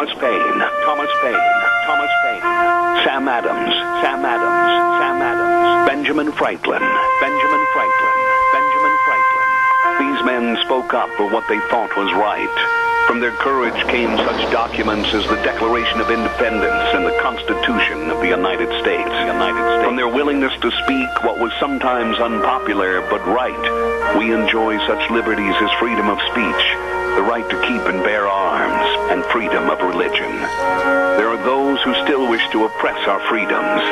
Thomas Paine, Thomas Paine, Thomas Paine, Sam Adams, Sam Adams, Sam Adams, Benjamin Franklin, Benjamin Franklin, Benjamin Franklin. These men spoke up for what they thought was right. From their courage came such documents as the Declaration of Independence and the Constitution of the United States. From their willingness to speak what was sometimes unpopular but right, we enjoy such liberties as freedom of speech, the right to keep and bear arms, and freedom of religion. There are those who still wish to oppress our freedoms,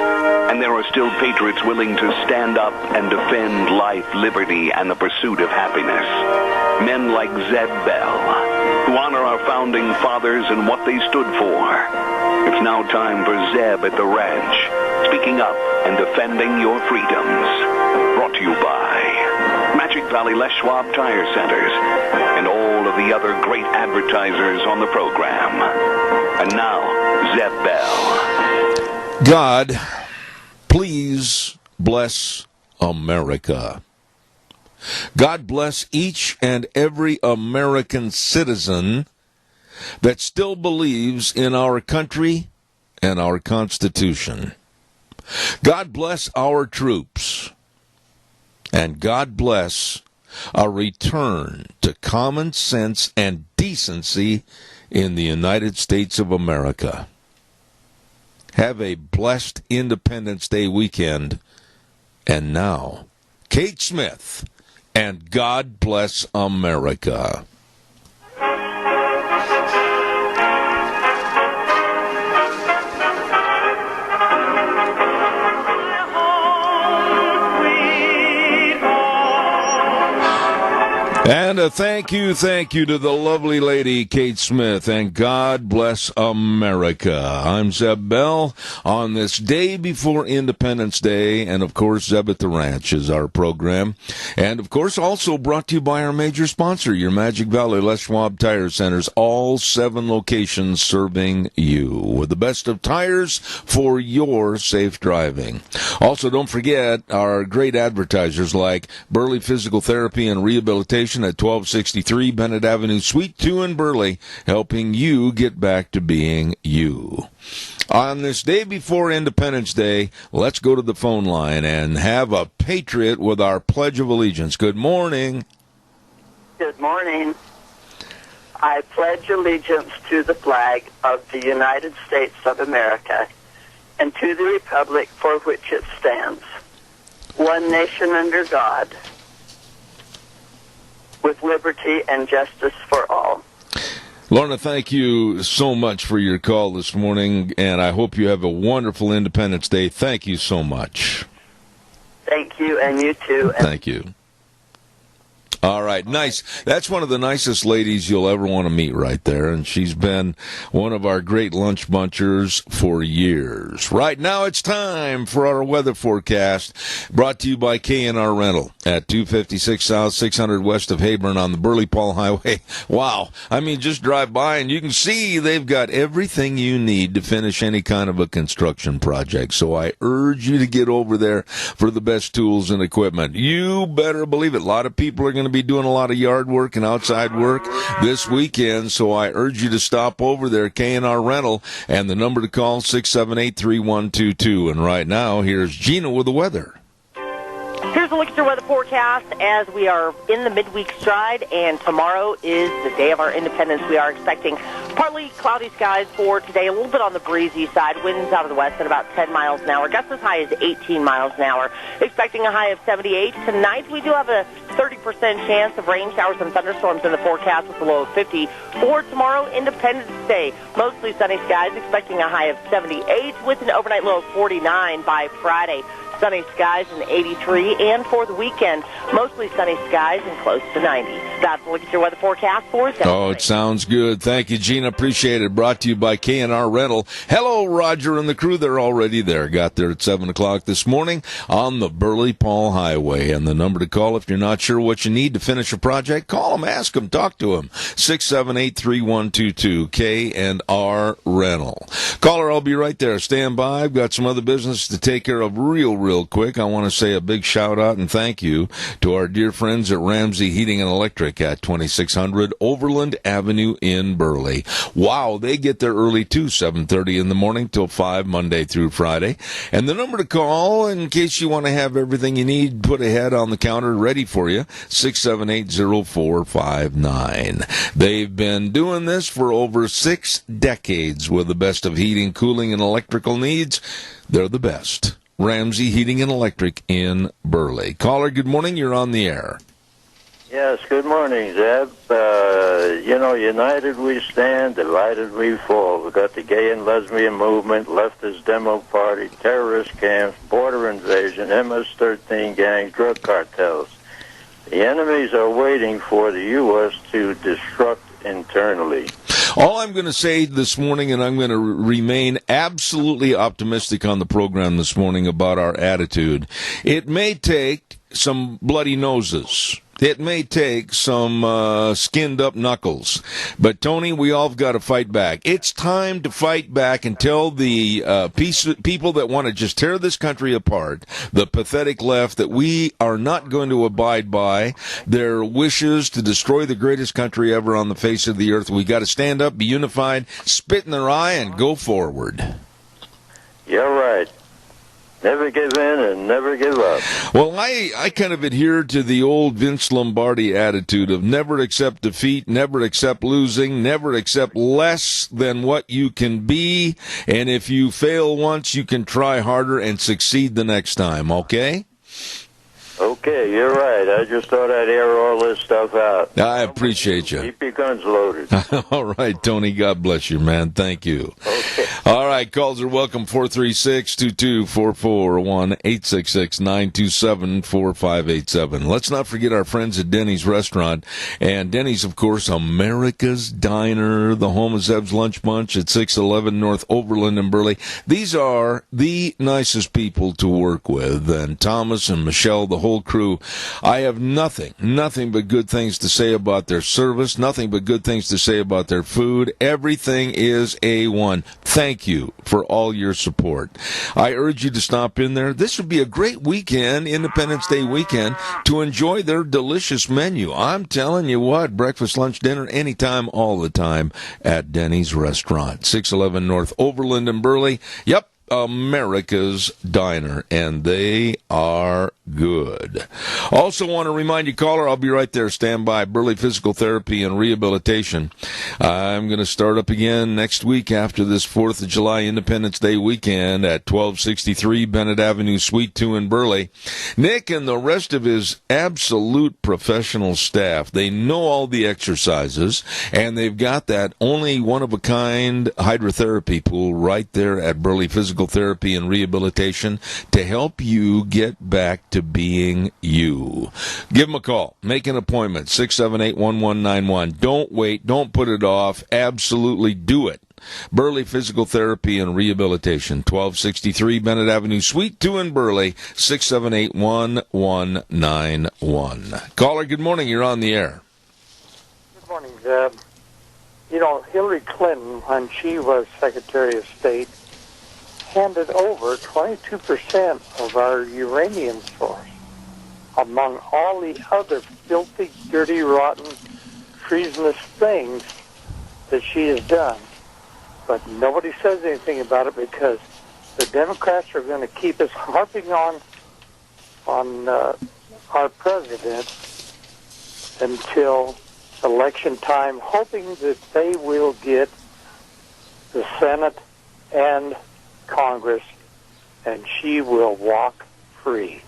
and there are still patriots willing to stand up and defend life, liberty, and the pursuit of happiness. Men like Zeb Bell, who honor our founding fathers and what they stood for. It's now time for Zeb at the Ranch, speaking up and defending your freedoms. Brought to you by Magic Valley Les Schwab Tire Centers and all of the other great advertisers on the program. And now, Zeb Bell. God, please bless America. God bless each and every American citizen that still believes in our country and our Constitution. God bless our troops. And God bless a return to common sense and decency in the United States of America. Have a blessed Independence Day weekend. And now, Kate Smith and God Bless America. And a thank you to the lovely lady, Kate Smith, and God bless America. I'm Zeb Bell on this day before Independence Day, and of course, Zeb at the Ranch is our program. And of course, also brought to you by our major sponsor, your Magic Valley Les Schwab Tire Centers, all 7 locations serving you with the best of tires for your safe driving. Also, don't forget our great advertisers like Burley Physical Therapy and Rehabilitation at 1263 Bennett Avenue, Suite 2 in Burley, helping you get back to being you. On this day before Independence Day, let's go to the phone line and have a patriot with our Pledge of Allegiance. Good morning. Good morning. I pledge allegiance to the flag of the United States of America and to the republic for which it stands, one nation under God, with liberty and justice for all. Lorna, thank you so much for your call this morning, and I hope you have a wonderful Independence Day. Thank you so much. Thank you, and you too. Thank you. All right, nice. That's one of the nicest ladies you'll ever want to meet right there, and she's been one of our great lunch bunchers for years. Right now it's time for our weather forecast, brought to you by K&R Rental at 256 South, 600 west of Heyburn on the Burley Paul Highway. Wow. I mean, just drive by and you can see they've got everything you need to finish any kind of a construction project. So I urge you to get over there for the best tools and equipment. You better believe it. A lot of people are going to be doing a lot of yard work and outside work this weekend, so I urge you to stop over there, K&R Rental, and the number to call, 678-3122. And right now, here's Gina with the weather. Here's a look at your weather forecast as we are in the midweek stride, and tomorrow is the day of our independence. We are expecting partly cloudy skies for today, a little bit on the breezy side, winds out of the west at about 10 miles an hour, gusts as high as 18 miles an hour, expecting a high of 78. Tonight we do have a 30% chance of rain showers and thunderstorms in the forecast with a low of 50. For tomorrow, Independence Day, mostly sunny skies, expecting a high of 78 with an overnight low of 49 by Friday. Sunny skies and 83, and for the weekend, mostly sunny skies and close to 90. That's a look at your weather forecast for Saturday. Oh, it sounds good. Thank you, Gina. Appreciate it. Brought to you by K&R Rental. Hello, Roger and the crew. They're already there. Got there at 7 o'clock this morning on the Burley Paul Highway. And the number to call if you're not sure what you need to finish a project, call them, ask them, talk to them. 678-3122, K&R Rental. Caller, I'll be right there. Stand by. I've got some other business to take care of real real quick, I want to say a big shout out and thank you to our dear friends at Ramsey Heating and Electric at 2600 Overland Avenue in Burley. Wow, they get there early too, 7:30 in the morning till 5 Monday through Friday. And the number to call in case you want to have everything you need put ahead on the counter ready for you, 678-0459. They've been doing this for over 6 decades with the best of heating, cooling, and electrical needs. They're the best. Ramsey Heating and Electric in Burley. Caller, good morning. You're on the air. Yes, good morning, Zeb. United we stand, divided we fall. We've got the gay and lesbian movement, leftist demo party, terrorist camps, border invasion, MS-13 gangs, drug cartels. The enemies are waiting for the U.S. to destruct internally. All I'm going to say this morning, and I'm going to remain absolutely optimistic on the program this morning about our attitude, it may take some bloody noses. It may take some skinned-up knuckles. But, Tony, we all have got to fight back. It's time to fight back and tell the people that want to just tear this country apart, the pathetic left, that we are not going to abide by their wishes to destroy the greatest country ever on the face of the earth. We got to stand up, be unified, spit in their eye, and go forward. You're right. Never give in and never give up. Well, I kind of adhere to the old Vince Lombardi attitude of never accept defeat, never accept losing, never accept less than what you can be, and if you fail once, you can try harder and succeed the next time, okay? Okay, you're right. I just thought I'd air all this stuff out. I appreciate you. Keep your guns loaded. All right, Tony, God bless you, man. Thank you. Okay. All right, calls are welcome, 436-2244, 1-866-927-4587. Let's not forget our friends at Denny's Restaurant. And Denny's, of course, America's Diner, the home of Zeb's Lunch Bunch at 611 North Overland in Burley. These are the nicest people to work with. And Thomas and Michelle, the whole crew, I have nothing but good things to say about their service, nothing but good things to say about their food. Everything is A1. Thank you for all your support. I urge you to stop in there. This would be a great weekend, Independence Day weekend, to enjoy their delicious menu. I'm telling you what, breakfast, lunch, dinner, anytime, all the time at Denny's Restaurant, 611 North Overland in Burley. Yep. America's Diner, and they are good. Also want to remind you, caller, I'll be right there. Stand by. Burley Physical Therapy and Rehabilitation. I'm going to start up again next week after this 4th of July Independence Day weekend at 1263 Bennett Avenue, Suite 2 in Burley. Nick and the rest of his absolute professional staff, they know all the exercises, and they've got that only one-of-a-kind hydrotherapy pool right there at Burley Physical Therapy and Rehabilitation to help you get back to being you. Give them a call. Make an appointment. 678-1191. Don't wait. Don't put it off. Absolutely do it. Burley Physical Therapy and Rehabilitation, 1263 Bennett Avenue, Suite 2 in Burley, 678-1191. Caller, good morning. You're on the air. Good morning, Zeb. Hillary Clinton, when she was Secretary of State, handed over 22% of our uranium source, among all the other filthy, dirty, rotten, treasonous things that she has done. But nobody says anything about it because the Democrats are going to keep us harping on our president until election time, hoping that they will get the Senate and Congress, and she will walk free.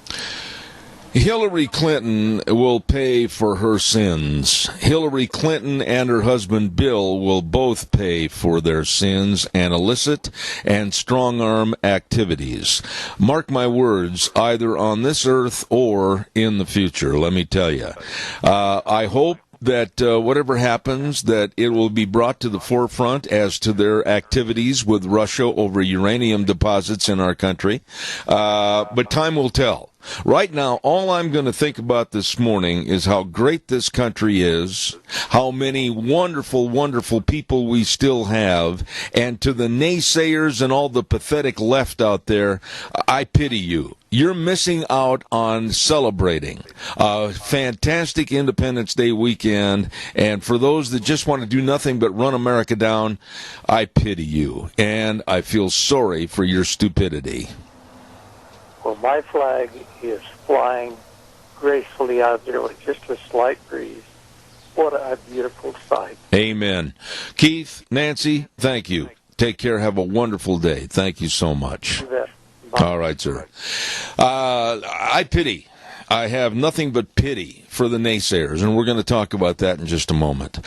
Hillary Clinton will pay for her sins. Hillary Clinton and her husband Bill will both pay for their sins and illicit and strong-arm activities. Mark my words, either on this earth or in the future, let me tell you. I hope that whatever happens, that it will be brought to the forefront as to their activities with Russia over uranium deposits in our country. But time will tell. Right now, all I'm going to think about this morning is how great this country is, how many wonderful, wonderful people we still have, and to the naysayers and all the pathetic left out there, I pity you. You're missing out on celebrating a fantastic Independence Day weekend, and for those that just want to do nothing but run America down, I pity you, and I feel sorry for your stupidity. Well, my flag is flying gracefully out there with just a slight breeze. What a beautiful sight. Amen. Keith, Nancy, thank you. Take care. Have a wonderful day. Thank you so much. You bet. All right, sir. I pity. I have nothing but pity for the naysayers, and we're going to talk about that in just a moment.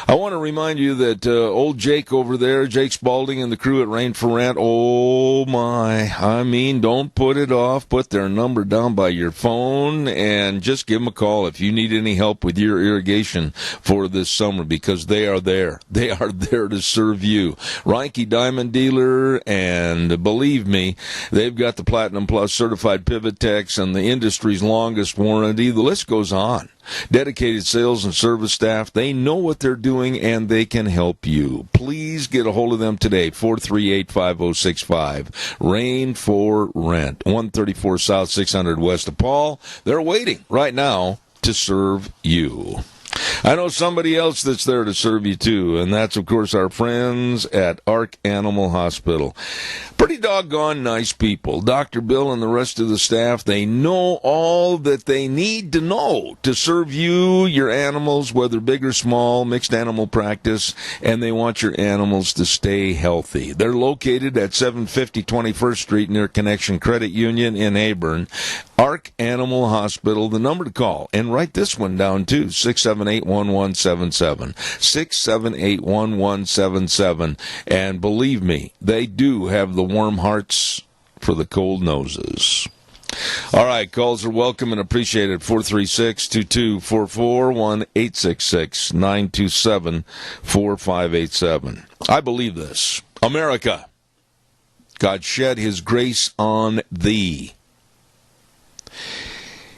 I want to remind you that old Jake over there, Jake Spalding and the crew at Rain for Rent, oh my, I mean, don't put it off. Put their number down by your phone and just give them a call if you need any help with your irrigation for this summer, because they are there. They are there to serve you. Reinke Diamond Dealer, and believe me, they've got the Platinum Plus certified Pivot Techs and the industry's longest warranty. The list goes on. Dedicated sales and service staff. They know what they're doing, and they can help you. Please get a hold of them today, 438-5065. Rain for Rent, 134 South, 600 West of Paul. They're waiting right now to serve you. I know somebody else that's there to serve you, too, and that's, of course, our friends at Ark Animal Hospital. Pretty doggone nice people. Dr. Bill and the rest of the staff, they know all that they need to know to serve you, your animals, whether big or small, mixed animal practice, and they want your animals to stay healthy. They're located at 750 21st Street near Connection Credit Union in Heyburn. Ark Animal Hospital, the number to call, and write this one down, too, 678-1177, 678-1177, and believe me, they do have the warm hearts for the cold noses. All right, calls are welcome and appreciated. 436-2244, 1-866-927-4587. I believe this. America, God shed his grace on thee.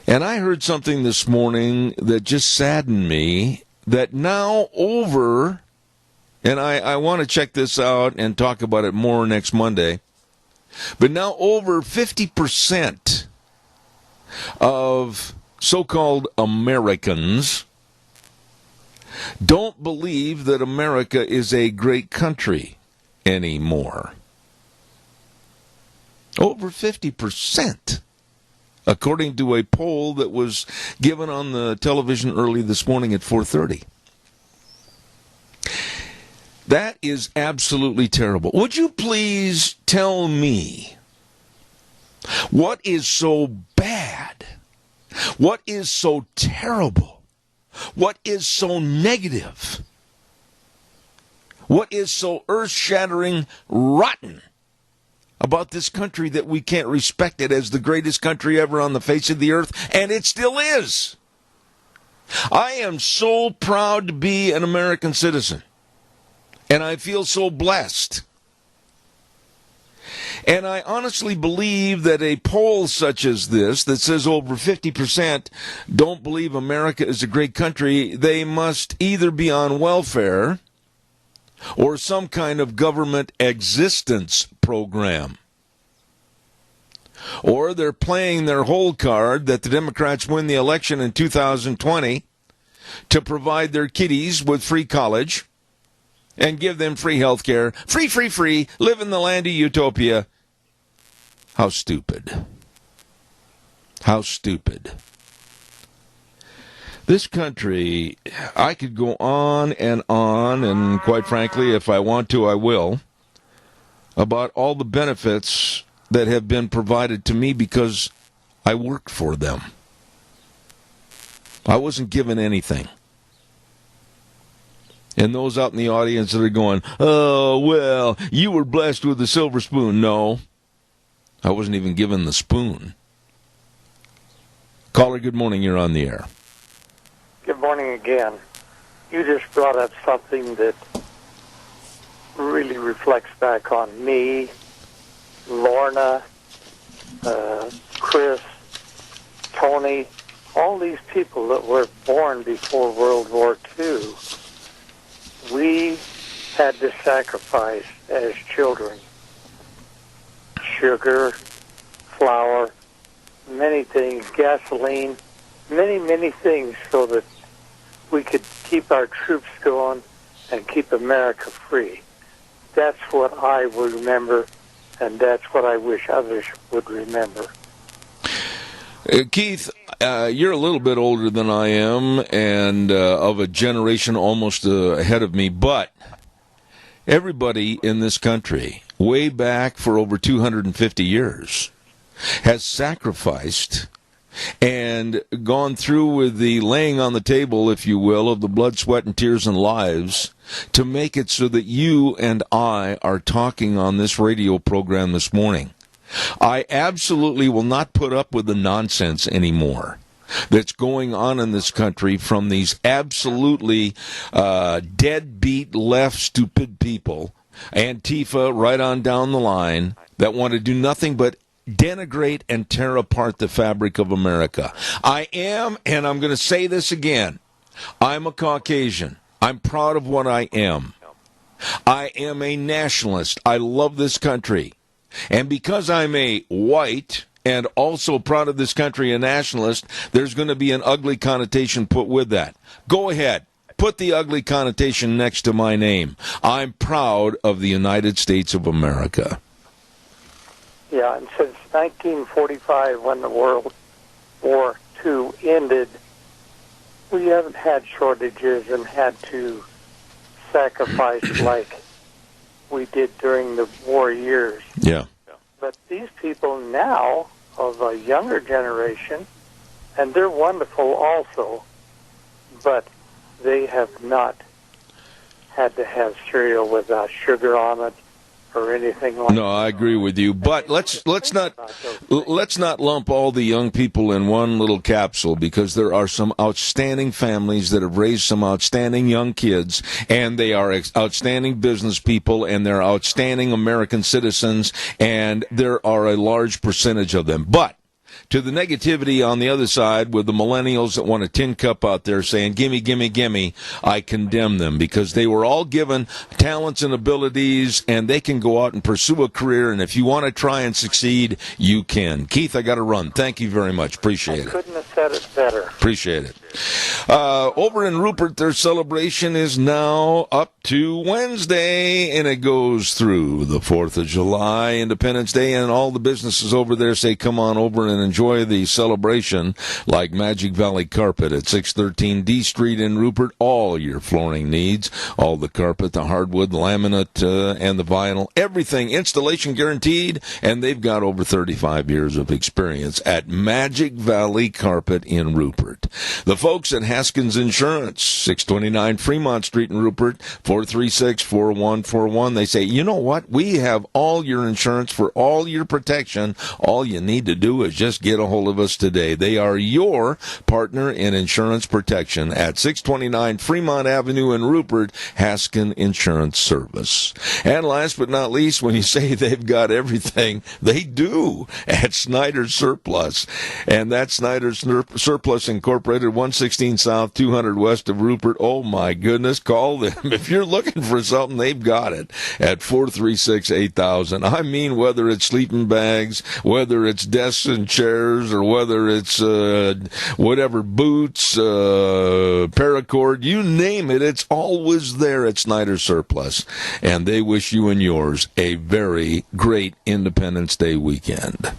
And I heard something this morning that just saddened me, that now over, and I want to check this out and talk about it more next Monday, but now over 50% of so-called Americans don't believe that America is a great country anymore. Over 50%. According to a poll that was given on the television early this morning at 4:30. That is absolutely terrible. Would you please tell me what is so bad? What is so terrible? What is so negative? What is so earth-shattering rotten about this country that we can't respect it as the greatest country ever on the face of the earth? And it still is. I am so proud to be an American citizen, and I feel so blessed. And I honestly believe that a poll such as this, that says over 50% don't believe America is a great country, they must either be on welfare or some kind of government existence program. Or they're playing their whole card that the Democrats win the election in 2020 to provide their kiddies with free college and give them free health care. Free, live in the land of utopia. How stupid. How stupid. This country, I could go on, and quite frankly, if I want to, I will, about all the benefits that have been provided to me because I worked for them. I wasn't given anything. And those out in the audience that are going, oh, well, you were blessed with a silver spoon. No, I wasn't even given the spoon. Caller, good morning. You're on the air. Good morning again. You just brought up something that really reflects back on me, Lorna, Chris, Tony, all these people that were born before World War II, we had to sacrifice as children sugar, flour, many things, gasoline, many things so that we could keep our troops going and keep America free. That's what I will remember, and that's what I wish others would remember. Keith, you're a little bit older than I am and of a generation almost ahead of me, but everybody in this country, way back for over 250 years, has sacrificed and gone through with the laying on the table, if you will, of the blood, sweat, and tears and lives to make it so that you and I are talking on this radio program this morning. I absolutely will not put up with the nonsense anymore that's going on in this country from these absolutely deadbeat left stupid people, Antifa right on down the line, that want to do nothing but denigrate and tear apart the fabric of America. I am, and I'm going to say this again, I'm a Caucasian. I'm proud of what I am. I am a nationalist. I love this country. And because I'm a white and also proud of this country, a nationalist, there's going to be an ugly connotation put with that. Go ahead. Put the ugly connotation next to my name. I'm proud of the United States of America. Yeah, and since 1945, when the World War II ended, we haven't had shortages and had to sacrifice like we did during the war years. Yeah. But these people now, of a younger generation, and they're wonderful also, but they have not had to have cereal without sugar on it or anything like that. No, I agree with you, but let's not lump all the young people in one little capsule, because there are some outstanding families that have raised some outstanding young kids, and they are outstanding business people, and they're outstanding American citizens, and there are a large percentage of them. But to the negativity on the other side with the millennials that want a tin cup out there saying, gimme, gimme, gimme, I condemn them, because they were all given talents and abilities, and they can go out and pursue a career, and if you want to try and succeed, you can. Keith, I got to run. Thank you very much. Appreciate it. Couldn't have said it better. Appreciate it. Over in Rupert, their celebration is now up to Wednesday, and it goes through the 4th of July, Independence Day, and all the businesses over there say, come on over and enjoy the celebration, like Magic Valley Carpet at 613 D Street in Rupert. All your flooring needs, all the carpet, the hardwood, the laminate, and the vinyl, everything, installation guaranteed, and they've got over 35 years of experience at Magic Valley Carpet in Rupert. The folks at Haskins Insurance, 629 Fremont Street in Rupert, 436-4141. They say, you know what? We have all your insurance for all your protection. All you need to do is just get a hold of us today. They are your partner in insurance protection at 629 Fremont Avenue in Rupert, Haskin Insurance Service. And last but not least, when you say they've got everything, they do at Snyder's Surplus. And that's Snyder's Surplus Incorporated, 116 South, 200 West of Rupert. Oh, my goodness. Call them. If you're looking for something, they've got it at 436-8000. I mean, whether it's sleeping bags, whether it's desks and chairs, or whether it's whatever, boots, paracord, you name it, it's always there at Snyder's Surplus. And they wish you and yours a very great Independence Day weekend.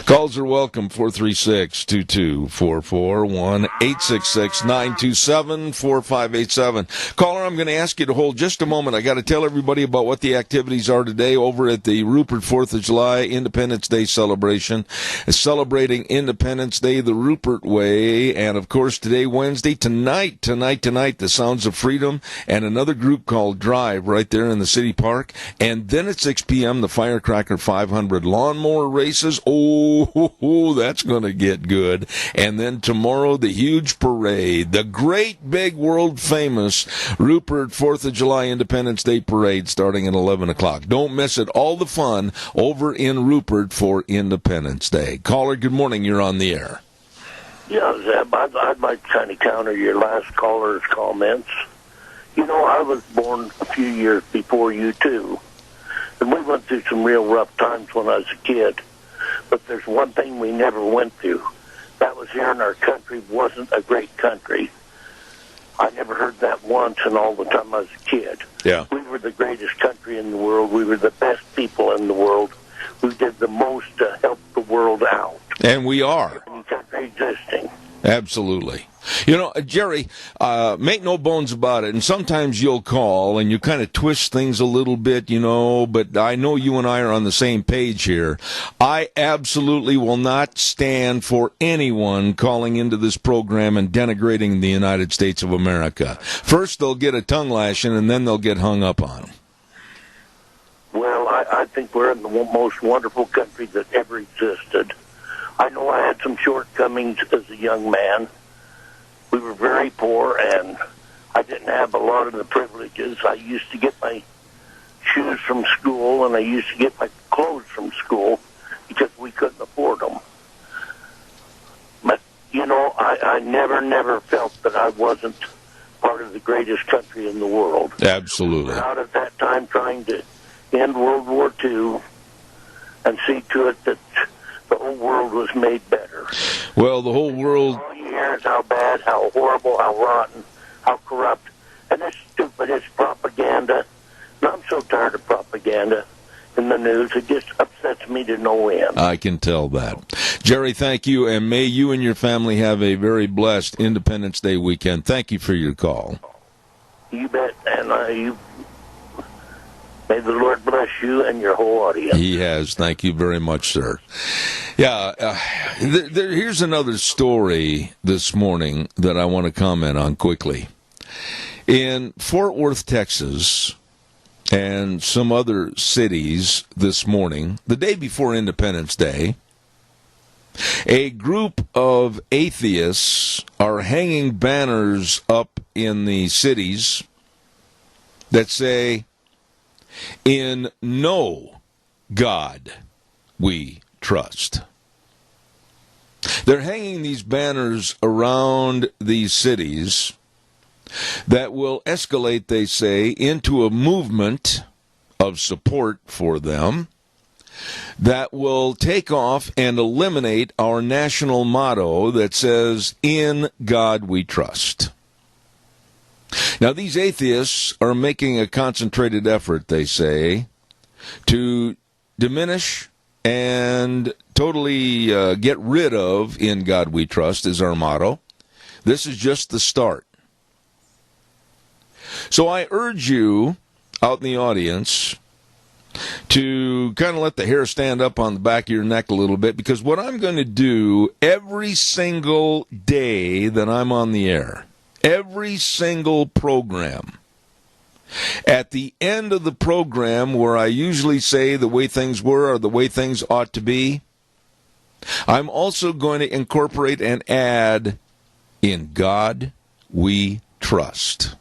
Calls are welcome, 436-2244, 1-866-927-4587. Caller, I'm going to ask you to hold just a moment. I got to tell everybody about what the activities are today over at the Rupert 4th of July Independence Day celebration. Celebrating Independence Day the Rupert way. And, of course, today, Wednesday, tonight, the Sounds of Freedom and another group called Drive right there in the city park. And then at 6 p.m., the Firecracker 500 lawnmower races. Oh, that's going to get good. And then tomorrow, the huge parade, the great big world-famous Rupert 4th of July Independence Day Parade starting at 11 o'clock. Don't miss it. All the fun over in Rupert for Independence Day. Caller, good morning. You're on the air. Yeah, Zeb, I'd like to kind of counter your last caller's comments. You know, I was born a few years before you, too. And we went through some real rough times when I was a kid. But there's one thing we never went through. That was hearing our country wasn't a great country. I never heard that once in all the time I was a kid. Yeah. We were the greatest country in the world. We were the best people in the world. We did the most to help the world out. And we are. Any country existing. Absolutely. You know, Jerry, make no bones about it, and sometimes you'll call and you kind of twist things a little bit, you know, but I know you and I are on the same page here. I absolutely will not stand for anyone calling into this program and denigrating the United States of America. First, they'll get a tongue lashing, and then they'll get hung up on. Well, I think we're in the most wonderful country that ever existed. I know I had some shortcomings as a young man. We were very poor, and I didn't have a lot of the privileges. I used to get my shoes from school, and I used to get my clothes from school because we couldn't afford them. But, you know, I never felt that I wasn't part of the greatest country in the world. Absolutely. We were out at that time trying to end World War II and see to it that the whole world was made better. Well, the whole world... All you hear is how bad, how horrible, how rotten, how corrupt. And this stupid, it's propaganda. And I'm so tired of propaganda in the news. It just upsets me to no end. I can tell that. Jerry, thank you, and may you and your family have a very blessed Independence Day weekend. Thank you for your call. You bet. And may the Lord bless you and your whole audience. He has. Thank you very much, sir. Yeah, here's another story this morning that I want to comment on quickly. In Fort Worth, Texas, and some other cities this morning, the day before Independence Day, a group of atheists are hanging banners up in the cities that say, "In no God we trust." They're hanging these banners around these cities that will escalate, they say, into a movement of support for them that will take off and eliminate our national motto that says, "In God we trust." Now, these atheists are making a concentrated effort, they say, to diminish and totally get rid of "In God we trust" is our motto. This is just the start. So I urge you out in the audience to kind of let the hair stand up on the back of your neck a little bit, because what I'm going to do every single day that I'm on the air, every single program, at the end of the program where I usually say the way things were or the way things ought to be, I'm also going to incorporate and add, "In God we trust."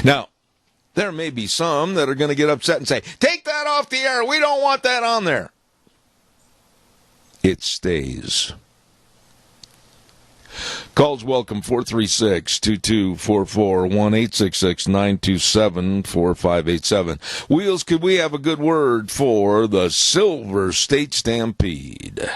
Now, there may be some that are going to get upset and say, "Take that off the air. We don't want that on there." It stays. Calls welcome, 436-2244, 1-866-927-4587. Wheels, could we have a good word for the Silver State Stampede?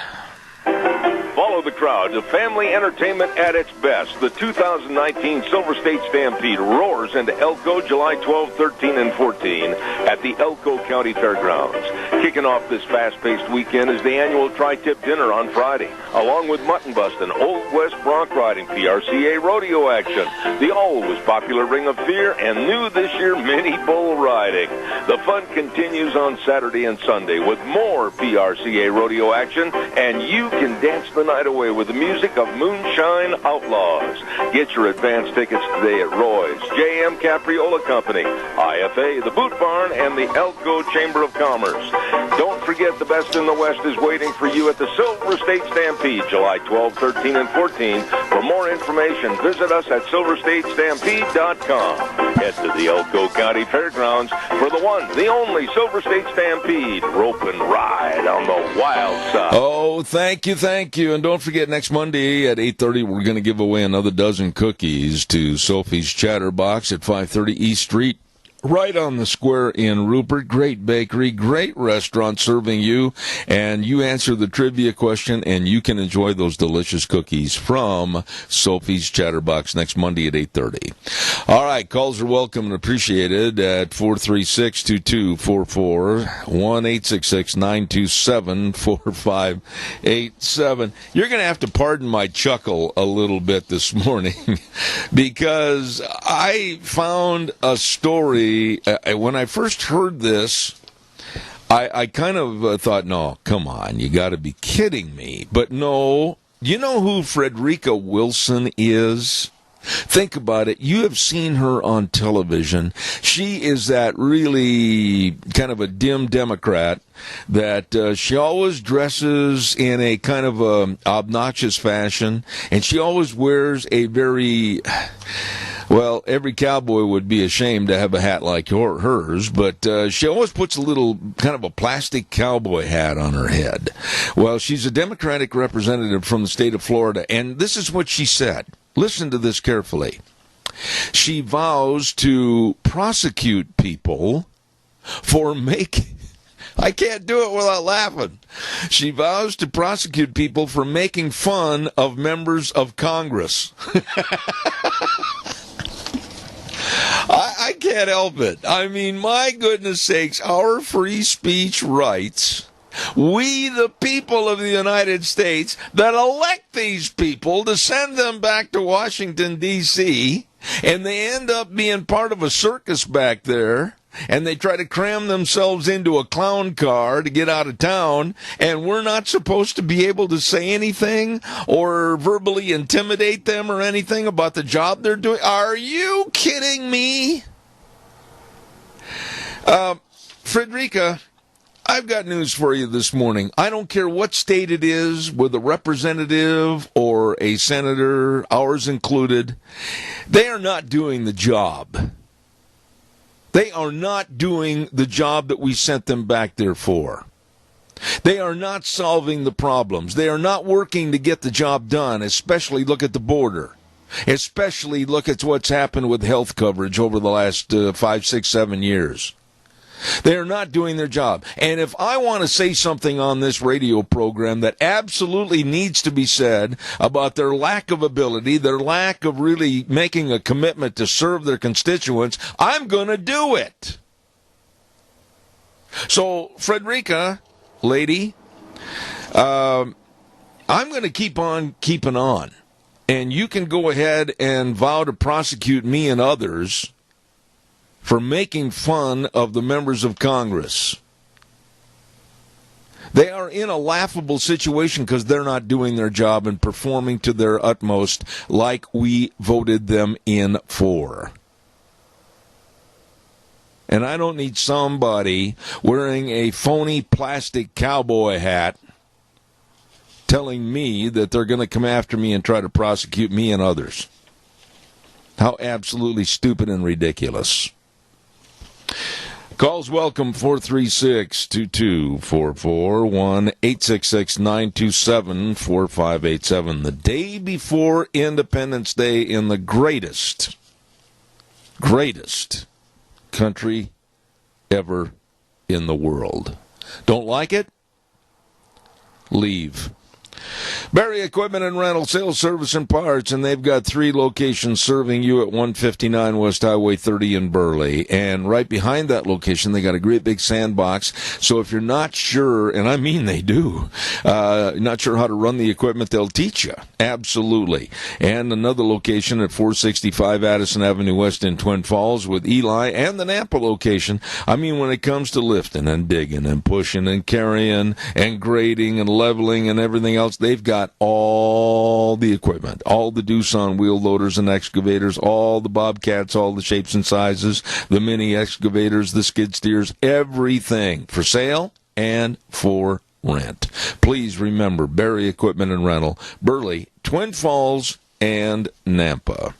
Follow the crowd to family entertainment at its best. The 2019 Silver State Stampede roars into Elko July 12, 13, and 14 at the Elko County Fairgrounds. Kicking off this fast-paced weekend is the annual Tri-Tip Dinner on Friday, along with mutton busting, Old West bronc riding, PRCA rodeo action, the always popular Ring of Fear, and new this year, mini bull riding. The fun continues on Saturday and Sunday with more PRCA rodeo action, and you can dance the night away with the music of Moonshine Outlaws. Get your advance tickets today at Roy's, J.M. Capriola Company, IFA, the Boot Barn, and the Elko Chamber of Commerce. Don't forget the best in the West is waiting for you at the Silver State Stampede, July 12, 13, and 14, For more information, visit us at SilverStateStampede.com. Head to the Elko County Fairgrounds for the one, the only Silver State Stampede rope and ride on the wild side. Oh, thank you. And don't forget, next Monday at 8:30, we're going to give away another dozen cookies to Sophie's Chatterbox at 530 East Street. Right on the square in Rupert. Great bakery, great restaurant serving you. And you answer the trivia question, and you can enjoy those delicious cookies from Sophie's Chatterbox next Monday at 8:30. All right, calls are welcome and appreciated at 436-2244, 1-866-927-4587. You're going to have to pardon my chuckle a little bit this morning because I found a story. When I first heard this, I kind of thought, no, come on, you got to be kidding me. But no, you know who Frederica Wilson is? Think about it. You have seen her on television. She is that really kind of a dim Democrat that she always dresses in a kind of obnoxious fashion, and she always wears a very... Well, every cowboy would be ashamed to have a hat like hers, but she always puts a little kind of a plastic cowboy hat on her head. Well, she's a Democratic representative from the state of Florida, and this is what she said. Listen to this carefully. She vows to prosecute people for making... I can't do it without laughing. She vows to prosecute people for making fun of members of Congress. I can't help it. I mean, my goodness sakes, our free speech rights, we the people of the United States that elect these people to send them back to Washington, D.C., and they end up being part of a circus back there, and they try to cram themselves into a clown car to get out of town, and we're not supposed to be able to say anything or verbally intimidate them or anything about the job they're doing. Are you kidding me? Frederica, I've got news for you this morning. I don't care what state it is, with a representative or a senator, ours included, they are not doing the job. They are not doing the job that we sent them back there for. They are not solving the problems. They are not working to get the job done, especially look at the border. Especially look at what's happened with health coverage over the last 5, 6, 7 years. They are not doing their job. And if I want to say something on this radio program that absolutely needs to be said about their lack of ability, their lack of really making a commitment to serve their constituents, I'm going to do it. So, Frederica, lady, I'm going to keep on keeping on. And you can go ahead and vow to prosecute me and others for making fun of the members of Congress. They are in a laughable situation because they're not doing their job and performing to their utmost like we voted them in for. And I don't need somebody wearing a phony plastic cowboy hat telling me that they're going to come after me and try to prosecute me and others. How absolutely stupid and ridiculous. Calls welcome, 436-2244, 1-866-927-4587. The day before Independence Day in the greatest country ever in the world. Don't like it? Leave. Barry Equipment and Rental, Sales, Service, and Parts, and they've got 3 locations serving you at 159 West Highway 30 in Burley. And right behind that location, they got a great big sandbox. So if you're not sure, and I mean they do, not sure how to run the equipment, they'll teach you. Absolutely. And another location at 465 Addison Avenue West in Twin Falls with Eli, and the Nampa location. I mean, when it comes to lifting and digging and pushing and carrying and grading and leveling and everything else, they've got all the equipment, all the Doosan wheel loaders and excavators, all the Bobcats, all the shapes and sizes, the mini excavators, the skid steers, everything for sale and for rent. Please remember, Barry Equipment and Rental, Burley, Twin Falls, and Nampa.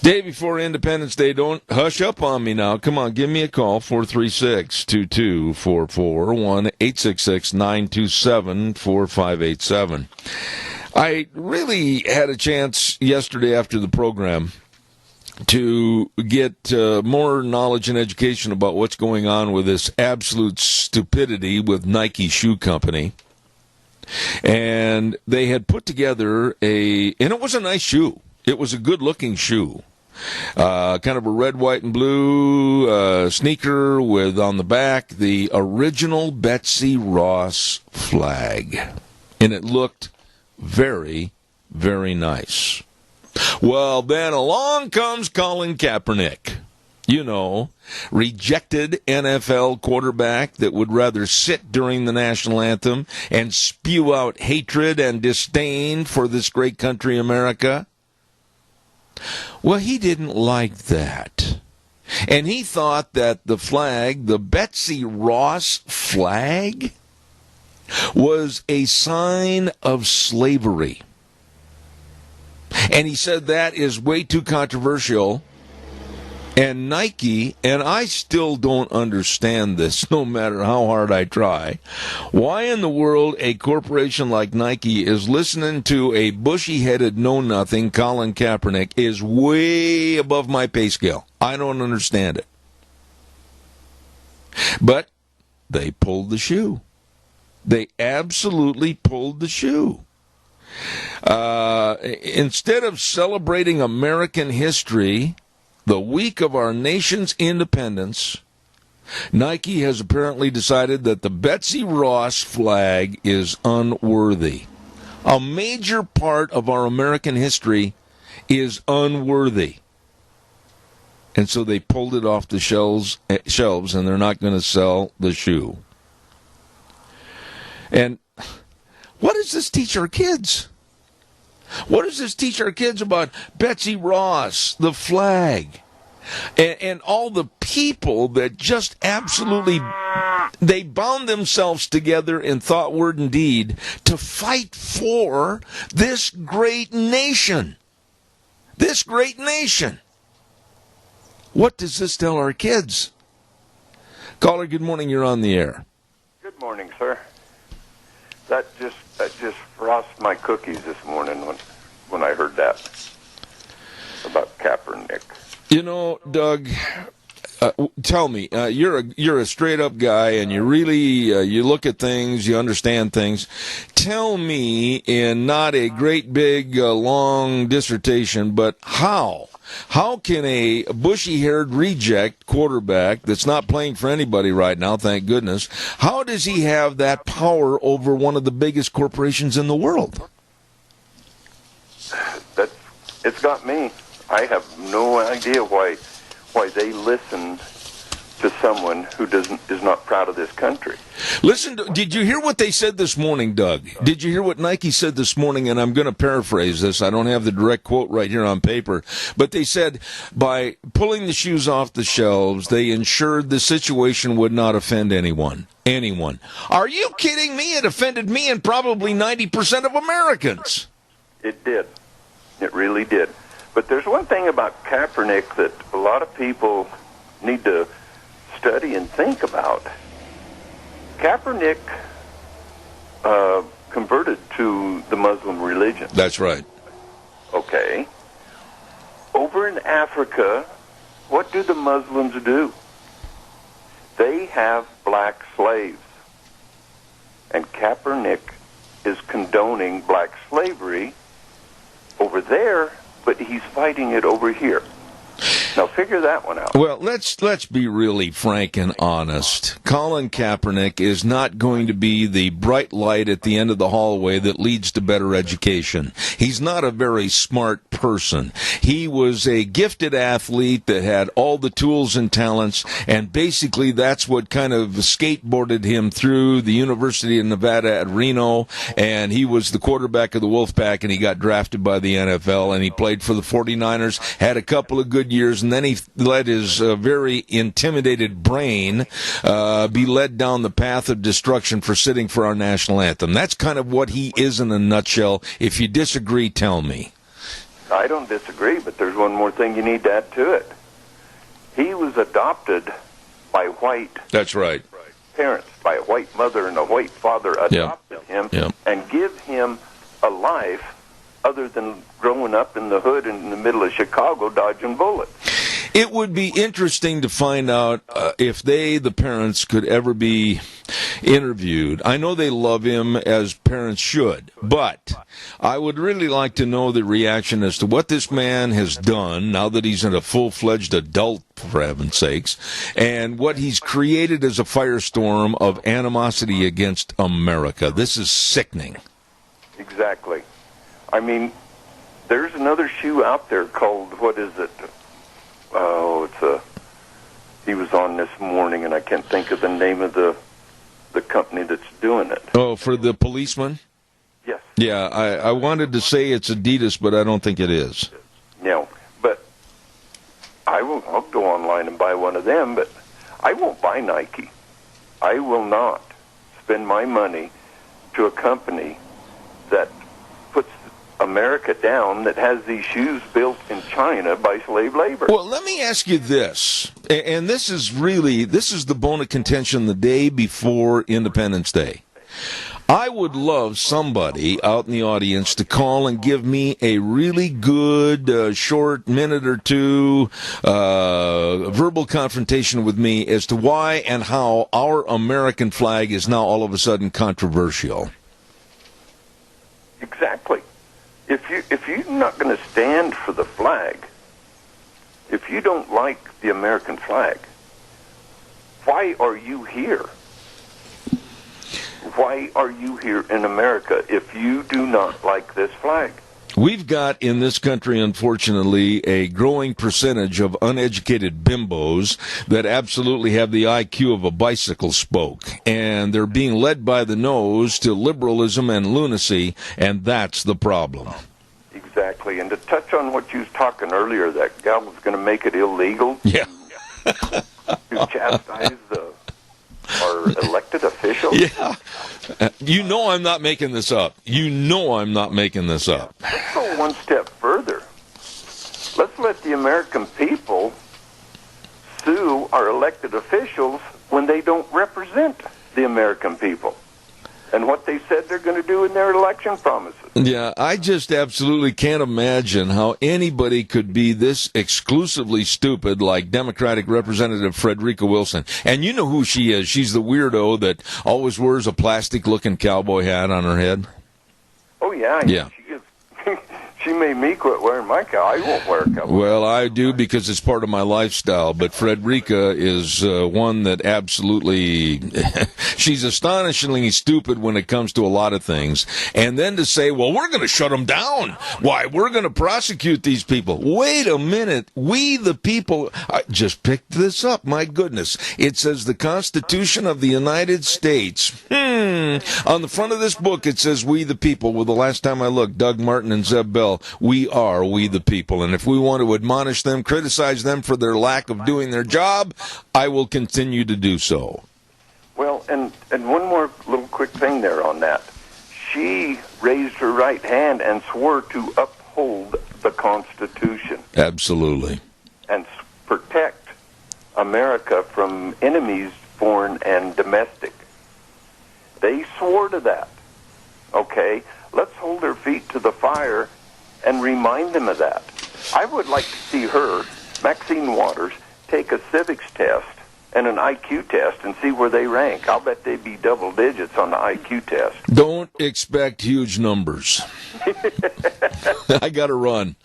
Day before Independence Day, don't hush up on me now. Come on, give me a call, 436-2244, 1-866-927-4587. I really had a chance yesterday after the program to get more knowledge and education about what's going on with this absolute stupidity with Nike Shoe Company. And they had put together and it was a nice shoe. It was a good-looking shoe. Kind of a red, white, and blue sneaker with on the back the original Betsy Ross flag. And it looked very, very nice. Well, then along comes Colin Kaepernick. You know, rejected NFL quarterback that would rather sit during the national anthem and spew out hatred and disdain for this great country, America. Well, he didn't like that. And he thought that the flag, the Betsy Ross flag, was a sign of slavery. And he said that is way too controversial. And Nike, and I still don't understand this, no matter how hard I try, why in the world a corporation like Nike is listening to a bushy-headed know-nothing, Colin Kaepernick, is way above my pay scale. I don't understand it. But they pulled the shoe. They absolutely pulled the shoe. Instead of celebrating American history, the week of our nation's independence, Nike has apparently decided that the Betsy Ross flag is unworthy. A major part of our American history is unworthy. And so they pulled it off the shelves and they're not going to sell the shoe. And what does this teach our kids? What does this teach our kids about Betsy Ross, the flag, and all the people that just absolutely, they bound themselves together in thought, word, and deed to fight for this great nation? This great nation. What does this tell our kids? Caller, good morning. You're on the air. Good morning, sir. That just frosted my cookies this morning when I heard that about Kaepernick. You know, Doug, tell me, you're a straight up guy, and you really you look at things, you understand things. Tell me, in not a great big long dissertation, but how can a bushy-haired reject quarterback that's not playing for anybody right now, thank goodness, how does he have that power over one of the biggest corporations in the world? It's got me. I have no idea why they listen to someone who is not proud of this country. Listen, did you hear what they said this morning, Doug? Did you hear what Nike said this morning? And I'm going to paraphrase this. I don't have the direct quote right here on paper. But they said by pulling the shoes off the shelves, they ensured the situation would not offend anyone. Anyone. Are you kidding me? It offended me and probably 90% of Americans. It did. It really did. But there's one thing about Kaepernick that a lot of people need to study and think about. Kaepernick converted to the Muslim religion. That's right. Okay. Over in Africa, what do the Muslims do? They have black slaves. And Kaepernick is condoning black slavery over there, but he's fighting it over here. Now figure that one out. Well, let's be really frank and honest. Colin Kaepernick is not going to be the bright light at the end of the hallway that leads to better education. He's not a very smart person. He was a gifted athlete that had all the tools and talents, and basically that's what kind of skateboarded him through the University of Nevada at Reno, and he was the quarterback of the Wolfpack, and he got drafted by the NFL, and he played for the 49ers, had a couple of good years, years, and then he let his very intimidated brain be led down the path of destruction for sitting for our national anthem. That's kind of what he is in a nutshell. If you disagree, tell me. I don't disagree, but there's one more thing you need to add to it. He was adopted by white That's right. parents, by a white mother and a white father adopted him and give him a life other than growing up in the hood in the middle of Chicago dodging bullets. It would be interesting to find out if they, the parents, could ever be interviewed. I know they love him, as parents should, but I would really like to know the reaction as to what this man has done now that he's a full-fledged adult, for heaven's sakes, and what he's created as a firestorm of animosity against America. This is sickening. Exactly. I mean, there's another shoe out there called, what is it? Oh, he was on this morning, and I can't think of the name of the company that's doing it. Oh, for the policeman? Yes. Yeah, I wanted to say it's Adidas, but I don't think it is. No, but I'll go online and buy one of them, but I won't buy Nike. I will not spend my money to a company that puts America down, that has these shoes built in China by slave labor. Well, let me ask you this, and this is the bone of contention the day before Independence Day. I would love somebody out in the audience to call and give me a really good, short minute or two verbal confrontation with me as to why and how our American flag is now all of a sudden controversial. Exactly. If you're not going to stand for the flag, if you don't like the American flag, why are you here? Why are you here in America if you do not like this flag? We've got in this country, unfortunately, a growing percentage of uneducated bimbos that absolutely have the IQ of a bicycle spoke. And they're being led by the nose to liberalism and lunacy, and that's the problem. Exactly. And to touch on what you was talking earlier, that gal was going to make it illegal to chastise our elected officials. Yeah. You know I'm not making this up. Let's go one step further. Let's let the American people sue our elected officials when they don't represent the American people and what they said they're going to do in their election promises. Yeah, I just absolutely can't imagine how anybody could be this exclusively stupid like Democratic Representative Frederica Wilson. And you know who she is. She's the weirdo that always wears a plastic-looking cowboy hat on her head. Oh, yeah. Yeah. She made me quit wearing my cow. I won't wear a cowboy. Well, I do because it's part of my lifestyle. But Frederica is one that absolutely, she's astonishingly stupid when it comes to a lot of things. And then to say, well, we're going to shut them down. Why, we're going to prosecute these people. Wait a minute. We, the people, I just picked this up. My goodness. It says the Constitution of the United States. On the front of this book, it says we, the people. Well, the last time I looked, Doug Martin and Zeb Bell, we are we the people. And if we want to admonish them, criticize them for their lack of doing their job, I will continue to do so. Well, and one more little quick thing there on that. She raised her right hand and swore to uphold the Constitution. Absolutely. And protect America from enemies, foreign and domestic. They swore to that. Okay, let's hold their feet to the fire and remind them of that. I would like to see her, Maxine Waters, take a civics test and an IQ test and see where they rank. I'll bet they'd be double digits on the IQ test. Don't expect huge numbers. I got to run.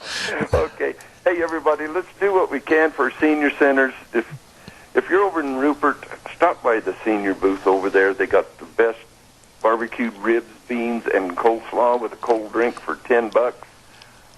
Okay. Hey, everybody, let's do what we can for senior centers. If you're over in Rupert, stop by the senior booth over there. They got the best barbecued ribs, beans, and coleslaw with a cold drink for $10.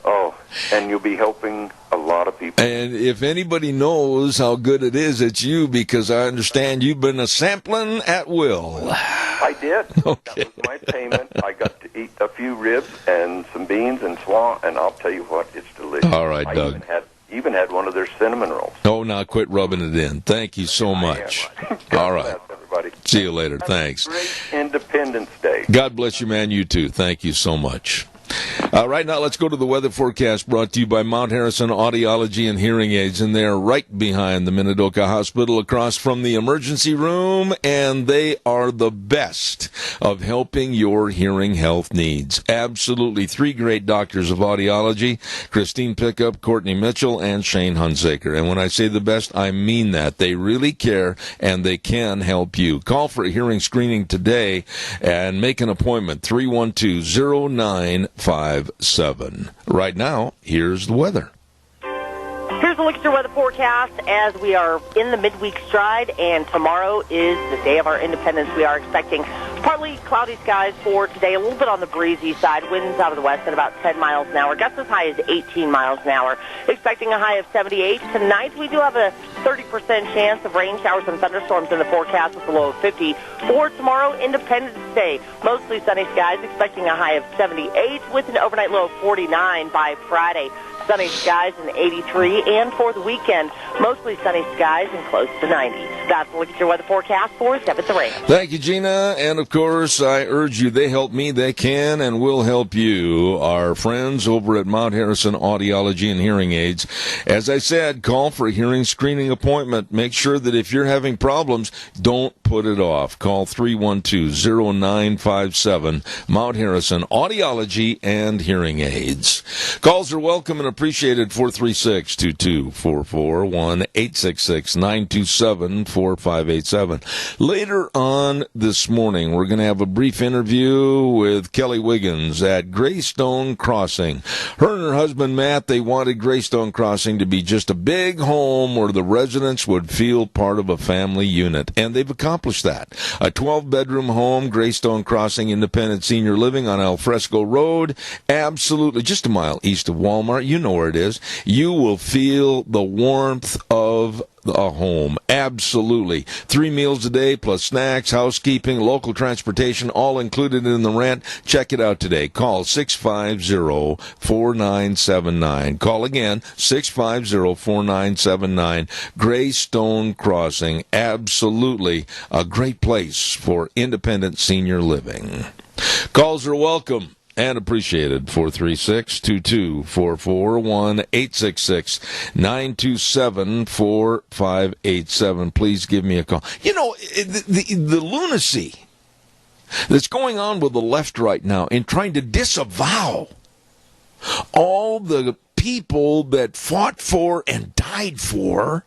Oh, and you'll be helping a lot of people. And if anybody knows how good it is, it's you, because I understand you've been a sampling at will. I did. Okay. That was my payment. I got to eat a few ribs and some beans and slaw, and I'll tell you what, it's delicious. All right, Doug. I even had Even had one of their cinnamon rolls. Oh, now quit rubbing it in. Thank you so much. All right. Everybody. See you later. Thanks. Great Independence Day. God bless you, man. You too. Thank you so much. Right now, let's go to the weather forecast brought to you by Mount Harrison Audiology and Hearing Aids. And they're right behind the Minidoka Hospital across from the emergency room. And they are the best of helping your hearing health needs. Absolutely. 3 great doctors of audiology, Christine Pickup, Courtney Mitchell, and Shane Hunsaker. And when I say the best, I mean that. They really care, and they can help you. Call for a hearing screening today and make an appointment, 312-0957. Right now, here's the weather. Here's a look at your weather forecast as we are in the midweek stride, and tomorrow is the day of our independence. We are expecting partly cloudy skies for today, a little bit on the breezy side, winds out of the west at about 10 miles an hour, gusts as high as 18 miles an hour, expecting a high of 78. Tonight we do have a 30% chance of rain showers and thunderstorms in the forecast with a low of 50. For tomorrow, Independence Day, mostly sunny skies, expecting a high of 78 with an overnight low of 49 by Friday. Sunny skies and 83, and for the weekend, mostly sunny skies and close to 90. That's a look at your weather forecast for 7th Ram. Thank you, Gina. And, of course, I urge you, they help me, they can and will help you. Our friends over at Mount Harrison Audiology and Hearing Aids. As I said, call for a hearing screening appointment. Make sure that if you're having problems, don't put it off. Call 312-0957, Mount Harrison Audiology and Hearing Aids. Calls are welcome and appreciated. 436-2244, 1-866-927-4587. Later on this morning, we're going to have a brief interview with Kelly Wiggins at Greystone Crossing. Her and her husband, Matt, they wanted Greystone Crossing to be just a big home where the residents would feel part of a family unit, and they've accomplished that. A 12-bedroom home, Greystone Crossing Independent Senior Living on Alfresco Road, absolutely just a mile east of Walmart. You know where it is. You will feel the warmth of a home. Absolutely. 3 meals a day plus snacks, housekeeping, local transportation, all included in the rent. Check it out today. Call 650-4979. Call again, 650-4979. Greystone Crossing. Absolutely a great place for independent senior living. Calls are welcome and appreciated. 436-2244, 1-866-927-4587. Please give me a call. You know, the lunacy that's going on with the left right now in trying to disavow all the people that fought for and died for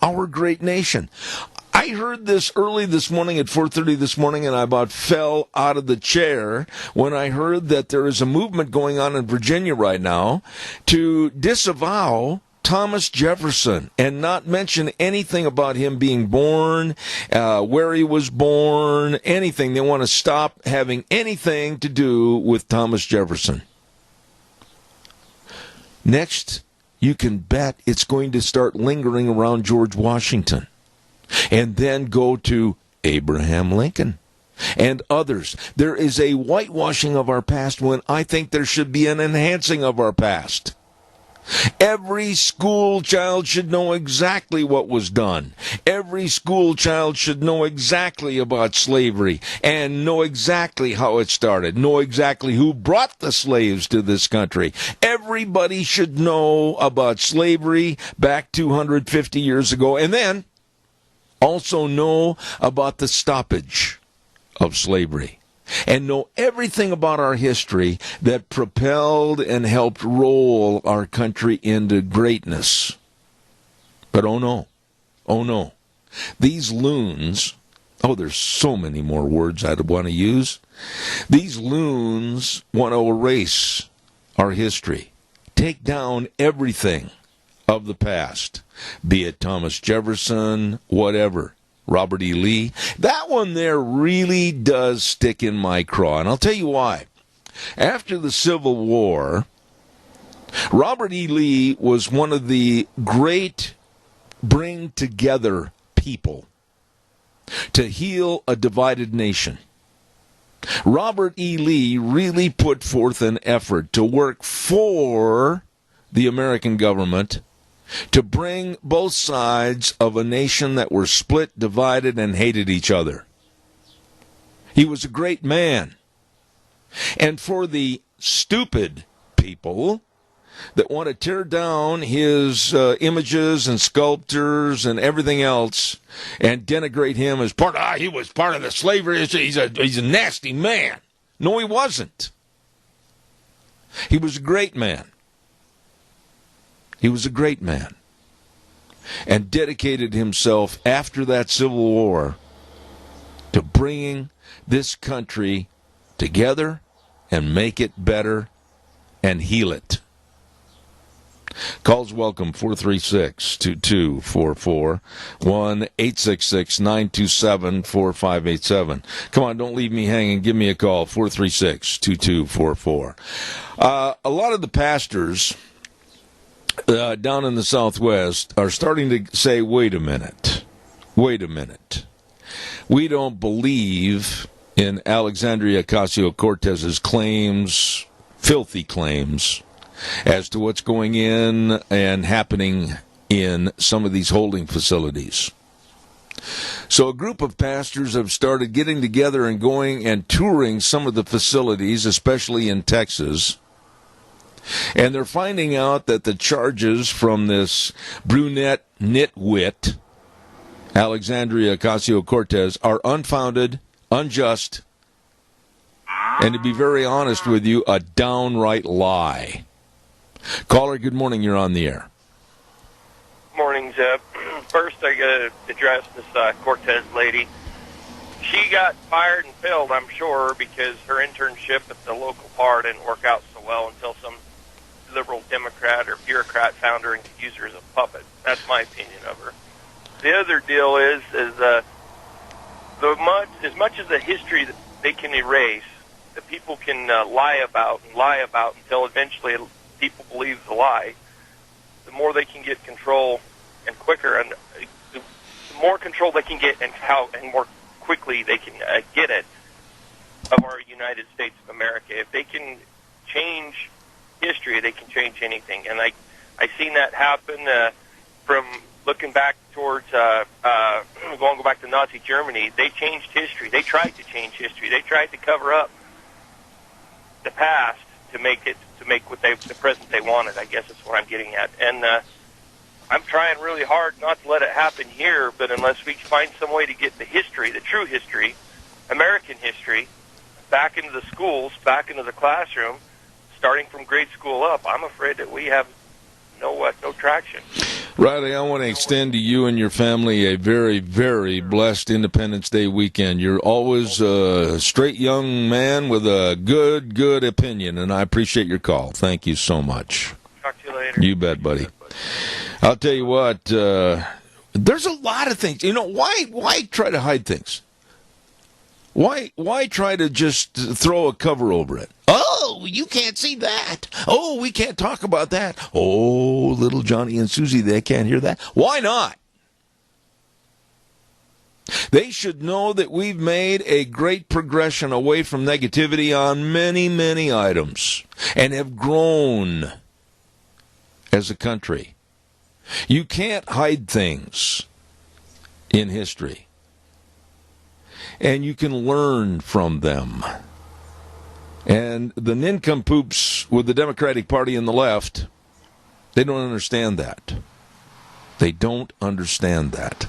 our great nation. I heard this early this morning at 4:30 this morning, and I about fell out of the chair when I heard that there is a movement going on in Virginia right now to disavow Thomas Jefferson and not mention anything about him being born, where he was born, anything. They want to stop having anything to do with Thomas Jefferson. Next, you can bet it's going to start lingering around George Washington. And then go to Abraham Lincoln and others. There is a whitewashing of our past when I think there should be an enhancing of our past. Every school child should know exactly what was done. Every school child should know exactly about slavery and know exactly how it started, know exactly who brought the slaves to this country. Everybody should know about slavery back 250 years ago, and then also know about the stoppage of slavery and know everything about our history that propelled and helped roll our country into greatness. But oh no, these loons, there's so many more words I'd want to use. These loons want to erase our history, take down everything of the past, be it Thomas Jefferson, whatever, Robert E. Lee. That one there really does stick in my craw, and I'll tell you why. After the Civil War, Robert E. Lee was one of the great bring-together people to heal a divided nation. Robert E. Lee really put forth an effort to work for the American government to bring both sides of a nation that were split, divided, and hated each other. He was a great man. And for the stupid people that want to tear down his images and sculptures and everything else and denigrate him as he was part of the slavery, he's a nasty man. No, he wasn't. He was a great man. He was a great man and dedicated himself after that Civil War to bringing this country together and make it better and heal it. Calls welcome, 436-2244, 1-866-927-4587. Come on, don't leave me hanging. Give me a call, 436-2244. A lot of the pastors down in the Southwest are starting to say, wait a minute. We don't believe in Alexandria Ocasio-Cortez's claims, filthy claims, as to what's going in and happening in some of these holding facilities. So a group of pastors have started getting together and going and touring some of the facilities, especially in Texas. And they're finding out that the charges from this brunette nitwit, Alexandria Ocasio-Cortez, are unfounded, unjust, and to be very honest with you, a downright lie. Caller, good morning. You're on the air. Morning, Zeb. First, I got to address this Cortez lady. She got fired and failed, I'm sure, because her internship at the local bar didn't work out so well until some liberal Democrat or bureaucrat found her and could use her as a puppet. That's my opinion of her. The other deal is as much as the history that they can erase, that people can lie about until eventually people believe the lie, the more they can get control and quicker, and the more control they can get and more quickly they can get it of our United States of America. If they can change history, they can change anything. And I seen that happen from looking back towards go back to Nazi Germany. They changed history. They tried to change history. They tried to cover up the past to make the present they wanted. I guess that's what I'm getting at. And I'm trying really hard not to let it happen here, but unless we find some way to get the history, the true history, American history, back into the schools, back into the classroom, starting from grade school up, I'm afraid that we have no traction. Riley, I want to extend to you and your family a very, very blessed Independence Day weekend. You're always a straight young man with a good opinion, and I appreciate your call. Thank you so much. Talk to you later. You bet, buddy. I'll tell you what, there's a lot of things. You know, why try to hide things? Why try to just throw a cover over it? Oh, you can't see that. Oh, we can't talk about that. Oh, little Johnny and Susie, they can't hear that. Why not? They should know that we've made a great progression away from negativity on many, many items and have grown as a country. You can't hide things in history. And you can learn from them. And the nincompoops with the Democratic Party and the left, they don't understand that. They don't understand that.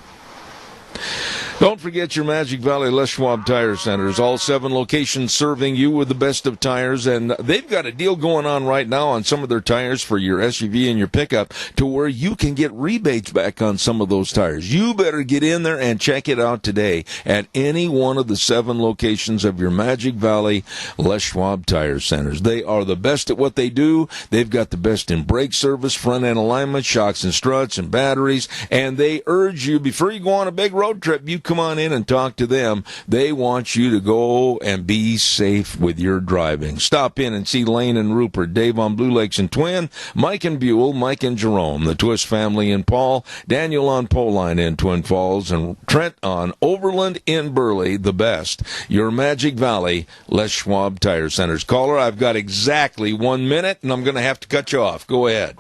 Don't forget your Magic Valley Les Schwab Tire Centers. All 7 locations serving you with the best of tires. And they've got a deal going on right now on some of their tires for your SUV and your pickup to where you can get rebates back on some of those tires. You better get in there and check it out today at any one of the 7 locations of your Magic Valley Les Schwab Tire Centers. They are the best at what they do. They've got the best in brake service, front-end alignment, shocks and struts, and batteries. And they urge you, before you go on a big road trip, you come on in and talk to them. They want you to go and be safe with your driving. Stop in and see Lane and Rupert, Dave on Blue Lakes and Twin, Mike and Buell, Mike and Jerome, the Twist family in Paul, Daniel on Poline in Twin Falls, and Trent on Overland in Burley, the best. Your Magic Valley Les Schwab Tire Centers. Caller, I've got exactly 1 minute, and I'm going to have to cut you off. Go ahead.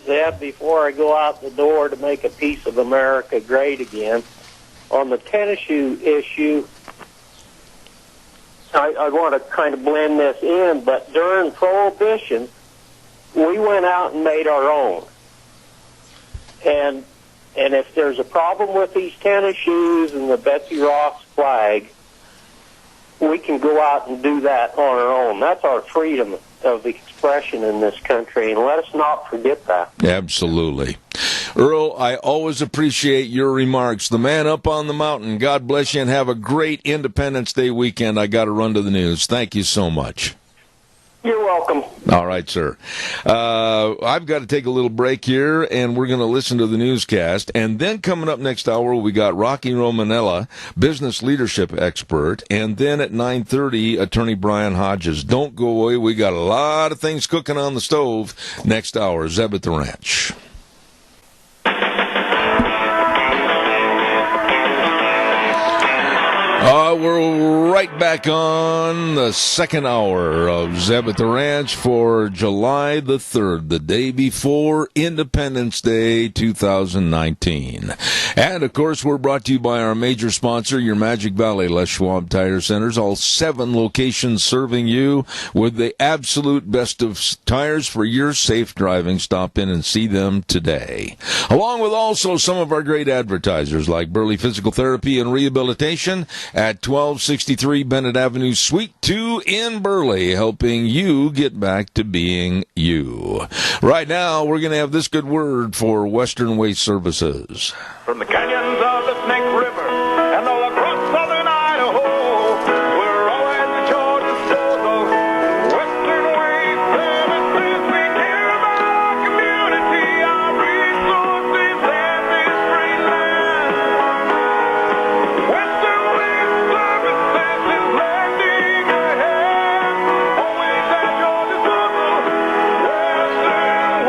Zeb, before I go out the door to make a piece of America great again, on the tennis shoe issue, I want to kind of blend this in, but during Prohibition, we went out and made our own. And if there's a problem with these tennis shoes and the Betsy Ross flag, we can go out and do that on our own. That's our freedom of expression in this country, and let us not forget that. Absolutely. Earl, I always appreciate your remarks. The man up on the mountain, God bless you, and have a great Independence Day weekend. I got to run to the news. Thank you so much. You're welcome. All right, sir. I've got to take a little break here, and we're going to listen to the newscast. And then coming up next hour, we got Rocky Romanella, business leadership expert. And then at 9:30, Attorney Brian Hodges. Don't go away. We got a lot of things cooking on the stove next hour. Zeb at the Ranch. We're right back on the second hour of Zeb at the Ranch for July the 3rd, the day before Independence Day 2019. And, of course, we're brought to you by our major sponsor, your Magic Valley Les Schwab Tire Centers, all 7 locations serving you with the absolute best of tires for your safe driving. Stop in and see them today. Along with also some of our great advertisers like Burley Physical Therapy and Rehabilitation at 1263 Bennett Avenue, Suite 2 in Burley, helping you get back to being you. Right now, we're going to have this good word for Western Waste Services. From the canyons of the Snake River and all across southern Idaho, we're always at your disposal. Western Waste Services, we care about our community, our resources, and this great land. Western Waste Services is lending a hand, always at your disposal.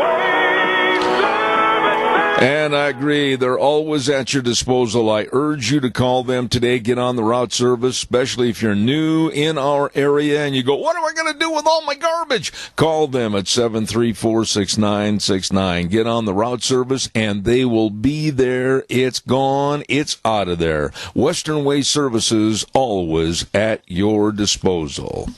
Western Waste Services. And I agree, they're always at your disposal. I urge you to call them today. Get on the route service, especially if you're new in our area and you go, what am I going to do with all my garbage? Call them at 734-6969. Get on the route service and they will be there. It's gone. It's out of there. Western Waste Services, always at your disposal.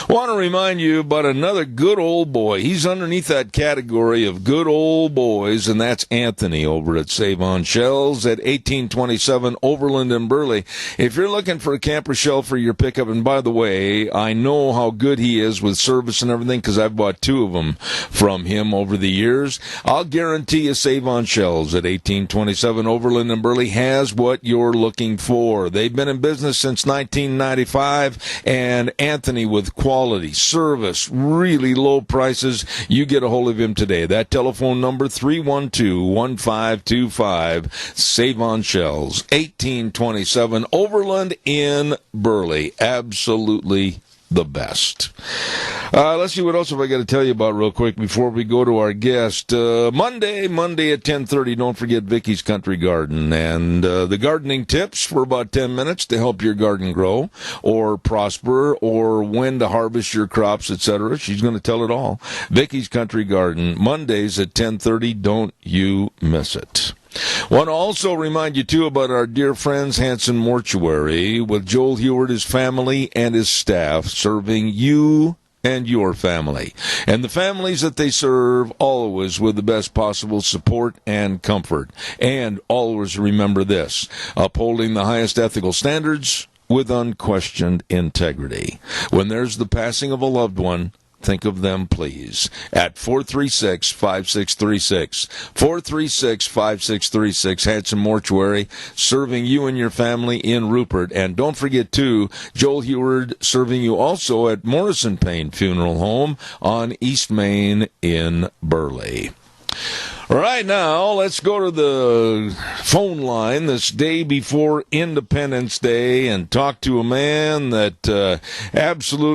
Want to remind you about another good old boy. He's underneath that category of good old boys, and that's Anthony over at Save on Shells at 1827 Overland in Burley. If you're looking for a camper shell for your pickup, and by the way, I know how good he is with service and everything because I've bought 2 of them from him over the years, I'll guarantee you Save on Shells at 1827 Overland in Burley has what you're looking for. They've been in business since 1995, and Anthony with quality, service, really low prices. You get a hold of him today. That telephone number, 312-1525, Save on Shells, 1827 Overland in Burley. Absolutely the best. Let's see what else have I got to tell you about real quick before we go to our guest. Monday at 10:30, don't forget Vicky's Country Garden and the gardening tips for about 10 minutes to help your garden grow or prosper or when to harvest your crops, etc. She's going to tell it all. Vicky's Country Garden, Mondays at 10:30. Don't you miss it. Want to also remind you, too, about our dear friends Hanson Mortuary with Joel Heward, his family, and his staff serving you and your family. And the families that they serve, always with the best possible support and comfort. And always remember this, upholding the highest ethical standards with unquestioned integrity. When there's the passing of a loved one, think of them, please, at 436-5636. 436-5636, Hanson Mortuary, serving you and your family in Rupert. And don't forget, too, Joel Heward serving you also at Morrison Payne Funeral Home on East Main in Burley. Right now, let's go to the phone line this day before Independence Day and talk to a man that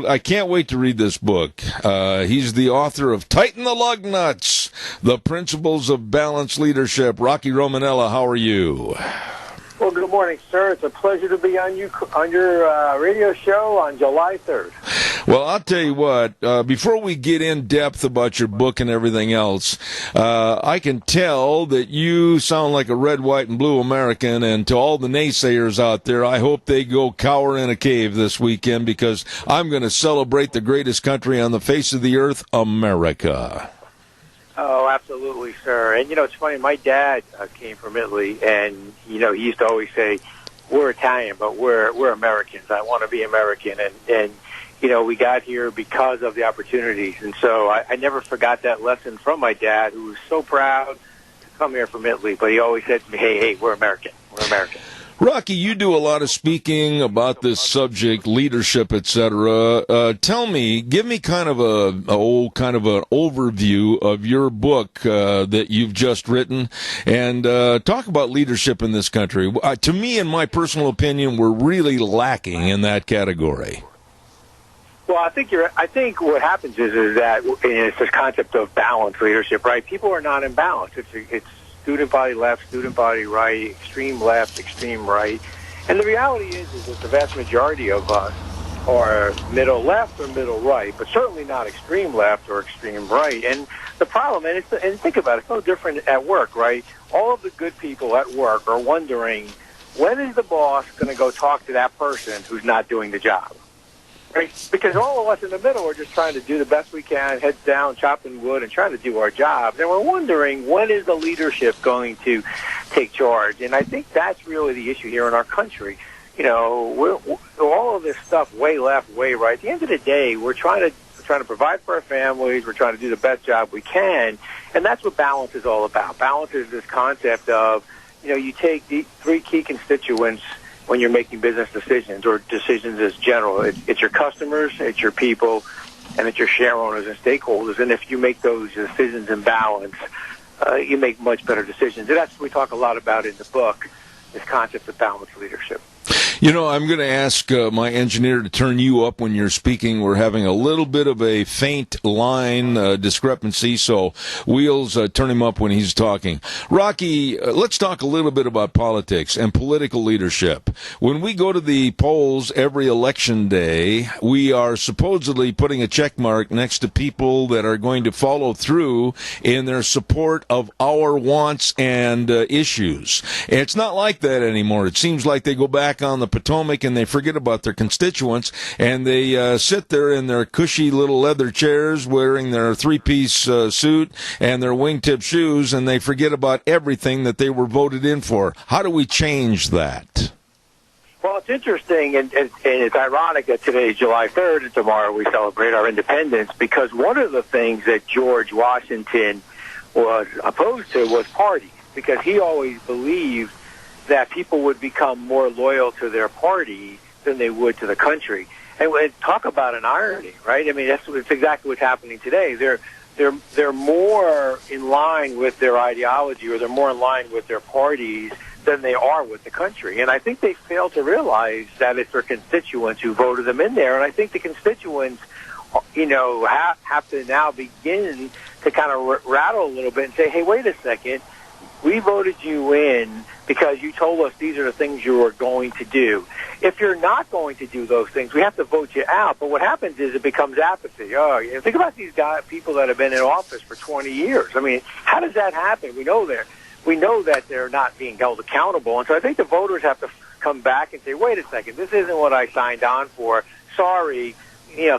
I can't wait to read this book. He's the author of Tighten the Lug Nuts, The Principles of Balanced Leadership. Rocky Romanella, how are you? Well, good morning, sir. It's a pleasure to be on your radio show on July 3rd. Well, I'll tell you what, before we get in depth about your book and everything else, I can tell that you sound like a red, white, and blue American, and to all the naysayers out there, I hope they go cower in a cave this weekend, because I'm going to celebrate the greatest country on the face of the earth, America. Oh, absolutely, sir. And, it's funny, my dad came from Italy, and, he used to always say, we're Italian, but we're Americans. I want to be American. And we got here because of the opportunities. And so I never forgot that lesson from my dad, who was so proud to come here from Italy. But he always said to me, hey, we're American. We're American. Rocky, you do a lot of speaking about this subject, leadership, etc. Give me kind of an overview of your book that you've just written, and talk about leadership in this country. To me, in my personal opinion, we're really lacking in that category. Well, I think what happens is that it's this concept of balanced leadership, right? People are not in balance. It's student body left, student body right, extreme left, extreme right. And the reality is that the vast majority of us are middle left or middle right, but certainly not extreme left or extreme right. And the problem, and think about it, it's no different at work, right? All of the good people at work are wondering, when is the boss going to go talk to that person who's not doing the job? Right? Because all of us in the middle are just trying to do the best we can, heads down, chopping wood, and trying to do our jobs. And we're wondering, when is the leadership going to take charge? And I think that's really the issue here in our country. We're all of this stuff, way left, way right. At the end of the day, we're trying to provide for our families. We're trying to do the best job we can. And that's what balance is all about. Balance is this concept of, you take the three key constituents when you're making business decisions, or decisions as general. It's your customers, it's your people, and it's your share owners and stakeholders. And if you make those decisions in balance, you make much better decisions. And that's what we talk a lot about in the book, this concept of balanced leadership. I'm going to ask my engineer to turn you up when you're speaking. We're having a little bit of a faint line discrepancy, so Wheels, turn him up when he's talking. Rocky, let's talk a little bit about politics and political leadership. When we go to the polls every election day, we are supposedly putting a check mark next to people that are going to follow through in their support of our wants and issues. And it's not like that anymore. It seems like they go back on the Potomac and they forget about their constituents, and they sit there in their cushy little leather chairs wearing their three-piece suit and their wingtip shoes, and they forget about everything that they were voted in for. How do we change that? Well, it's interesting, and it's ironic that today is July 3rd, and tomorrow we celebrate our independence, because one of the things that George Washington was opposed to was parties, because he always believed that people would become more loyal to their party than they would to the country. And talk about an irony, right? I mean, that's exactly what's happening today. They're more in line with their ideology, or they're more in line with their parties than they are with the country. And I think they fail to realize that it's their constituents who voted them in there. And I think the constituents, have to now begin to kind of rattle a little bit and say, hey, wait a second, we voted you in because you told us these are the things you are going to do. If you're not going to do those things, we have to vote you out. But what happens is it becomes apathy. Think about these people that have been in office for 20 years. I mean, how does that happen? We know that they're not being held accountable. And so I think the voters have to come back and say, wait a second, this isn't what I signed on for. Sorry,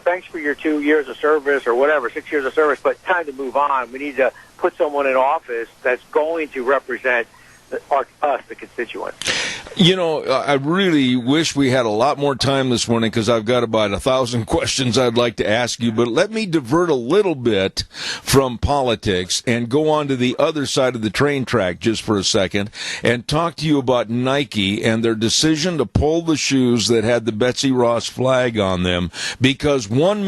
thanks for your 2 years of service or whatever, 6 years of service, but time to move on. We need to put someone in office that's going to represent us, the constituents. I really wish we had a lot more time this morning, because I've got about 1,000 questions I'd like to ask you. But let me divert a little bit from politics and go on to the other side of the train track just for a second and talk to you about Nike and their decision to pull the shoes that had the Betsy Ross flag on them, because one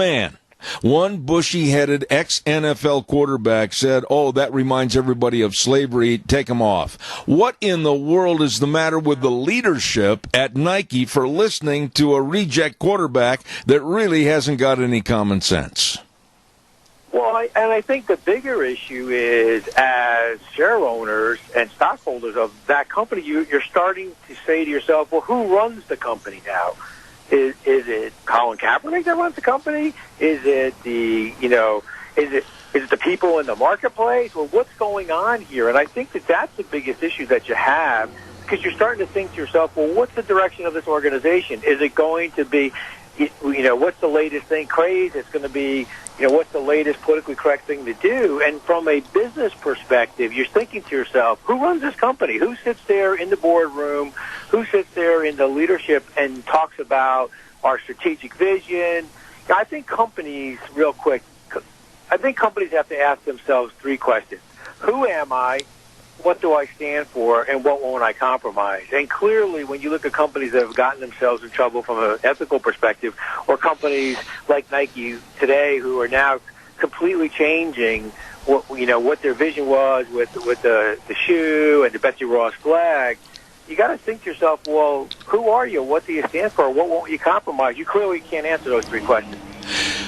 bushy-headed ex-NFL quarterback said, that reminds everybody of slavery, take them off. What in the world is the matter with the leadership at Nike for listening to a reject quarterback that really hasn't got any common sense? Well, I think the bigger issue is, as share owners and stockholders of that company, you're starting to say to yourself, well, who runs the company now? Is it Colin Kaepernick that runs the company? Is it the, is it the people in the marketplace? Well, what's going on here? And I think that that's the biggest issue that you have, because you're starting to think to yourself, well, what's the direction of this organization? Is it going to be, what's the latest thing, craze? It's going to be, what's the latest politically correct thing to do? And from a business perspective, you're thinking to yourself, who runs this company? Who sits there in the boardroom? Who sits there in the leadership and talks about our strategic vision? I think companies, real quick, have to ask themselves three questions. Who am I? What do I stand for? And what won't I compromise? And clearly, when you look at companies that have gotten themselves in trouble from an ethical perspective, or companies like Nike today who are now completely changing what their vision was with the shoe and the Betsy Ross flag, you got to think to yourself, well, who are you? What do you stand for? What won't you compromise? You clearly can't answer those three questions.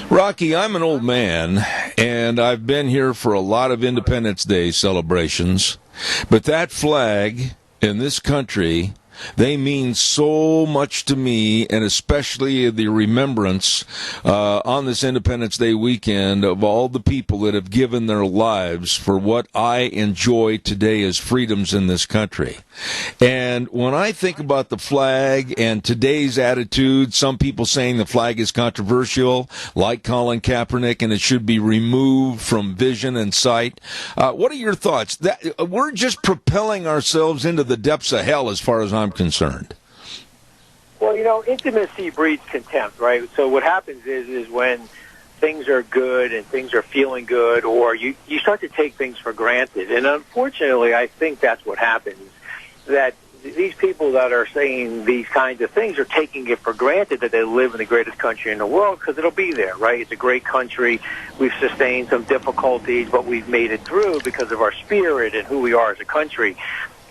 Rocky, I'm an old man, and I've been here for a lot of Independence Day celebrations, but that flag in this country, they mean so much to me, and especially the remembrance on this Independence Day weekend of all the people that have given their lives for what I enjoy today as freedoms in this country. And when I think about the flag and today's attitude, some people saying the flag is controversial, like Colin Kaepernick, and it should be removed from vision and sight. What are your thoughts? That we're just propelling ourselves into the depths of hell as far as I'm concerned. Well, intimacy breeds contempt, right? So what happens is when things are good and things are feeling good, or you start to take things for granted. And unfortunately, I think that's what happens, that these people that are saying these kinds of things are taking it for granted that they live in the greatest country in the world, because it'll be there, right? It's a great country. We've sustained some difficulties, but we've made it through because of our spirit and who we are as a country.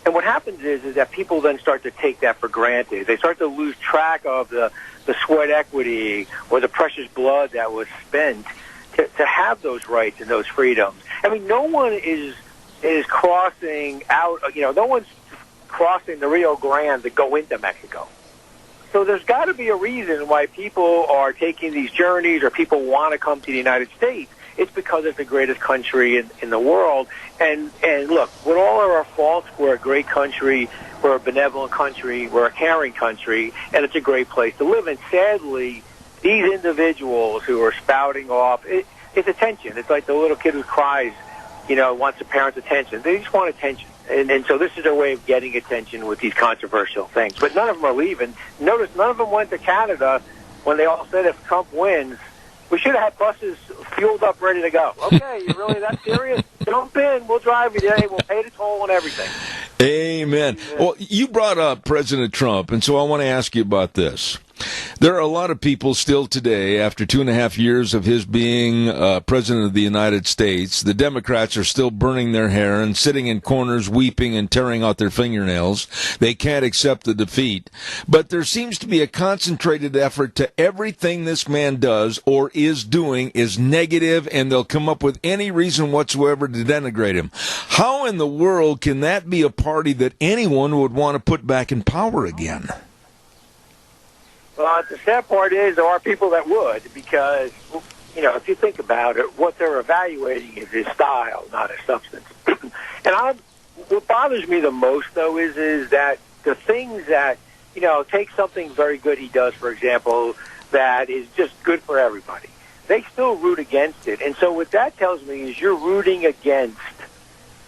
And what happens is that people then start to take that for granted. They start to lose track of the sweat equity or the precious blood that was spent to have those rights and those freedoms. I mean, no one is crossing out, no one's crossing the Rio Grande to go into Mexico. So there's got to be a reason why people are taking these journeys or people want to come to the United States. It's because it's the greatest country in the world. And look, with all of our faults, we're a great country, we're a benevolent country, we're a caring country, and it's a great place to live. And sadly, these individuals who are spouting off, it's attention. It's like the little kid who cries, wants the parents' attention. They just want attention. And so this is their way of getting attention with these controversial things. But none of them are leaving. Notice none of them went to Canada when they all said if Trump wins, we should have had buses fueled up, ready to go. Okay, you really that serious? Jump in. We'll drive you today. We'll pay the toll and everything. Amen. Well, you brought up President Trump, and so I want to ask you about this. There are a lot of people still today, after 2.5 years of his being president of the United States, the Democrats are still burning their hair and sitting in corners weeping and tearing out their fingernails. They can't accept the defeat. But there seems to be a concentrated effort to everything this man does or is doing is negative, and they'll come up with any reason whatsoever to denigrate him. How in the world can that be a party that anyone would want to put back in power again? Well, the sad part is there are people that would, because, if you think about it, what they're evaluating is his style, not his substance. And what bothers me the most, though, is that the things that, take something very good he does, for example, that is just good for everybody. They still root against it. And so what that tells me is you're rooting against,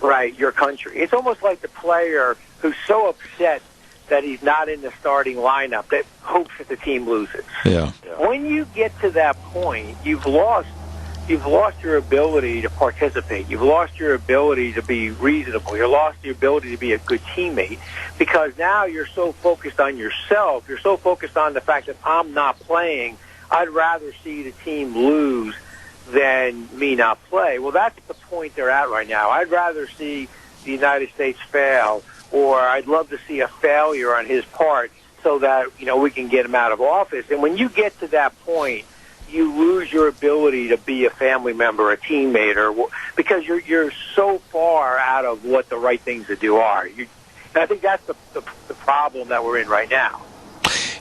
right, your country. It's almost like the player who's so upset that he's not in the starting lineup that hopes that the team loses. Yeah. When you get to that point, you've lost your ability to participate. You've lost your ability to be reasonable. You've lost your ability to be a good teammate, because now you're so focused on yourself. You're so focused on the fact that I'm not playing. I'd rather see the team lose than me not play. Well, that's the point they're at right now. I'd rather see the United States fail, or I'd love to see a failure on his part so that, we can get him out of office. And when you get to that point, you lose your ability to be a family member, a teammate, because you're so far out of what the right things to do are. And I think that's the problem that we're in right now.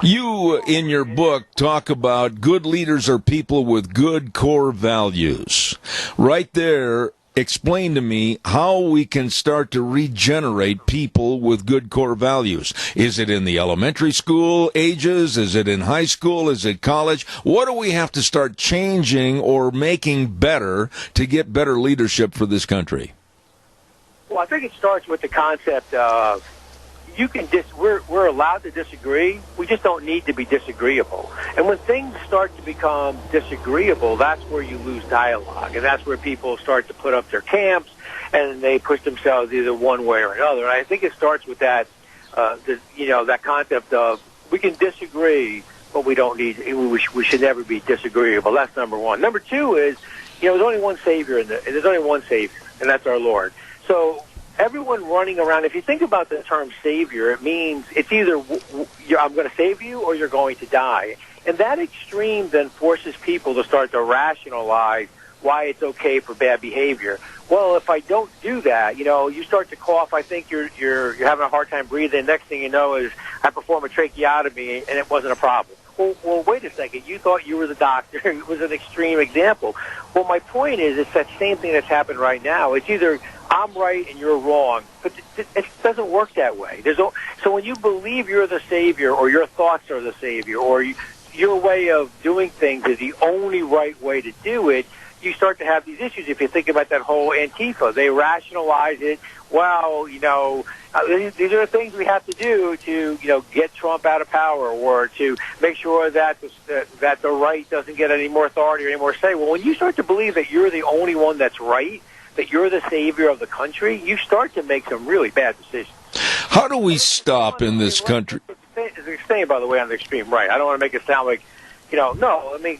You, in your book, talk about good leaders are people with good core values. Right there, explain to me how we can start to regenerate people with good core values. Is it in the elementary school ages? Is it in high school? Is it college? What do we have to start changing or making better to get better leadership for this country? Well, I think it starts with the concept of we're allowed to disagree. We just don't need to be disagreeable. And when things start to become disagreeable, that's where you lose dialogue, and that's where people start to put up their camps and they push themselves either one way or another. And I think it starts with that, that concept of we can disagree, but we don't need. We should never be disagreeable. That's number one. Number two is, there's only one Savior, and there's only one Savior, and that's our Lord. So everyone running around, if you think about the term Savior, it means it's either I'm going to save you or you're going to die. And that extreme then forces people to start to rationalize why it's okay for bad behavior. Well, if I don't do that, you start to cough. I think you're having a hard time breathing. Next thing you know is I perform a tracheotomy and it wasn't a problem. Well, wait a second. You thought you were the doctor. It was an extreme example. Well, my point is it's that same thing that's happened right now. It's either I'm right and you're wrong, but it doesn't work that way. So when you believe you're the Savior or your thoughts are the Savior or your way of doing things is the only right way to do it, you start to have these issues. If you think about that whole Antifa, they rationalize it. Well, these are the things we have to do to, get Trump out of power or to make sure that the right doesn't get any more authority or any more say. Well, when you start to believe that you're the only one that's right, that you're the savior of the country, you start to make some really bad decisions. How do we stop in this country? It's saying, by the way, on the extreme right. I don't want to make it sound like, no. I mean,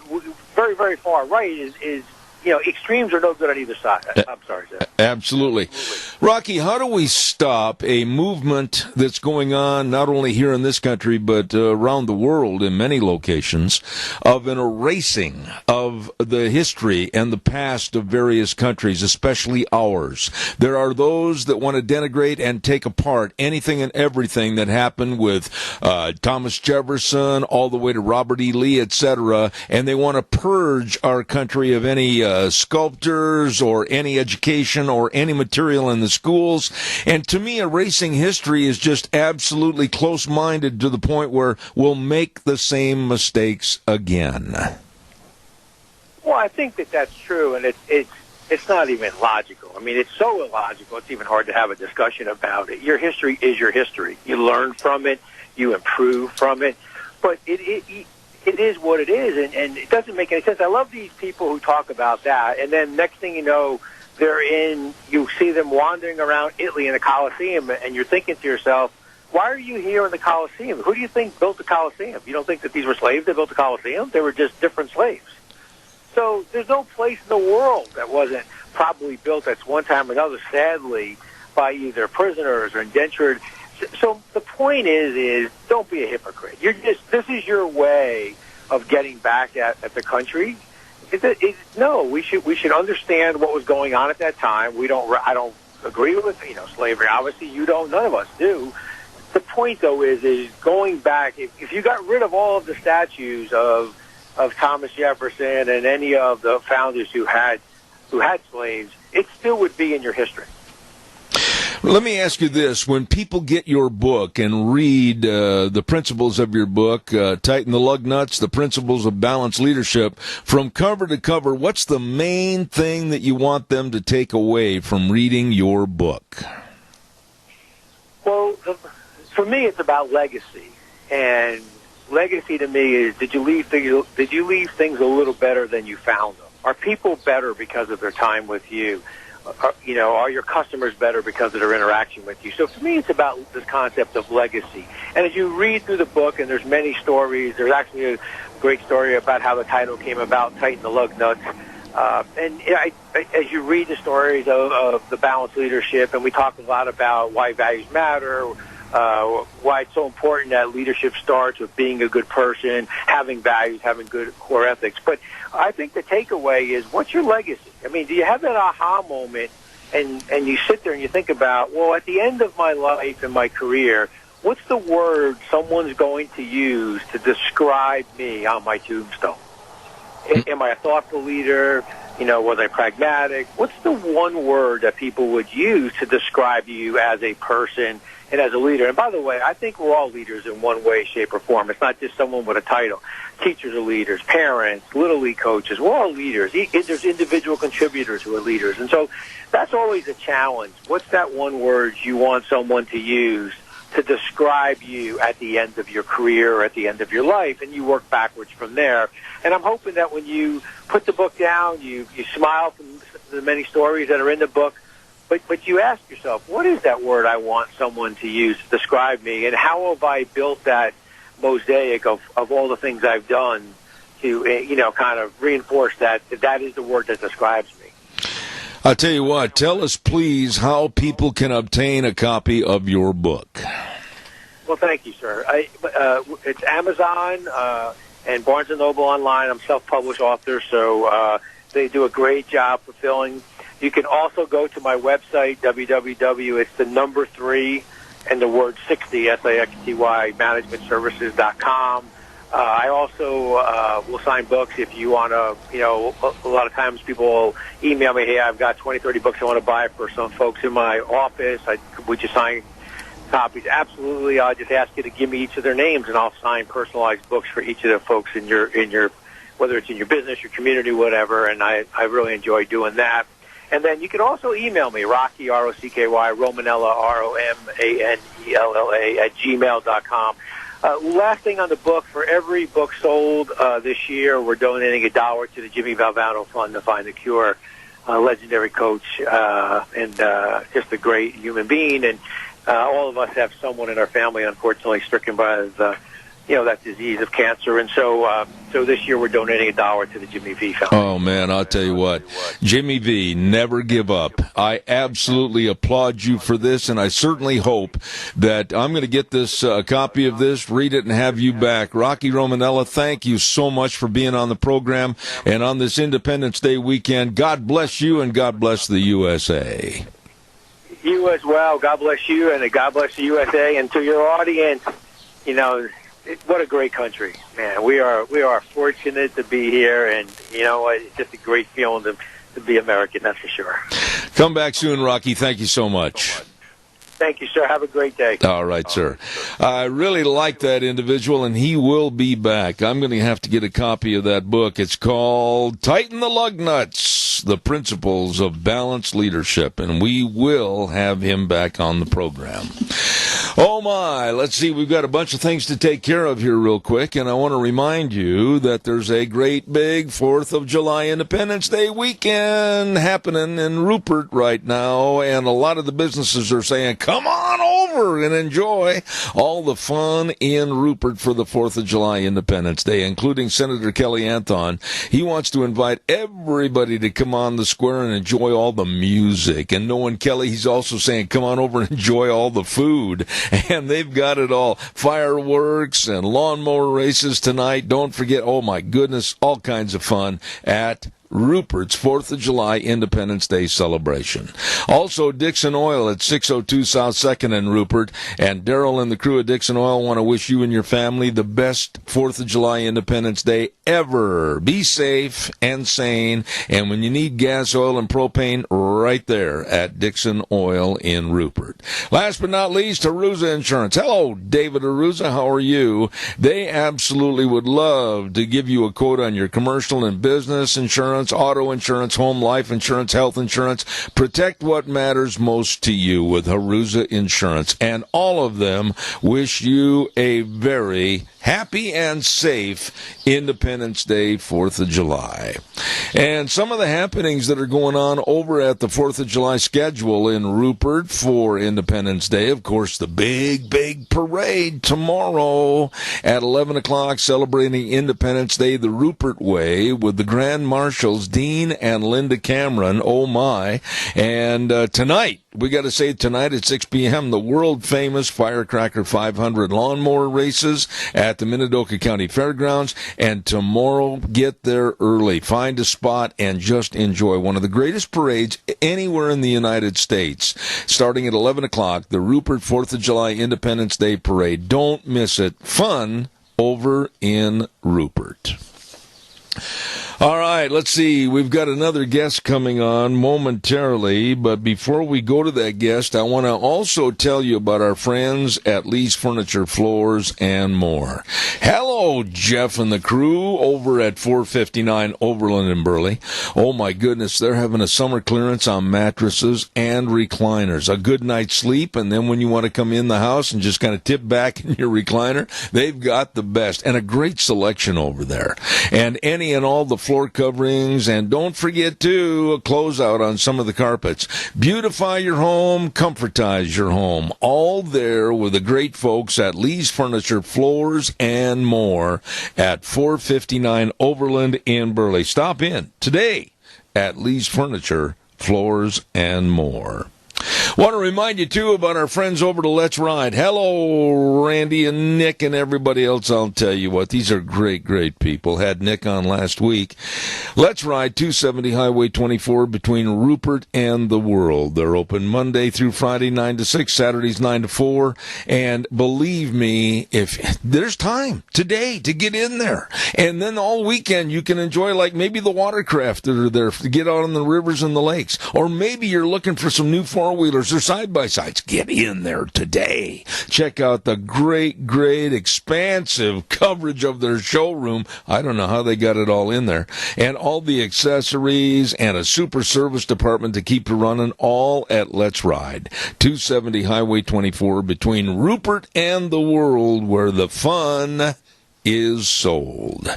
very, very far right is extremes are no good on either side. I'm sorry, sir. Absolutely. Rocky, how do we stop a movement that's going on not only here in this country but around the world in many locations of an erasing of the history and the past of various countries, especially ours? There are those that want to denigrate and take apart anything and everything that happened with Thomas Jefferson all the way to Robert E. Lee, etc., and they want to purge our country of any sculptors or any education or any material in the schools. And to me, erasing history is just absolutely close-minded to the point where we'll make the same mistakes again. Well, I think that's true, and it's not even logical. I mean, it's so illogical, it's even hard to have a discussion about it. Your history is your history. You learn from it, you improve from it, but it is what it is, and it doesn't make any sense. I love these people who talk about that, and then next thing you know, you see them wandering around Italy in the Colosseum, and you're thinking to yourself, why are you here in the Colosseum? Who do you think built the Colosseum? You don't think that these were slaves that built the Colosseum? They were just different slaves. So there's no place in the world that wasn't probably built at one time or another, sadly, by either prisoners or indentured. So the point is don't be a hypocrite. This is your way of getting back at the country. No, we should understand what was going on at that time. I don't agree with slavery. Obviously, you don't. None of us do. The point though is going back. If you got rid of all of the statues of Thomas Jefferson and any of the founders who had slaves, it still would be in your history. Let me ask you this. When people get your book and read the principles of your book, Tighten the Lug Nuts, the Principles of Balanced Leadership, from cover to cover, what's the main thing that you want them to take away from reading your book? Well, for me, it's about legacy. And legacy to me is, did you leave things a little better than you found them? Are people better because of their time with you? Are your customers better because of their interaction with you? So for me, it's about this concept of legacy. And as you read through the book, and there's many stories, there's actually a great story about how the title came about, Tighten the Lug Nuts. As you read the stories of the balanced leadership, and we talk a lot about why values matter, why it's so important that leadership starts with being a good person, having values, having good core ethics. But I think the takeaway is, what's your legacy? I mean, do you have that aha moment and you sit there and you think about, well, at the end of my life and my career, what's the word someone's going to use to describe me on my tombstone? Am I a thoughtful leader? Was I pragmatic? What's the one word that people would use to describe you as a person and as a leader? And by the way, I think we're all leaders in one way, shape, or form. It's not just someone with a title. Teachers are leaders, parents, Little League coaches. We're all leaders. There's individual contributors who are leaders. And so that's always a challenge. What's that one word you want someone to use to describe you at the end of your career or at the end of your life? And you work backwards from there. And I'm hoping that when you put the book down, you smile from the many stories that are in the book, but you ask yourself, what is that word I want someone to use to describe me, and how have I built that mosaic of all the things I've done to, kind of reinforce that is the word that describes me. I'll tell you what, tell us please how people can obtain a copy of your book. Well, thank you, sir. It's Amazon and Barnes & Noble online. I'm self-published author, so they do a great job fulfilling. You can also go to my website, www. It's the number 3 and the word 60, SIXTY, managementservices.com. I also will sign books if you want to, a lot of times people will email me, hey, I've got 20, 30 books I want to buy for some folks in my office. Would you sign copies? Absolutely. I'll just ask you to give me each of their names, and I'll sign personalized books for each of the folks in your whether it's in your business, your community, whatever, and I really enjoy doing that. And then you can also email me, Rocky, ROCKY, Romanella, ROMANELLA, @gmail.com. Last thing on the book, for every book sold this year, we're donating $1 to the Jimmy Valvano Fund to find the cure. Legendary coach and just a great human being. And all of us have someone in our family, unfortunately, stricken by that disease of cancer. And so this year we're donating $1 to the Jimmy V Foundation. Oh, man, I'll tell you what. Jimmy V, never give up. I absolutely applaud you for this, and I certainly hope that I'm going to get this copy of this, read it, and have you back. Rocky Romanella, thank you so much for being on the program and on this Independence Day weekend. God bless you, and God bless the USA. You as well. God bless you, and God bless the USA. And to your audience, what a great country, man. We are fortunate to be here, and it's just a great feeling to be American, that's for sure. Come back soon, Rocky. Thank you so much. Thank you, sir. Have a great day. All right, sir. I really like that individual, and he will be back. I'm going to have to get a copy of that book. It's called Tighten the Lug Nuts, The Principles of Balanced Leadership, and we will have him back on the program. Oh, my. Let's see. We've got a bunch of things to take care of here real quick, and I want to remind you that there's a great big 4th of July Independence Day weekend happening in Rupert right now, and a lot of the businesses are saying, come on over and enjoy all the fun in Rupert for the 4th of July Independence Day, including Senator Kelly Anthon. He wants to invite everybody to come on the square and enjoy all the music. And knowing Kelly, he's also saying, come on over and enjoy all the food. And they've got it all. Fireworks and lawnmower races tonight. Don't forget, oh my goodness, all kinds of fun at Rupert's 4th of July Independence Day celebration. Also, Dixon Oil at 602 South 2nd in Rupert. And Daryl and the crew at Dixon Oil want to wish you and your family the best 4th of July Independence Day ever. Be safe and sane. And when you need gas, oil, and propane, right there at Dixon Oil in Rupert. Last but not least, Aruza Insurance. Hello, David Aruza. How are you? They absolutely would love to give you a quote on your commercial and business insurance, auto insurance, home life insurance, health insurance. Protect what matters most to you with Aruza Insurance. And all of them wish you a very happy and safe Independence Day, 4th of July. And some of the happenings that are going on over at the 4th of July schedule in Rupert for Independence Day, of course, the big parade tomorrow at 11 o'clock celebrating Independence Day the Rupert way with the Grand Marshal Wheels, Dean and Linda Cameron. Oh, my. And tonight, we got to say tonight at 6 p.m., the world-famous Firecracker 500 lawnmower races at the Minidoka County Fairgrounds. And tomorrow, get there early. Find a spot and just enjoy one of the greatest parades anywhere in the United States. Starting at 11 o'clock, the Rupert 4th of July Independence Day Parade. Don't miss it. Fun over in Rupert. All right, let's see. We've got another guest coming on momentarily, but before we go to that guest, I want to also tell you about our friends at Lee's Furniture, Floors, and More. Hello, Jeff and the crew over at 459 Overland in Burley. Oh, my goodness, they're having a summer clearance on mattresses and recliners. A good night's sleep, and then when you want to come in the house and just kind of tip back in your recliner, they've got the best, and a great selection over there. And any and all the floor coverings, and don't forget to close out on some of the carpets. Beautify your home, comfortize your home. All there with the great folks at Lee's Furniture, Floors, and More at 459 Overland in Burley. Stop in today at Lee's Furniture, Floors, and More. Want to remind you, too, about our friends over to Let's Ride. Hello, Randy and Nick and everybody else. I'll tell you what, these are great, great people. Had Nick on last week. Let's Ride, 270 Highway 24 between Rupert and the World. They're open Monday through Friday, 9 to 6, Saturdays, 9 to 4. And believe me, if there's time today to get in there. And then all weekend you can enjoy, like, maybe the watercraft that are there to get out on the rivers and the lakes. Or maybe you're looking for some new four-wheelers or side-by-sides. Get in there today. Check out the great, great, expansive coverage of their showroom. I don't know how they got it all in there. And all the accessories and a super service department to keep you running, all at Let's Ride. 270 Highway 24 between Rupert and the World, where the fun is sold.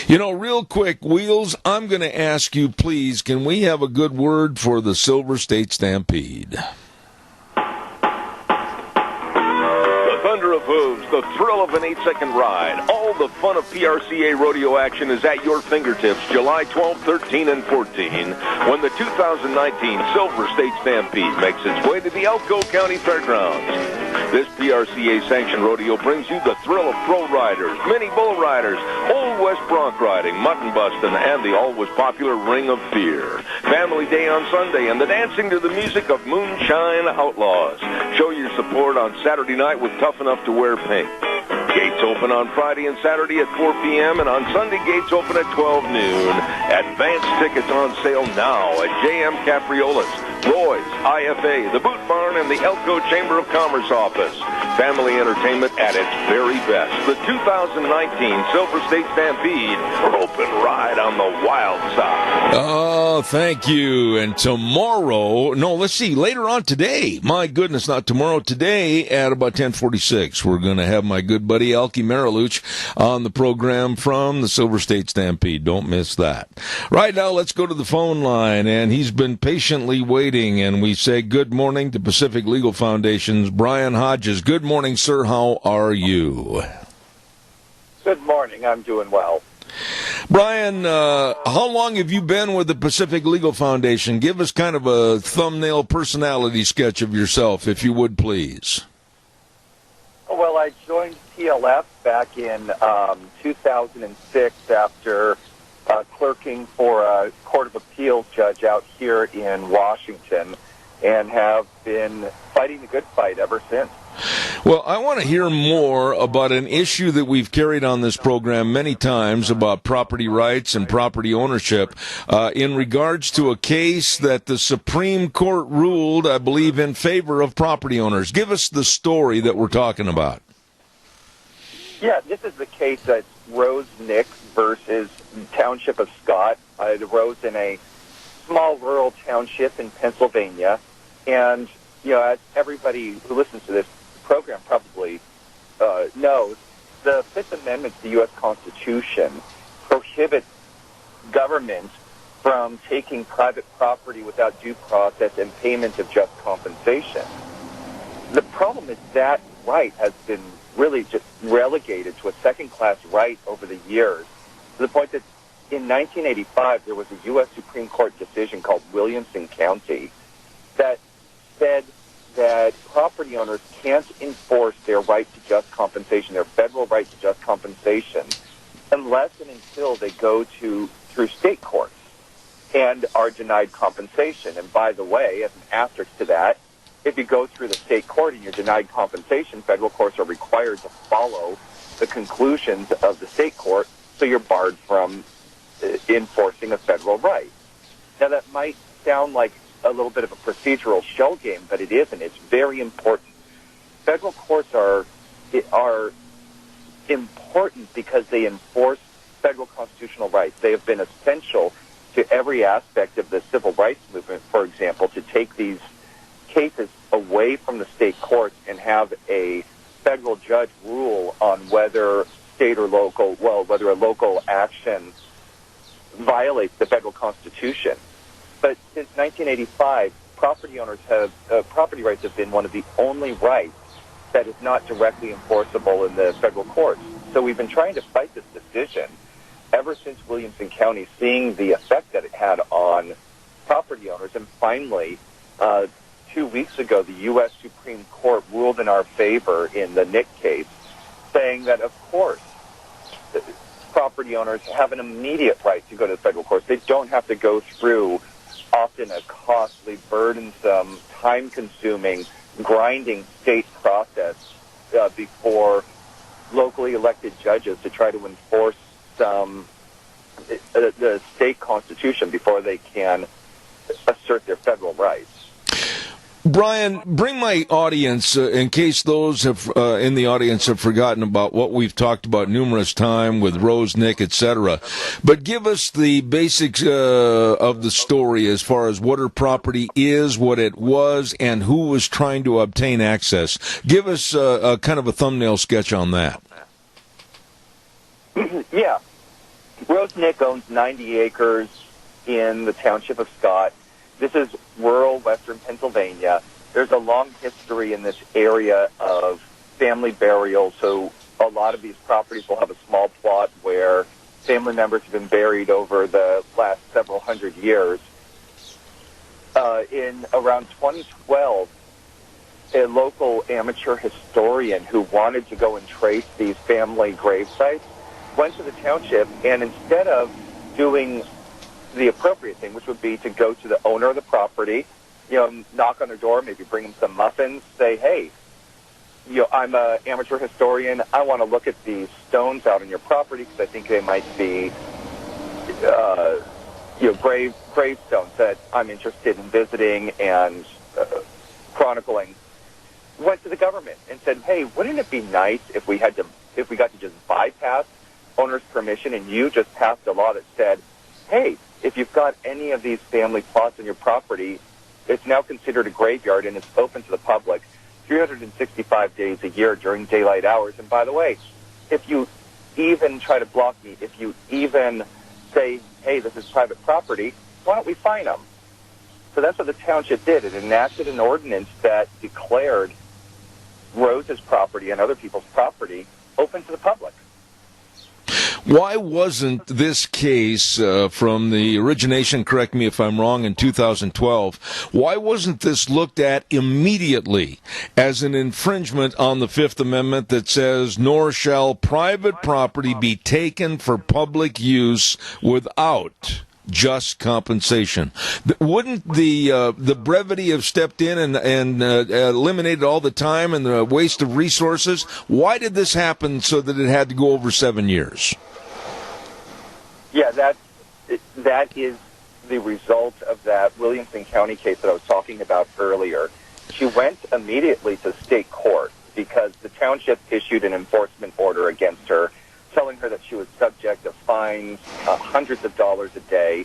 You know, real quick, Wheels, I'm going to ask you, please, can we have a good word for the Silver State Stampede? The thunder of hooves, the thrill of an 8-second ride, all the fun of PRCA rodeo action is at your fingertips July 12, 13, and 14 when the 2019 Silver State Stampede makes its way to the Elko County Fairgrounds. This PRCA-sanctioned rodeo brings you the thrill of pro riders, mini bull riders, Old West bronc riding, mutton busting, and the always popular Ring of Fear. Family Day on Sunday and the dancing to the music of Moonshine Outlaws. Show your support on Saturday night with Tough Enough to Wear Pink. Gates open on Friday and Saturday at 4 p.m. and on Sunday gates open at 12 noon. Advance tickets on sale now at JM Capriola's, Roy's, IFA, the Boot Barn, and the Elko Chamber of Commerce office. Family entertainment at its very best. The 2019 Silver State Stampede, open ride on the wild side. Oh, thank you. And tomorrow, no, let's see, later on today, my goodness, not tomorrow, today at about 10:46, we're going to have my good buddy Elkie Mariluch on the program from the Silver State Stampede. Don't miss that. Right now, let's go to the phone line, and he's been patiently waiting, and we say good morning to Pacific Legal Foundation's Brian Hodges. Good morning, sir. How are you? Good morning. I'm doing well. Brian, how long have you been with the Pacific Legal Foundation? Give us kind of a thumbnail personality sketch of yourself, if you would, please. Well, I joined PLF back in 2006 after clerking for a Court of Appeals judge out here in Washington, and have been fighting the good fight ever since. Well, I want to hear more about an issue that we've carried on this program many times about property rights and property ownership in regards to a case that the Supreme Court ruled, I believe, in favor of property owners. Give us the story that we're talking about. Yeah, this is the case that's Rose Nix versus Township of Scott. It arose in a small rural township in Pennsylvania. And, you know, as everybody who listens to this program probably knows, the Fifth Amendment to the U.S. Constitution prohibits government from taking private property without due process and payment of just compensation. The problem is that right has been really just relegated to a second-class right over the years, to the point that in 1985, there was a U.S. Supreme Court decision called Williamson County that said that property owners can't enforce their right to just compensation, their federal right to just compensation, unless and until they go through state courts and are denied compensation. And by the way, as an asterisk to that, if you go through the state court and you're denied compensation, federal courts are required to follow the conclusions of the state court, so you're barred from enforcing a federal right. Now, that might sound like a little bit of a procedural shell game, but it isn't. It's very important. Federal courts are important because they enforce federal constitutional rights. They have been essential to every aspect of the civil rights movement, for example, to take these cases away from the state courts and have a federal judge rule on whether state or local, whether a local action violates the federal constitution. But since 1985, property rights have been one of the only rights that is not directly enforceable in the federal courts. So we've been trying to fight this decision ever since Williamson County, seeing the effect that it had on property owners. And finally, 2 weeks ago, the U.S. Supreme Court ruled in our favor in the Nick case, saying that, of course, property owners have an immediate right to go to the federal courts. They don't have to go through often a costly, burdensome, time-consuming, grinding state process before locally elected judges to try to enforce the state constitution before they can assert their federal rights. Brian, bring my audience, in case those in the audience have forgotten about what we've talked about numerous times with Rose, Nick, etc. But give us the basics of the story as far as what her property is, what it was, and who was trying to obtain access. Give us a kind of a thumbnail sketch on that. Yeah. Rose Nick owns 90 acres in the township of Scott. This is rural western Pennsylvania. There's a long history in this area of family burial, so a lot of these properties will have a small plot where family members have been buried over the last several hundred years. In around 2012, a local amateur historian who wanted to go and trace these family grave sites went to the township, and instead of doing the appropriate thing, which would be to go to the owner of the property, knock on their door, maybe bring them some muffins, say, hey, I'm an amateur historian. I want to look at these stones out on your property because I think they might be, gravestones that I'm interested in visiting and chronicling. Went to the government and said, hey, wouldn't it be nice if we got to just bypass owner's permission and you just passed a law that said, hey, if you've got any of these family plots on your property, it's now considered a graveyard and it's open to the public 365 days a year during daylight hours. And by the way, if you even try to block me, if you even say, hey, this is private property, why don't we fine them? So that's what the township did. It enacted an ordinance that declared Rose's property and other people's property open to the public. Why wasn't this case from the origination, correct me if I'm wrong, in 2012, why wasn't this looked at immediately as an infringement on the Fifth Amendment that says, nor shall private property be taken for public use without just compensation? Wouldn't the brevity have stepped in and eliminated all the time and the waste of resources? Why did this happen so that it had to go over 7 years? Yeah, that is the result of that Williamson County case that I was talking about earlier. She went immediately to state court because the township issued an enforcement order against her, telling her that she was subject to fines, hundreds of dollars a day.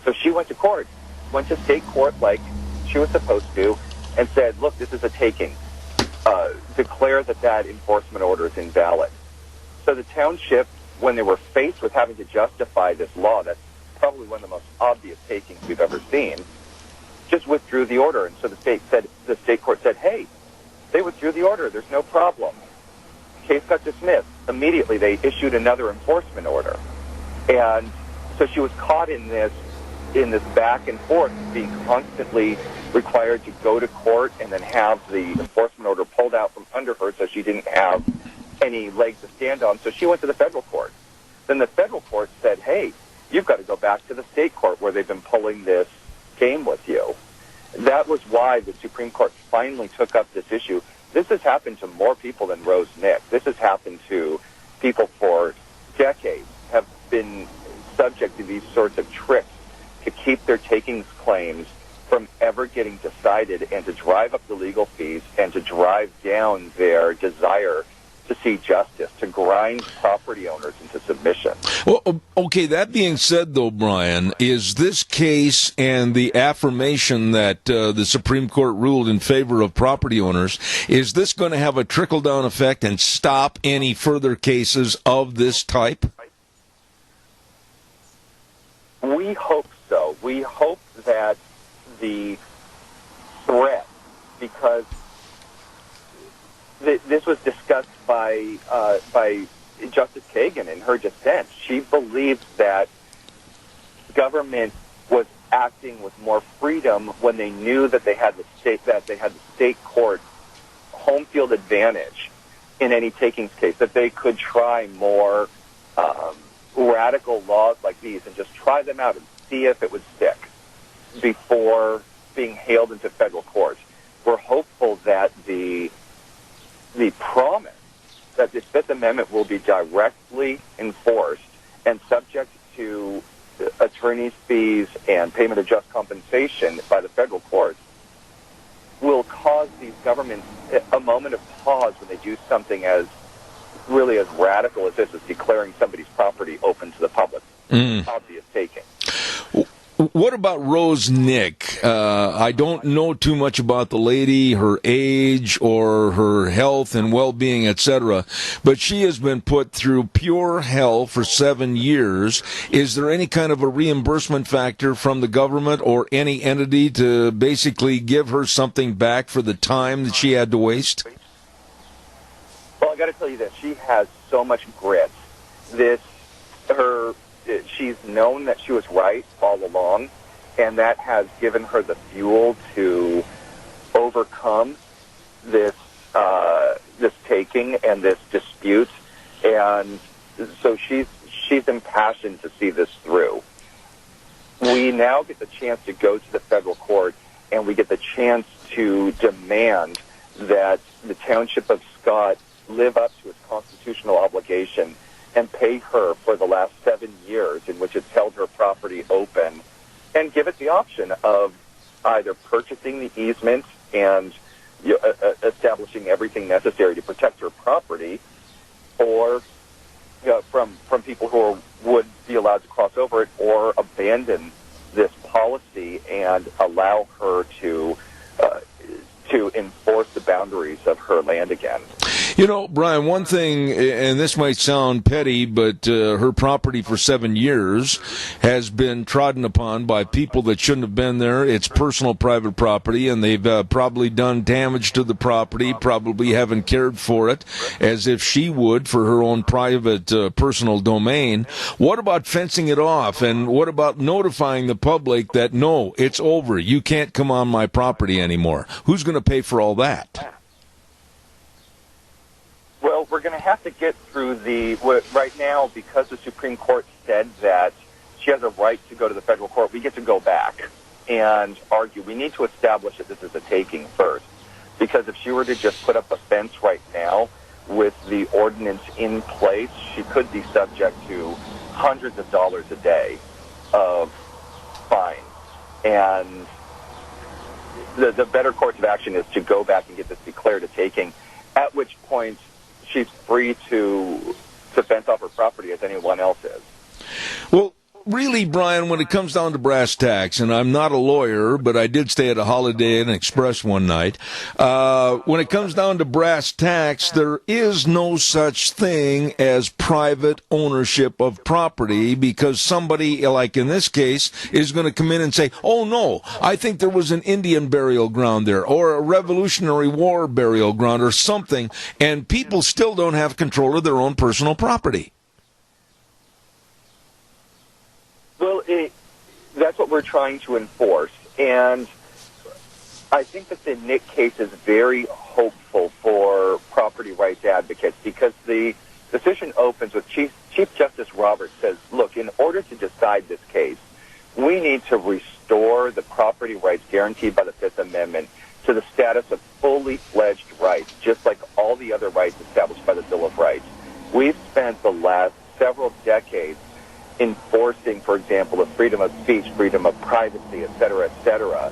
So she went to court, went to state court like she was supposed to, and said, look, this is a taking. Declare that enforcement order is invalid. So the township, when they were faced with having to justify this law, that's probably one of the most obvious takings we've ever seen, just withdrew the order. And so the state court said, hey, they withdrew the order. There's no problem. Case got dismissed. Immediately, they issued another enforcement order. And So she was caught in this back and forth, being constantly required to go to court and then have the enforcement order pulled out from under her, so she didn't have any legs to stand on. So she went to the federal court. Then the federal court said, hey, you've got to go back to the state court where they've been pulling this game with you. That was why the Supreme Court finally took up this issue. This has happened to more people than Rose Nick. This has happened to people for decades, have been subject to these sorts of tricks to keep their takings claims from ever getting decided, and to drive up the legal fees and to drive down their desire to see justice, to grind property owners into submission. Well, okay, that being said, though, Brian, is this case and the affirmation that the Supreme Court ruled in favor of property owners, is this going to have a trickle-down effect and stop any further cases of this type? We hope so. We hope that the threat, because this was discussed by Justice Kagan in her dissent. She believed that government was acting with more freedom when they knew that they had the state court home field advantage in any takings case, that they could try more radical laws like these and just try them out and see if it would stick before being hailed into federal court. We're hopeful that the promise that the Fifth Amendment will be directly enforced and subject to attorney's fees and payment of just compensation by the federal courts will cause these governments a moment of pause when they do something as really as radical as this, is declaring somebody's property open to the public. Obvious taking. What about Rose Nick? I don't know too much about the lady, her age, or her health and well-being, etc., but she has been put through pure hell for 7 years. Is there any kind of a reimbursement factor from the government or any entity to basically give her something back for the time that she had to waste? Well, I got to tell you this. She has so much grit. She's known that she was right all along, and that has given her the fuel to overcome this taking and this dispute. And so she's impassioned to see this through. We now get the chance to go to the federal court, and we get the chance to demand that the Township of Scott live up to its constitutional obligation and pay her for the last 7 years in which it's held her property open, and give it the option of either purchasing the easement and establishing everything necessary to protect her property, or from people who would be allowed to cross over it, or abandon this policy and allow her to enforce the boundaries of her land again. You know, Brian, one thing, and this might sound petty, but her property for 7 years has been trodden upon by people that shouldn't have been there. It's personal private property, and they've probably done damage to the property, probably haven't cared for it as if she would for her own private personal domain. What about fencing it off, and what about notifying the public that, no, it's over, you can't come on my property anymore? Who's going to pay for all that? Well, we're going to have to get through right now, because the Supreme Court said that she has a right to go to the federal court. We get to go back and argue. We need to establish that this is a taking first, because if she were to just put up a fence right now with the ordinance in place, she could be subject to hundreds of dollars a day of fines. And the better course of action is to go back and get this declared a taking, at which point she's free to fence off her property as anyone else is. Well, really, Brian, when it comes down to brass tacks, and I'm not a lawyer, but I did stay at a Holiday Inn Express one night. When it comes down to brass tacks, there is no such thing as private ownership of property, because somebody, like in this case, is going to come in and say, oh, no, I think there was an Indian burial ground there, or a Revolutionary War burial ground, or something, and people still don't have control of their own personal property. that's what we're trying to enforce. And I think that the Nick case is very hopeful for property rights advocates because the decision opens with Chief Justice Roberts says, look, in order to decide this case, we need to restore the property rights guaranteed by the Fifth Amendment to the status of fully fledged rights, just like all the other rights established by the Bill of Rights. We've spent the last several decades enforcing, for example, the freedom of speech, freedom of privacy, et cetera, et cetera.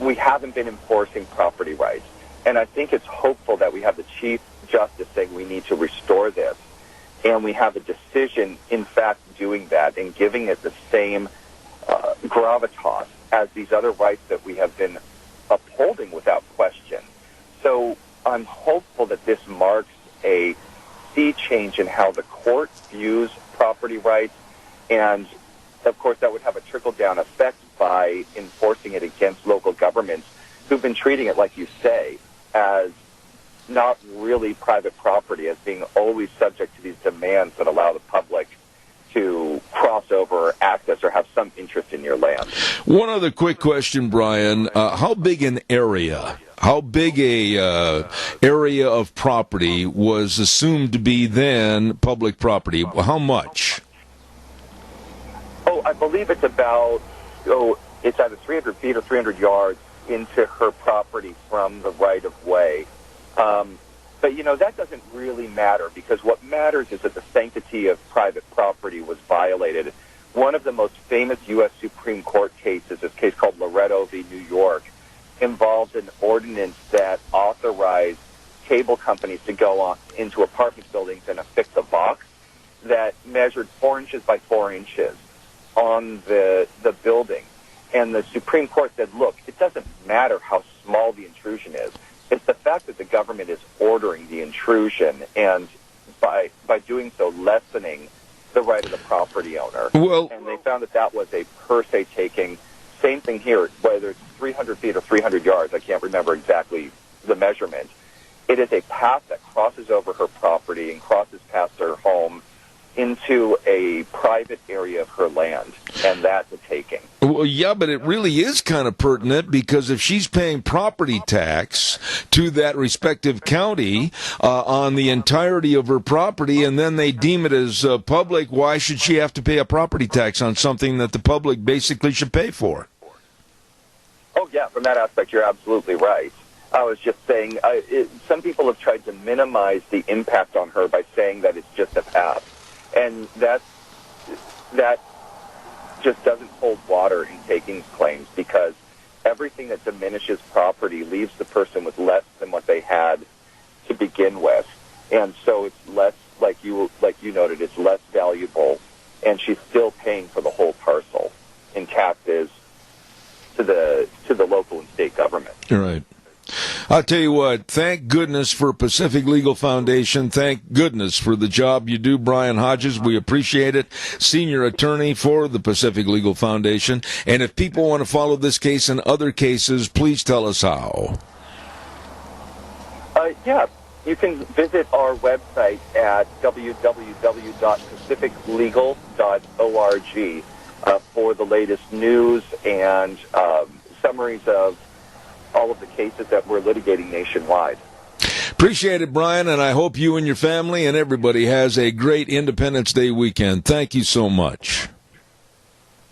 We haven't been enforcing property rights. And I think it's hopeful that we have the Chief Justice saying we need to restore this. And we have a decision, in fact, doing that and giving it the same gravitas as these other rights that we have been upholding without question. So I'm hopeful that this marks a sea change in how the court views property rights. And, of course, that would have a trickle-down effect by enforcing it against local governments who've been treating it, like you say, as not really private property, as being always subject to these demands that allow the public to cross over or access or have some interest in your land. One other quick question, Brian. How big an area, how big a area of property was assumed to be then public property? How much? Oh, I believe it's about, it's either 300 feet or 300 yards into her property from the right-of-way. But, you know, that doesn't really matter because what matters is that the sanctity of private property was violated. One of the most famous U.S. Supreme Court cases, this case called Loretto v. New York, involved an ordinance that authorized cable companies to go on into apartment buildings and affix a box that measured 4 inches by 4 inches on the building. And the Supreme Court said, look, it doesn't matter how small the intrusion is. It's the fact that the government is ordering the intrusion and by doing so lessening the right of the property owner. Well, and they found that that was a per se taking. Same thing here, whether it's 300 feet or 300 yards. I can't remember exactly the measurement. It is a path that crosses over her property and crosses past her home into a private area of her land, and that's a taking. Well, yeah, but it really is kind of pertinent because if she's paying property tax to that respective county on the entirety of her property, and then they deem it as public, why should she have to pay a property tax on something that the public basically should pay for? Oh, yeah, from that aspect, you're absolutely right. I was just saying, some people have tried to minimize the impact on her by saying that it's just a path. And that just doesn't hold water in takings claims because everything that diminishes property leaves the person with less than what they had to begin with. And so it's less, like you noted, it's less valuable, and she's still paying for the whole parcel in taxes to the local and state government. Right. I'll tell you what, thank goodness for Pacific Legal Foundation. Thank goodness for the job you do, Brian Hodges. We appreciate it. Senior attorney for the Pacific Legal Foundation. And if people want to follow this case and other cases, please tell us how. Yeah, you can visit our website at www.pacificlegal.org for the latest news and summaries of all of the cases that we're litigating nationwide. Appreciate it, Brian, and I hope you and your family and everybody has a great Independence Day weekend. Thank you so much.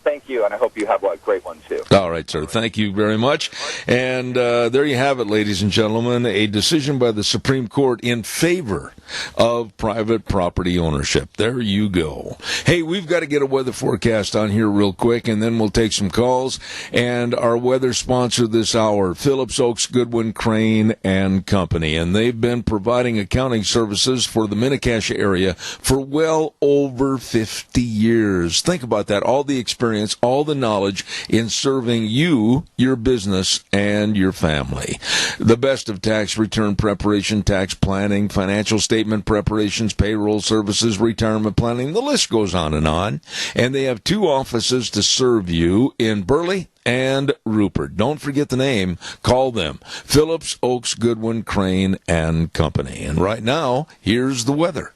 Thank you, and I hope you have a great one, too. All right, sir. Thank you very much. And there you have it, ladies and gentlemen, a decision by the Supreme Court in favor of private property ownership. There you go. Hey, we've got to get a weather forecast on here real quick, and then we'll take some calls. And our weather sponsor this hour, Phillips Oaks Goodwin Crane and Company. And they've been providing accounting services for the Mini-Cassia area for well over 50 years. Think about that. All the experience, all the knowledge in serving you, your business, and your family. The best of tax return preparation, tax planning, financial statement preparations, payroll services, retirement planning. The list goes on. And they have 2 offices to serve you in Burley and Rupert. Don't forget the name. Call them. Phillips Oaks Goodwin Crane and Company. And right now, here's the weather.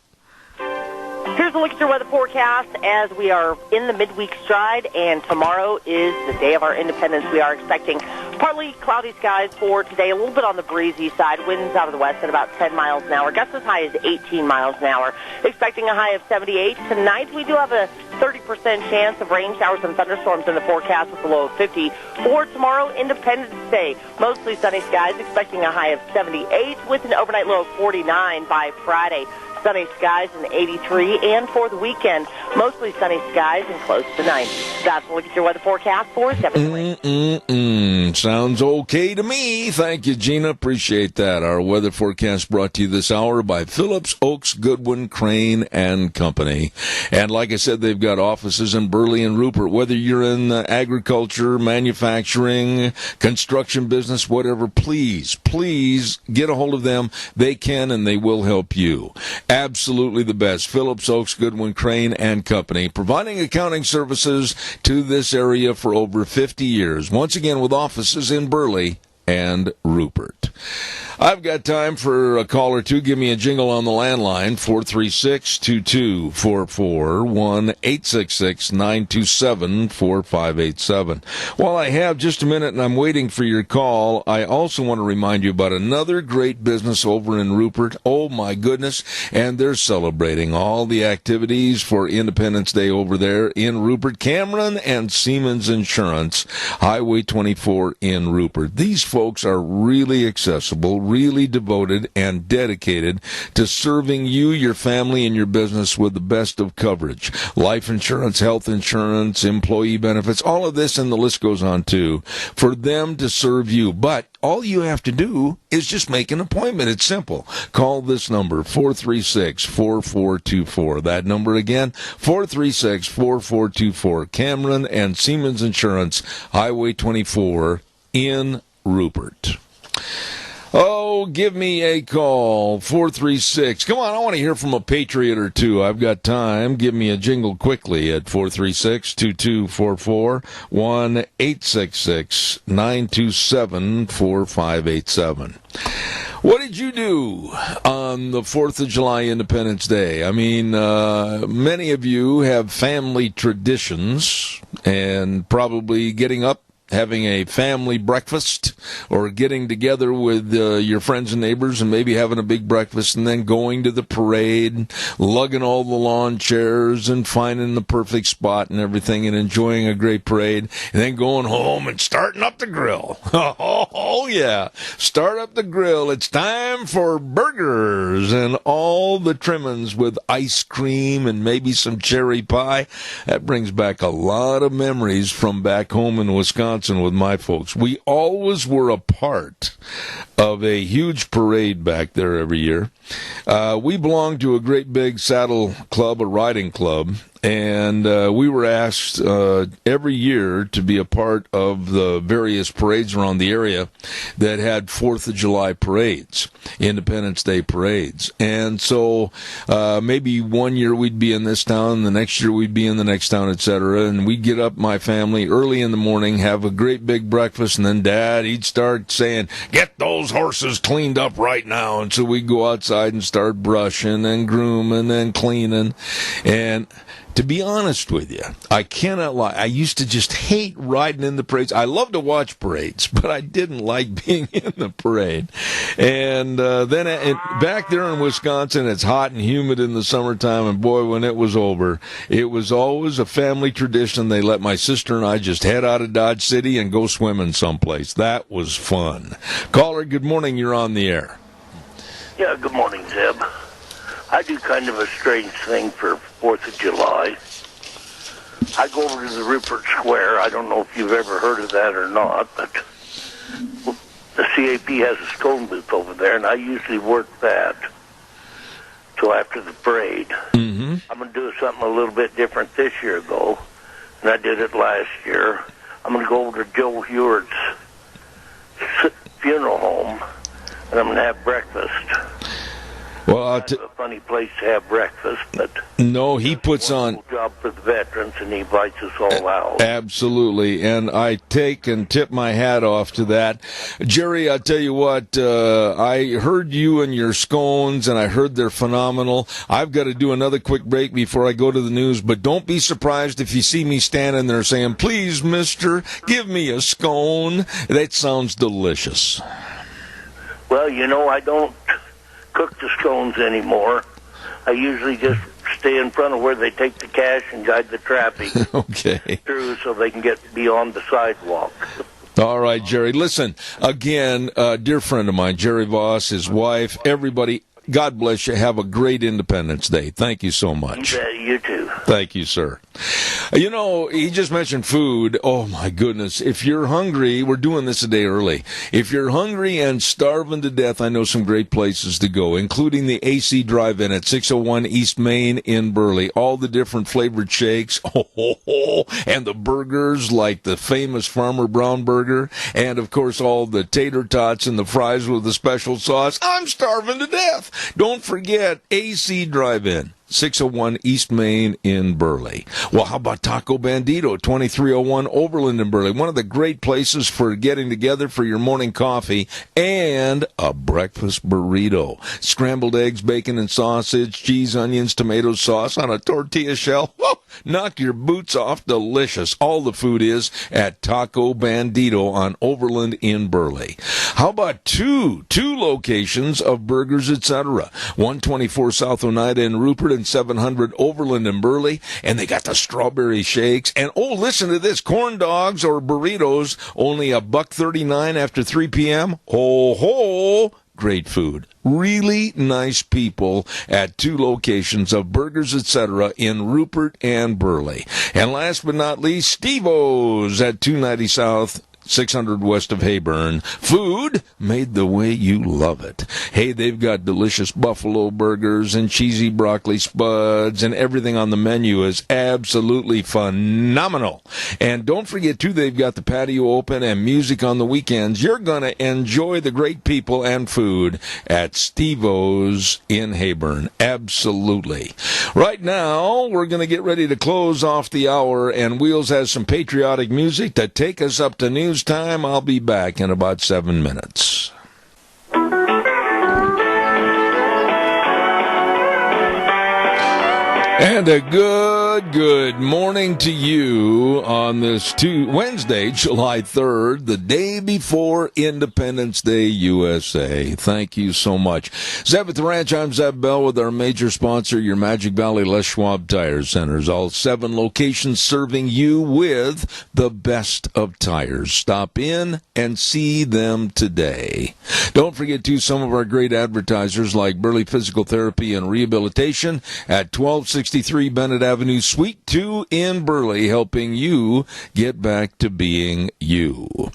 Here's a look at your weather forecast as we are in the midweek stride, and tomorrow is the day of our independence. We are expecting partly cloudy skies for today, a little bit on the breezy side, winds out of the west at about 10 miles an hour, gusts as high as 18 miles an hour, expecting a high of 78. Tonight we do have a 30% chance of rain showers and thunderstorms in the forecast with a low of 50. For tomorrow, Independence Day, mostly sunny skies, expecting a high of 78 with an overnight low of 49 by Friday. Sunny skies and 83, and for the weekend, mostly sunny skies and close to 90. That's a look at your weather forecast for 7. Sounds okay to me. Thank you, Gina. Appreciate that. Our weather forecast brought to you this hour by Phillips, Oaks, Goodwin, Crane, and Company. And like I said, they've got offices in Burley and Rupert. Whether you're in agriculture, manufacturing, construction business, whatever, please get a hold of them. They can and they will help you. Absolutely the best. Phillips, Oaks, Goodwin, Crane, and Company, providing accounting services to this area for over 50 years. Once again, with offices in Burley and Rupert. I've got time for a call or two. Give me a jingle on the landline, 436-2244, 1-866-927-4587. While I have just a minute and I'm waiting for your call, I also want to remind you about another great business over in Rupert. Oh, my goodness. And they're celebrating all the activities for Independence Day over there in Rupert. Cameron and Siemens Insurance, Highway 24 in Rupert. These folks are really accessible, really devoted and dedicated to serving you, your family, and your business with the best of coverage. Life insurance, health insurance, employee benefits, all of this, and the list goes on too, for them to serve you. But all you have to do is just make an appointment. It's simple. Call this number, 436-4424. That number again, 436-4424. Cameron and Siemens Insurance, Highway 24 in Rupert. Oh, give me a call, 436. Come on, I want to hear from a patriot or two. I've got time. Give me a jingle quickly at 436-2244, 1-866-927-4587. What did you do on the 4th of July Independence Day? I mean, many of you have family traditions and probably getting up, having a family breakfast, or getting together with your friends and neighbors and maybe having a big breakfast and then going to the parade, lugging all the lawn chairs and finding the perfect spot and everything and enjoying a great parade, and then going home and starting up the grill. Oh, yeah. Start up the grill. It's time for burgers and all the trimmings with ice cream and maybe some cherry pie. That brings back a lot of memories from back home in Wisconsin with my folks. We always were a part of a huge parade back there every year. We belonged to a great big saddle club, a riding club, and we were asked every year to be a part of the various parades around the area that had 4th of July parades, Independence Day parades. And so maybe one year we'd be in this town, the next year we'd be in the next town, etc. And we'd get up, my family, early in the morning, have a great big breakfast, and then Dad, he'd start saying, "Get those horses cleaned up right now." And so we'd go outside and start brushing and grooming and cleaning. And to be honest with you, I cannot lie. I used to just hate riding in the parades. I love to watch parades, but I didn't like being in the parade. And then back there in Wisconsin, it's hot and humid in the summertime, and boy, when it was over, it was always a family tradition. They let my sister and I just head out of Dodge City and go swimming someplace. That was fun. Caller, good morning. You're on the air. Yeah, good morning, Zeb. I do kind of a strange thing for 4th of July. I go over to the Rupert Square. I don't know if you've ever heard of that or not, but the CAP has a stone booth over there, and I usually work that till after the parade. Mm-hmm. I'm going to do something a little bit different this year, though, and I did it last year. I'm going to go over to Joe Hewitt's funeral home, and I'm going to have breakfast. Well, It's a funny place to have breakfast, but no, he puts on. Job job for the veterans, and he invites us all out. Absolutely, and I take and tip my hat off to that. Jerry, I'll tell you what, I heard you and your scones, and I heard they're phenomenal. I've got to do another quick break before I go to the news, but don't be surprised if you see me standing there saying, please, mister, give me a scone. That sounds delicious. Well, I don't cook the scones anymore. I usually just stay in front of where they take the cash and guide the traffic through so they can get beyond the sidewalk. All right, Jerry. Listen, again, dear friend of mine, Jerry Voss, his wife, everybody, God bless you. Have a great Independence Day. Thank you so much. You too. Thank you, sir. He just mentioned food. Oh, my goodness. If you're hungry, we're doing this a day early. If you're hungry and starving to death, I know some great places to go, including the AC Drive-In at 601 East Main in Burley. All the different flavored shakes. And the burgers like the famous Farmer Brown burger. And, of course, all the tater tots and the fries with the special sauce. I'm starving to death. Don't forget AC Drive-In. 601 East Main in Burley. Well, how about Taco Bandito, 2301 Overland in Burley? One of the great places for getting together for your morning coffee and a breakfast burrito. Scrambled eggs, bacon and sausage, cheese, onions, tomato sauce on a tortilla shell. Whoa, knock your boots off. Delicious. All the food is at Taco Bandito on Overland in Burley. How about two locations of burgers, etc.? 124 South Oneida in Rupert and 700 Overland in Burley, and they got the strawberry shakes. And listen to this, corn dogs or burritos, only $1.39 after 3 p.m. Great food. Really nice people at two locations of burgers, etc. in Rupert and Burley. And last but not least, Steve-O's at 290 South 600 west of Heyburn. Food made the way you love it. Hey, they've got delicious buffalo burgers and cheesy broccoli spuds, and everything on the menu is absolutely phenomenal. And don't forget, too, they've got the patio open and music on the weekends. You're going to enjoy the great people and food at Steve-O's in Heyburn. Absolutely. Right now, we're going to get ready to close off the hour, and Wheels has some patriotic music to take us up to news time. I'll be back in about 7 minutes. And a good morning to you on this Wednesday, July 3rd, the day before Independence Day, USA. Thank you so much. Zeb at the Ranch, I'm Zeb Bell with our major sponsor, your Magic Valley Les Schwab Tire Centers. All 7 locations serving you with the best of tires. Stop in and see them today. Don't forget, too, some of our great advertisers like Burley Physical Therapy and Rehabilitation at 1263 Bennett Avenue, Suite 2 in Burley, helping you get back to being you.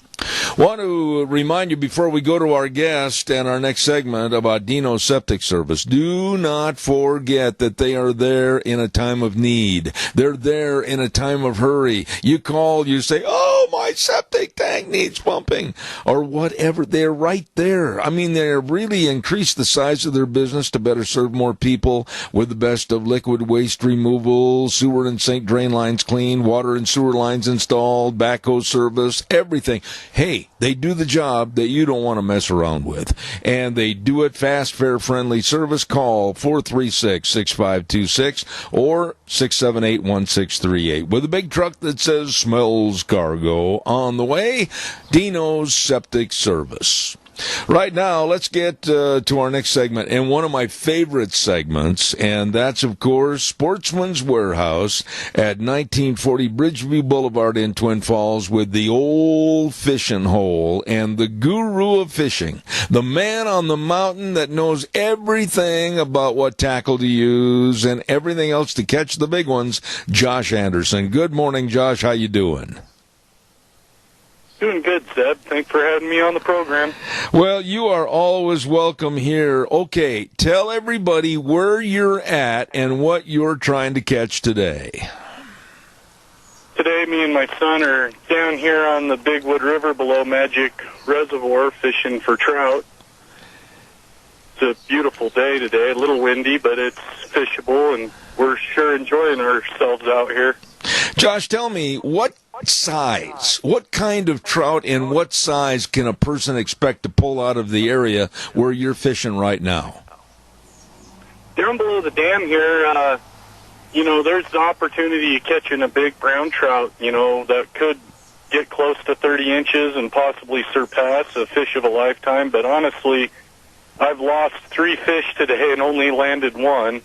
Want to remind you before we go to our guest and our next segment about Dino's Septic Service. Do not forget that they are there in a time of need. They're there in a time of hurry. You call, you say, oh, my septic tank needs pumping, or whatever. They're right there. I mean, they're really increased the size of their business to better serve more people with the best of liquid waste removal, sewer and sink drain lines cleaned, water and sewer lines installed, backhoe service, everything. Hey, they do the job that you don't want to mess around with. And they do it fast, fair, friendly service. Call 436-6526 or 678-1638. With a big truck that says smells cargo on the way, Dino's Septic Service. Right now, let's get to our next segment, and one of my favorite segments, and that's, of course, Sportsman's Warehouse at 1940 Bridgeview Boulevard in Twin Falls with the old fishing hole and the guru of fishing, the man on the mountain that knows everything about what tackle to use and everything else to catch the big ones, Josh Anderson. Good morning, Josh. How you doing? Doing good, Zeb. Thanks for having me on the program. Well, you are always welcome here. Okay, tell everybody where you're at and what you're trying to catch today. Today, me and my son are down here on the Big Wood River below Magic Reservoir fishing for trout. It's a beautiful day today, a little windy, but it's fishable, and we're sure enjoying ourselves out here. Josh, tell me, what kind of trout and what size can a person expect to pull out of the area where you're fishing right now? Down below the dam here, there's the opportunity of catching a big brown trout, that could get close to 30 inches and possibly surpass a fish of a lifetime. But honestly, I've lost 3 fish today and only landed one.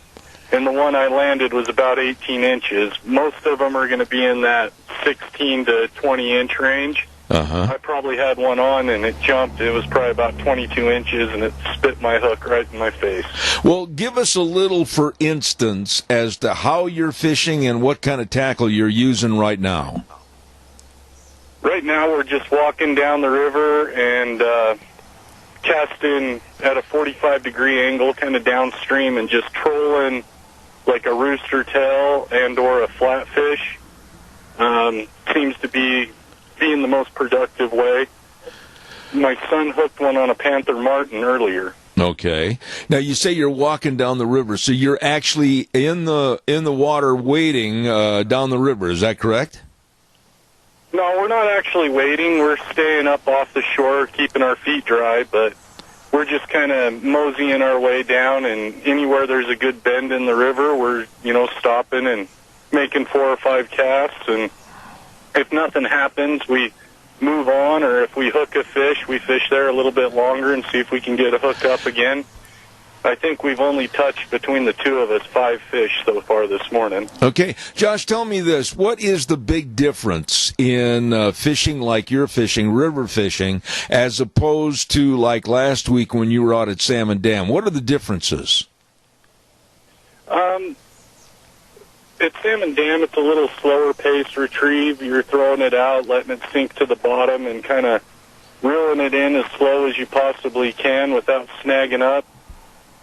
And the one I landed was about 18 inches. Most of them are going to be in that 16 to 20-inch range. I probably had one on, and it jumped. It was probably about 22 inches, and it spit my hook right in my face. Well, give us a little, for instance, as to how you're fishing and what kind of tackle you're using right now. Right now, we're just walking down the river and casting at a 45-degree angle, kind of downstream, and just trolling like a rooster tail and or a flatfish. Seems to be being the most productive way. My son hooked one on a panther martin earlier. Okay. Now you say you're walking down the river, so you're actually in the water wading down the river. Is that correct? No, we're not actually wading. We're staying up off the shore, keeping our feet dry, but we're just kind of moseying our way down, and anywhere there's a good bend in the river, we're, stopping and making 4 or 5 casts, and if nothing happens, we move on, or if we hook a fish, we fish there a little bit longer and see if we can get a hook up again. I think we've only touched, between the two of us, 5 fish so far this morning. Okay. Josh, tell me this. What is the big difference in fishing like you're fishing, river fishing, as opposed to like last week when you were out at Salmon Dam? What are the differences? At Salmon Dam, it's a little slower paced retrieve. You're throwing it out, letting it sink to the bottom, and kind of reeling it in as slow as you possibly can without snagging up.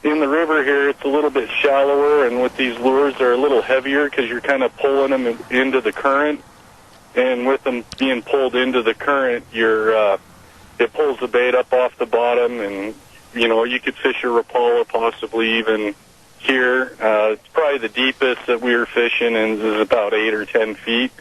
In the river here, it's a little bit shallower, and with these lures, they're a little heavier because you're kind of pulling them into the current. And with them being pulled into the current, it pulls the bait up off the bottom, and, you could fish a Rapala possibly even here. It's probably the deepest that we were fishing is about 8 or 10 feet.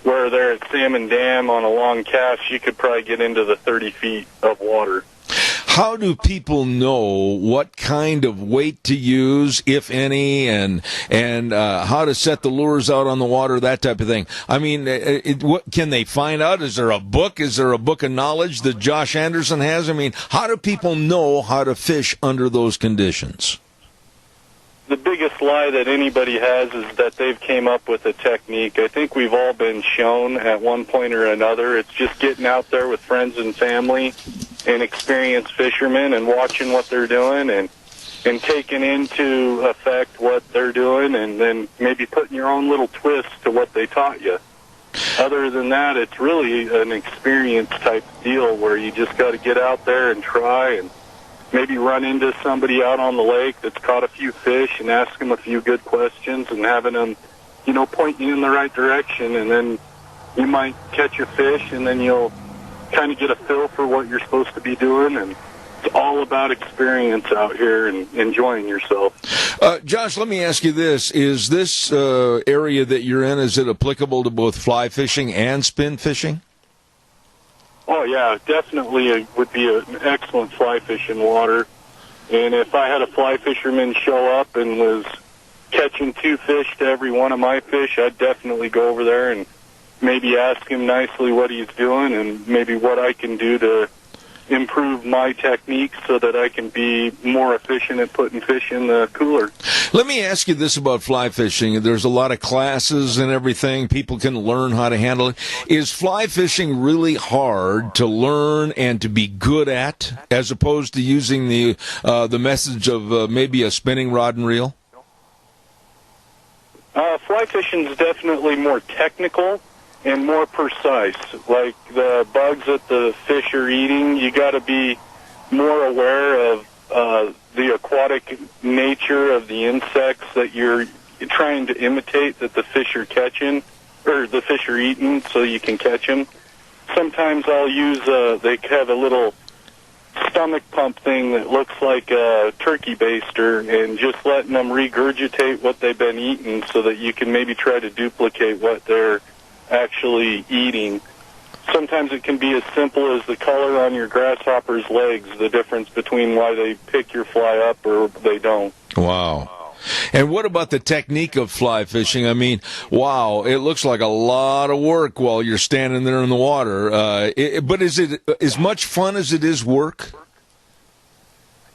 Where there at Salmon Dam on a long cast, you could probably get into the 30 feet of water. How do people know what kind of weight to use, if any, and how to set the lures out on the water, that type of thing? I mean, what can they find out? Is there a book? Is there a book of knowledge that Josh Anderson has? I mean, how do people know how to fish under those conditions? The biggest lie that anybody has is that they've came up with a technique. I think we've all been shown at one point or another. It's just getting out there with friends and family and experienced fishermen and watching what they're doing and taking into effect what they're doing, and then maybe putting your own little twist to what they taught you. Other than that, it's really an experience type deal where you just got to get out there and try, and maybe run into somebody out on the lake that's caught a few fish and ask them a few good questions and having them, point you in the right direction, and then you might catch a fish, and then you'll kind of get a feel for what you're supposed to be doing, and it's all about experience out here and enjoying yourself. Josh, let me ask you this. Is this area that you're in, is it applicable to both fly fishing and spin fishing? Oh, yeah, definitely it would be an excellent fly fishing water. And if I had a fly fisherman show up and was catching 2 fish to every one of my fish, I'd definitely go over there and maybe ask him nicely what he's doing and maybe what I can do to improve my techniques so that I can be more efficient at putting fish in the cooler. Let me ask you this about fly fishing. There's a lot of classes and everything. People can learn how to handle it. Is fly fishing really hard to learn and to be good at, as opposed to using the message of maybe a spinning rod and reel? Fly fishing is definitely more technical and more precise. Like the bugs that the fish are eating, you got to be more aware of the aquatic nature of the insects that you're trying to imitate that the fish are catching, or the fish are eating, so you can catch them. Sometimes I'll use, they have a little stomach pump thing that looks like a turkey baster and just letting them regurgitate what they've been eating so that you can maybe try to duplicate what they're actually eating. Sometimes it can be as simple as the color on your grasshopper's legs, the difference between why they pick your fly up or they don't. Wow. And what about the technique of fly fishing? I mean, wow, it looks like a lot of work while you're standing there in the water. But is it as much fun as it is work?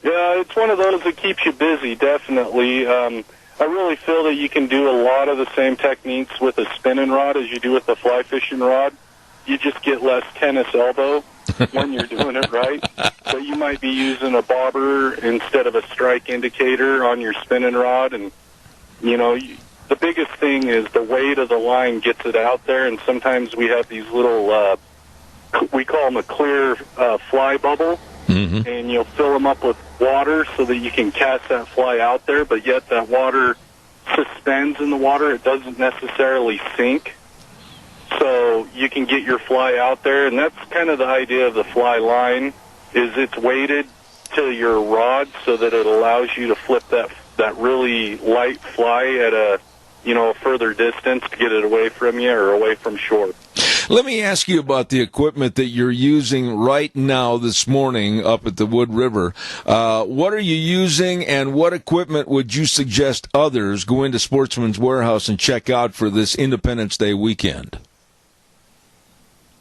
Yeah, it's one of those that keeps you busy, definitely. I really feel that you can do a lot of the same techniques with a spinning rod as you do with a fly fishing rod. You just get less tennis elbow when you're doing it right. But you might be using a bobber instead of a strike indicator on your spinning rod. And, you know, the biggest thing is the weight of the line gets it out there. And sometimes we have these little, we call them a clear fly bubble. Mm-hmm. And you'll fill them up with water so that you can cast that fly out there. But yet that water suspends in the water. It doesn't necessarily sink. So you can get your fly out there, and that's kind of the idea of the fly line, is it's weighted to your rod so that it allows you to flip that really light fly at a further distance to get it away from you or away from shore. Let me ask you about the equipment that you're using right now this morning up at the Wood River. What are you using, and what equipment would you suggest others go into Sportsman's Warehouse and check out for this Independence Day weekend?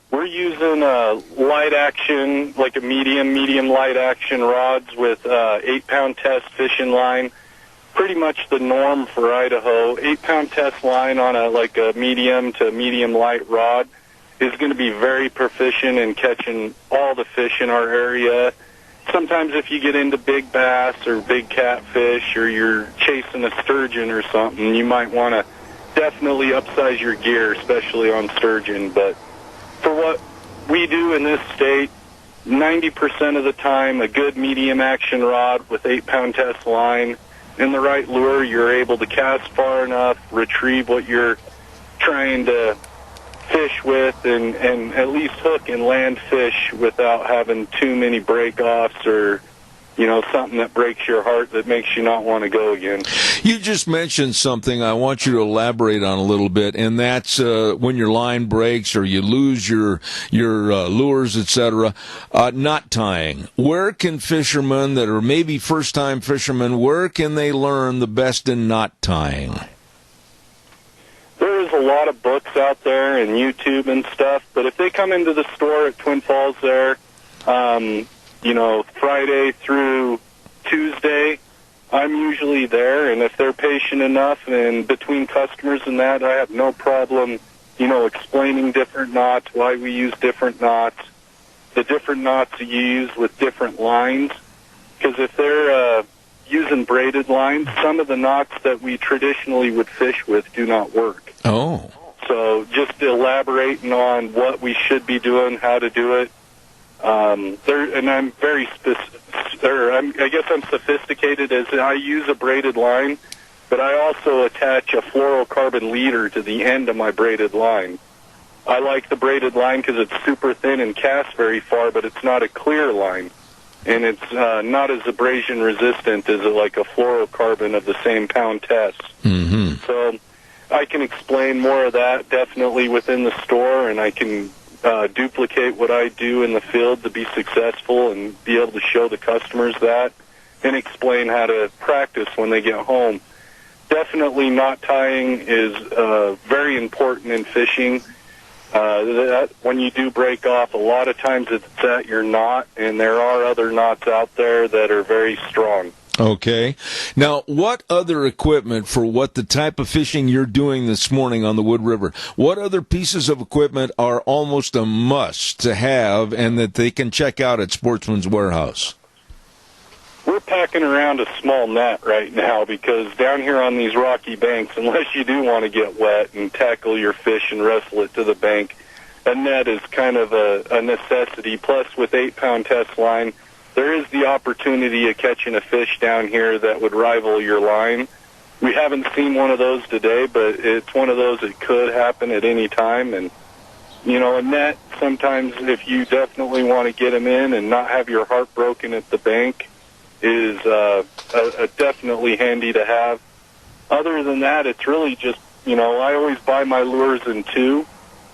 We're using light action, like a medium light action rods with 8-pound test fishing line. Pretty much the norm for Idaho. 8-pound test line on a medium to medium light rod is going to be very proficient in catching all the fish in our area. Sometimes if you get into big bass or big catfish or you're chasing a sturgeon or something, you might want to definitely upsize your gear, especially on sturgeon. But for what we do in this state, 90% of the time, a good medium action rod with 8-pound test line and the right lure, you're able to cast far enough, retrieve what you're trying to fish with, and at least hook and land fish without having too many break-offs or, something that breaks your heart that makes you not want to go again. You just mentioned something I want you to elaborate on a little bit, and that's when your line breaks or you lose your lures, etc. Knot tying. Where can fishermen that are maybe first-time fishermen, where can they learn the best in knot tying? There's a lot of books out there and YouTube and stuff, but if they come into the store at Twin Falls there, Friday through Tuesday, I'm usually there, and if they're patient enough and between customers and that, I have no problem, explaining different knots, why we use different knots, the different knots you use with different lines, because if they're using braided lines, some of the knots that we traditionally would fish with do not work. Oh. So just elaborating on what we should be doing, how to do it. And I'm very I guess I'm sophisticated as I use a braided line, but I also attach a fluorocarbon leader to the end of my braided line. I like the braided line because it's super thin and casts very far, but it's not a clear line. And it's not as abrasion resistant as like a fluorocarbon of the same pound test. Mm-hmm. So I can explain more of that definitely within the store, and I can duplicate what I do in the field to be successful and be able to show the customers that and explain how to practice when they get home. Definitely knot tying is very important in fishing. When you do break off, a lot of times it's at your knot, and there are other knots out there that are very strong. Okay. Now, what other equipment for what the type of fishing you're doing this morning on the Wood River, what other pieces of equipment are almost a must to have and that they can check out at Sportsman's Warehouse? We're packing around a small net right now because down here on these rocky banks, unless you do want to get wet and tackle your fish and wrestle it to the bank, a net is kind of a necessity. Plus, with 8-pound test line, there is the opportunity of catching a fish down here that would rival your line. We haven't seen one of those today, but it's one of those that could happen at any time. And, a net, sometimes if you definitely want to get them in and not have your heart broken at the bank, is definitely handy to have. Other than that, it's really just, I always buy my lures in two,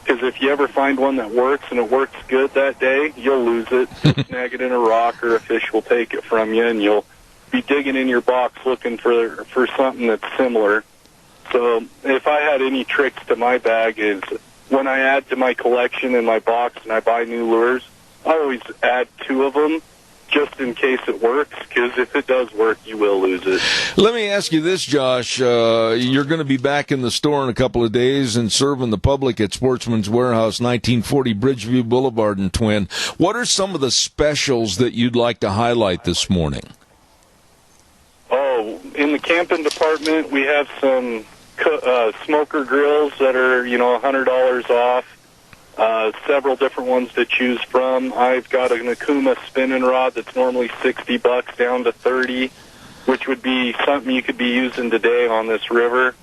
because if you ever find one that works and it works good that day, you'll lose it. You'll snag it in a rock, or a fish will take it from you, and you'll be digging in your box looking for something that's similar. So if I had any tricks to my bag, is when I add to my collection in my box and I buy new lures, I always add two of them, just in case it works, because if it does work, you will lose it. Let me ask you this, Josh. You're going to be back in the store in a couple of days and serving the public at Sportsman's Warehouse, 1940 Bridgeview Boulevard in Twin. What are some of the specials that you'd like to highlight this morning? Oh, in the camping department, we have some smoker grills that are, $100 off. Several different ones to choose from. I've got an Akuma spinning rod that's normally $60 down to $30, which would be something you could be using today on this river.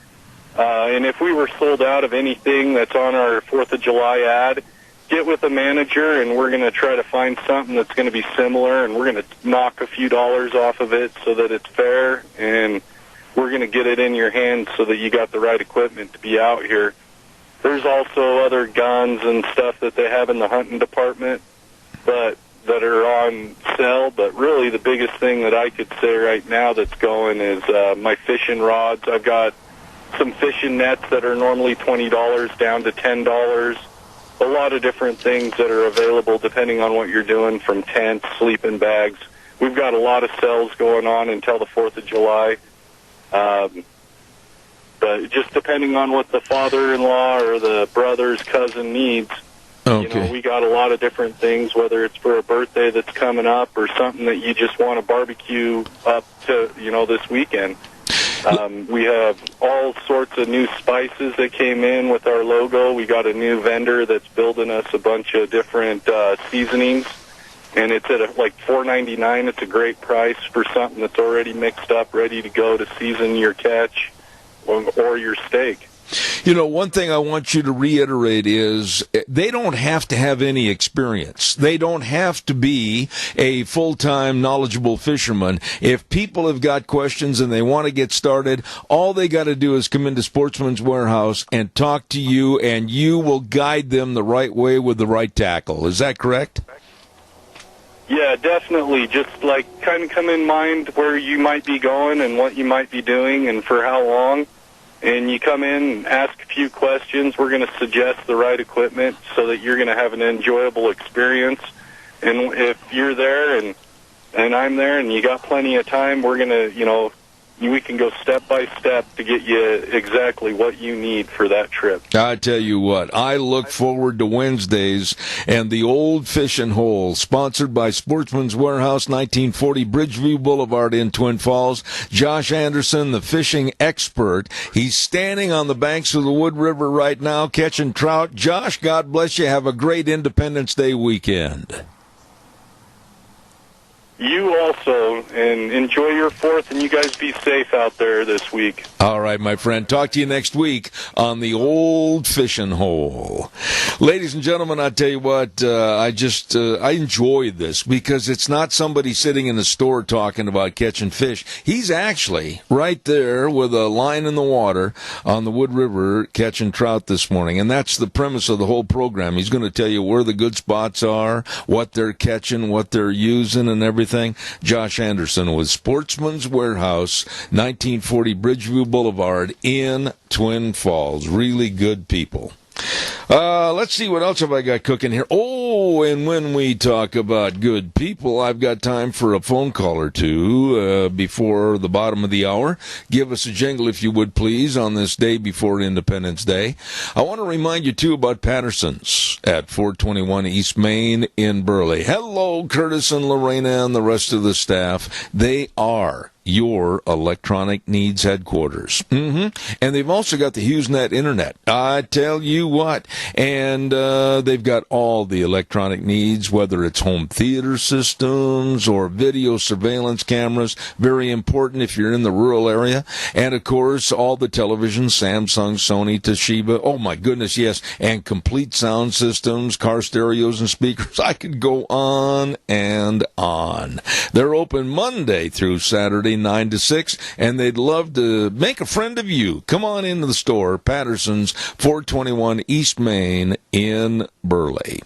And if we were sold out of anything that's on our 4th of July ad, get with a manager and we're going to try to find something that's going to be similar, and we're going to knock a few dollars off of it so that it's fair, and we're going to get it in your hands so that you got the right equipment to be out here. There's also other guns and stuff that they have in the hunting department, but that are on sale. But really the biggest thing that I could say right now that's going is my fishing rods. I've got some fishing nets that are normally $20 down to $10. A lot of different things that are available depending on what you're doing, from tents, sleeping bags. We've got a lot of sales going on until the 4th of July. But just depending on what the father-in-law or the brother's cousin needs, okay. We got a lot of different things, whether it's for a birthday that's coming up or something that you just want to barbecue up to, this weekend. We have all sorts of new spices that came in with our logo. We got a new vendor that's building us a bunch of different seasonings, and it's at like $4.99. It's a great price for something that's already mixed up, ready to go to season your catch or your steak. One thing I want you to reiterate is they don't have to have any experience. They don't have to be a full-time knowledgeable fisherman. If people have got questions and they want to get started, all they got to do is come into Sportsman's Warehouse and talk to you, and you will guide them the right way with the right tackle. Is that correct? Yeah, definitely. Just kind of come in mind where you might be going and what you might be doing and for how long. And you come in and ask a few questions. We're going to suggest the right equipment so that you're going to have an enjoyable experience. And if you're there and I'm there and you got plenty of time, we're going to, we can go step by step to get you exactly what you need for that trip. I tell you what, I look forward to Wednesdays and the Old Fishing Hole, sponsored by Sportsman's Warehouse, 1940 Bridgeview Boulevard in Twin Falls. Josh Anderson, the fishing expert. He's standing on the banks of the Wood River right now catching trout. Josh, God bless you. Have a great Independence Day weekend. You also, and enjoy your 4th, and you guys be safe out there this week. All right, my friend. Talk to you next week on the Old Fishing Hole. Ladies and gentlemen, I tell you what, I enjoy this because it's not somebody sitting in a store talking about catching fish. He's actually right there with a line in the water on the Wood River catching trout this morning, and that's the premise of the whole program. He's going to tell you where the good spots are, what they're catching, what they're using, and everything. Josh Anderson with Sportsman's Warehouse, 1940 Bridgeview Boulevard in Twin Falls. Really good people. Let's see, what else have I got cooking here? Oh, and when we talk about good people, I've got time for a phone call or two before the bottom of the hour. Give us a jingle, if you would, please, on this day before Independence Day. I want to remind you, too, about Patterson's at 421 East Main in Burley. Hello, Curtis and Lorena and the rest of the staff. They are your electronic needs headquarters. And they've also got the HughesNet Internet. I tell you what. And they've got all the electronic needs, whether it's home theater systems or video surveillance cameras. Very important if you're in the rural area. And, of course, all the televisions, Samsung, Sony, Toshiba. Oh, my goodness, yes. And complete sound systems, car stereos and speakers. I could go on and on. They're open Monday through Saturday, 9 to 6, and they'd love to make a friend of you. Come on into the store, Patterson's, 421 East Main in Burley.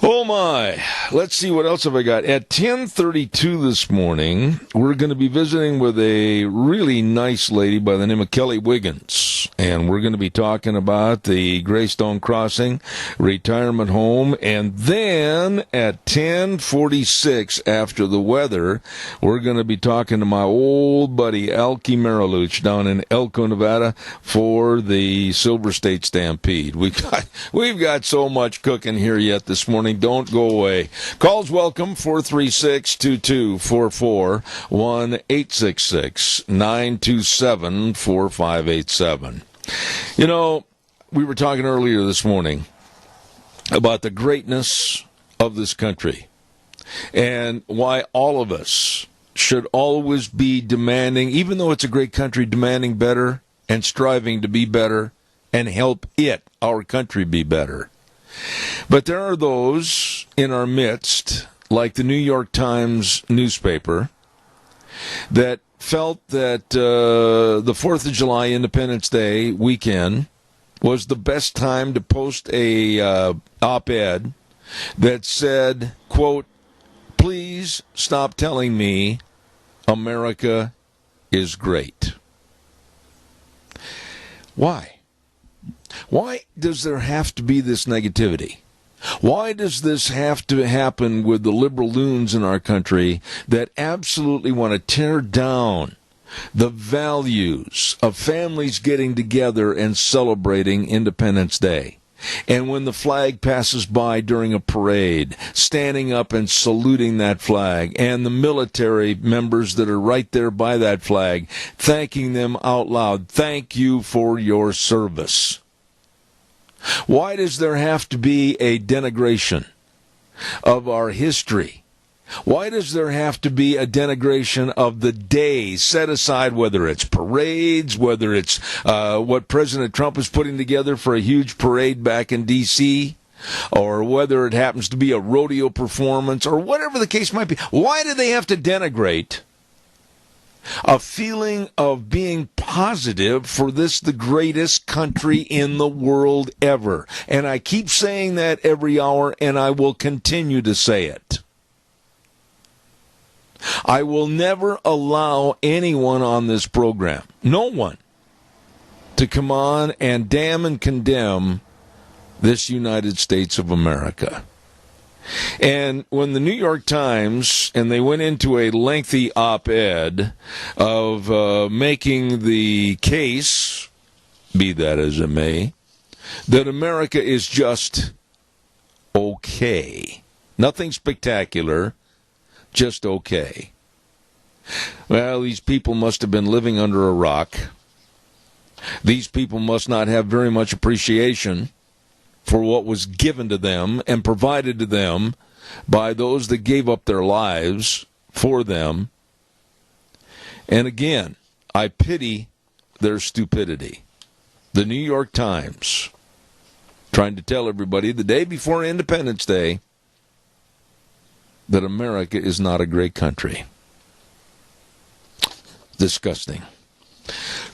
Oh, my. Let's see, what else have I got? At 10:32 this morning, we're going to be visiting with a really nice lady by the name of Kelly Wiggins, and we're going to be talking about the Greystone Crossing retirement home. And then at 10:46, after the weather, we're going to be talking to my old buddy Alki Mariluch down in Elko, Nevada, for the Silver State Stampede. We've got so much cooking here yet this morning. Don't go away. Calls welcome, 436-2244, 1-866-927-4587. You know, we were talking earlier this morning about the greatness of this country and why all of us should always be demanding, even though it's a great country, demanding better and striving to be better and help our country, be better. But there are those in our midst, like the New York Times newspaper, that felt that the 4th of July Independence Day weekend was the best time to post a op-ed that said, quote, "Please stop telling me America is great." Why? Why does there have to be this negativity? Why does this have to happen with the liberal loons in our country that absolutely want to tear down the values of families getting together and celebrating Independence Day? And when the flag passes by during a parade, standing up and saluting that flag, and the military members that are right there by that flag, thanking them out loud, "Thank you for your service." Why does there have to be a denigration of our history? Why does there have to be a denigration of the day set aside, whether it's parades, whether it's what President Trump is putting together for a huge parade back in D.C., or whether it happens to be a rodeo performance, or whatever the case might be? Why do they have to denigrate a feeling of being positive for this, the greatest country in the world ever? And I keep saying that every hour, and I will continue to say it. I will never allow anyone on this program, no one, to come on and damn and condemn this United States of America. And when the New York Times, and they went into a lengthy op-ed of making the case, be that as it may, that America is just okay. Nothing spectacular, just okay. Well, these people must have been living under a rock. These people must not have very much appreciation for what was given to them and provided to them by those that gave up their lives for them. And again, I pity their stupidity. The New York Times trying to tell everybody the day before Independence Day that America is not a great country. Disgusting.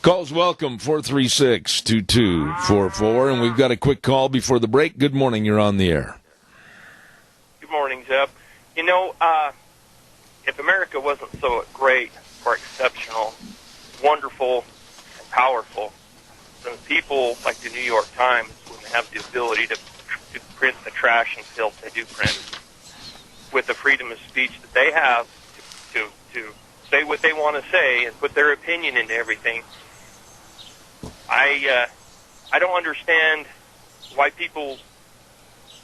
Calls welcome, 436-2244, and we've got a quick call before the break. Good morning, you're on the air. Good morning, Zeb. You know, if America wasn't so great or exceptional, wonderful, and powerful, then people like the New York Times wouldn't have the ability to print the trash and filth they do print. With the freedom of speech that they have to say what they want to say and put their opinion into everything, I don't understand why people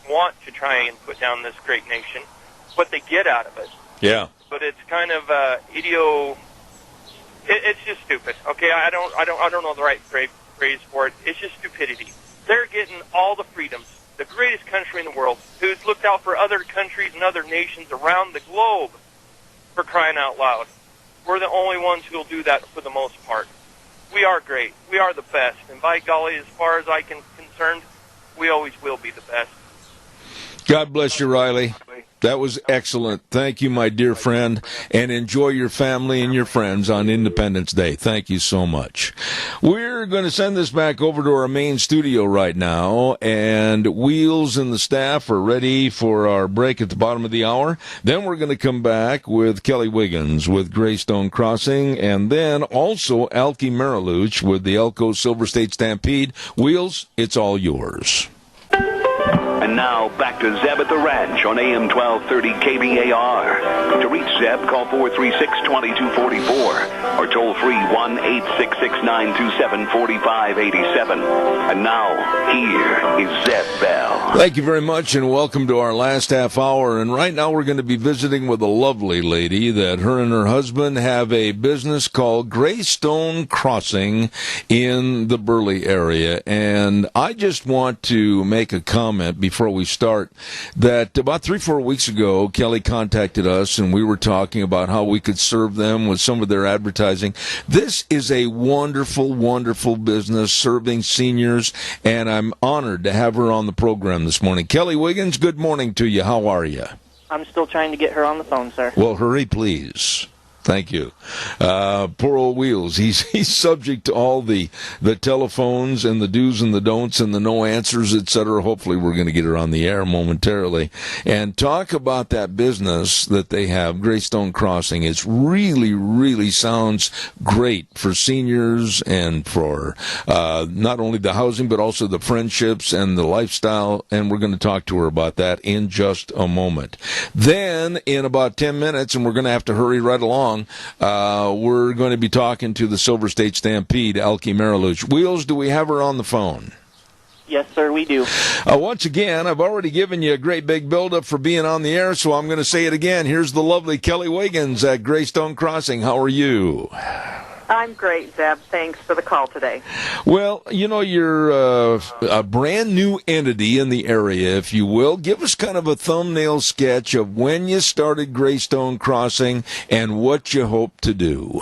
want to try and put down this great nation, what they get out of it. Yeah. but it's kind of It's just stupid. Okay, I don't know the right phrase for it. It's just stupidity. They're getting all the freedoms. The greatest country in the world, who's looked out for other countries and other nations around the globe, for crying out loud. We're the only ones who will do that for the most part. We are great. We are the best. And by golly, as far as I'm concerned, we always will be the best. God bless you, Riley. That was excellent. Thank you, my dear friend, and enjoy your family and your friends on Independence Day. Thank you so much. We're going to send this back over to our main studio right now, and Wheels and the staff are ready for our break at the bottom of the hour. Then we're going to come back with Kelly Wiggins with Greystone Crossing, and then also Alki Mariluch with the Elko Silver State Stampede. Wheels, it's all yours. And now, back to Zeb at the Ranch on AM 1230 KBAR. To reach Zeb, call 436-2244 or toll free 1-866-927-4587. And now, here is Zeb Bell. Thank you very much, and welcome to our last half hour. And right now we're going to be visiting with a lovely lady that her and her husband have a business called Greystone Crossing in the Burley area. And I just want to make a comment before we start that about 3-4 weeks ago, Kelly contacted us and we were talking about how we could serve them with some of their advertising. This is a wonderful, wonderful business serving seniors, and I'm honored to have her on the program this morning. Kelly Wiggins, good morning to you. How are you? I'm still trying to get her on the phone, sir. Well, hurry, please. Thank you. Poor old Wheels. He's subject to all the telephones and the do's and the don'ts and the no answers, etc. Hopefully we're going to get her on the air momentarily and talk about that business that they have, Greystone Crossing. It really, really sounds great for seniors and for not only the housing but also the friendships and the lifestyle, and we're going to talk to her about that in just a moment. Then, in about 10 minutes, and we're going to have to hurry right along, we're going to be talking to the Silver State Stampede, Alki Mariluch. Wheels, do we have her on the phone? Yes, sir, we do. Once again, I've already given you a great big build-up for being on the air, so I'm going to say it again. Here's the lovely Kelly Wiggins at Greystone Crossing. How are you? I'm great, Zeb. Thanks for the call today. Well, you know, you're a brand new entity in the area, if you will. Give us kind of a thumbnail sketch of when you started Greystone Crossing and what you hope to do.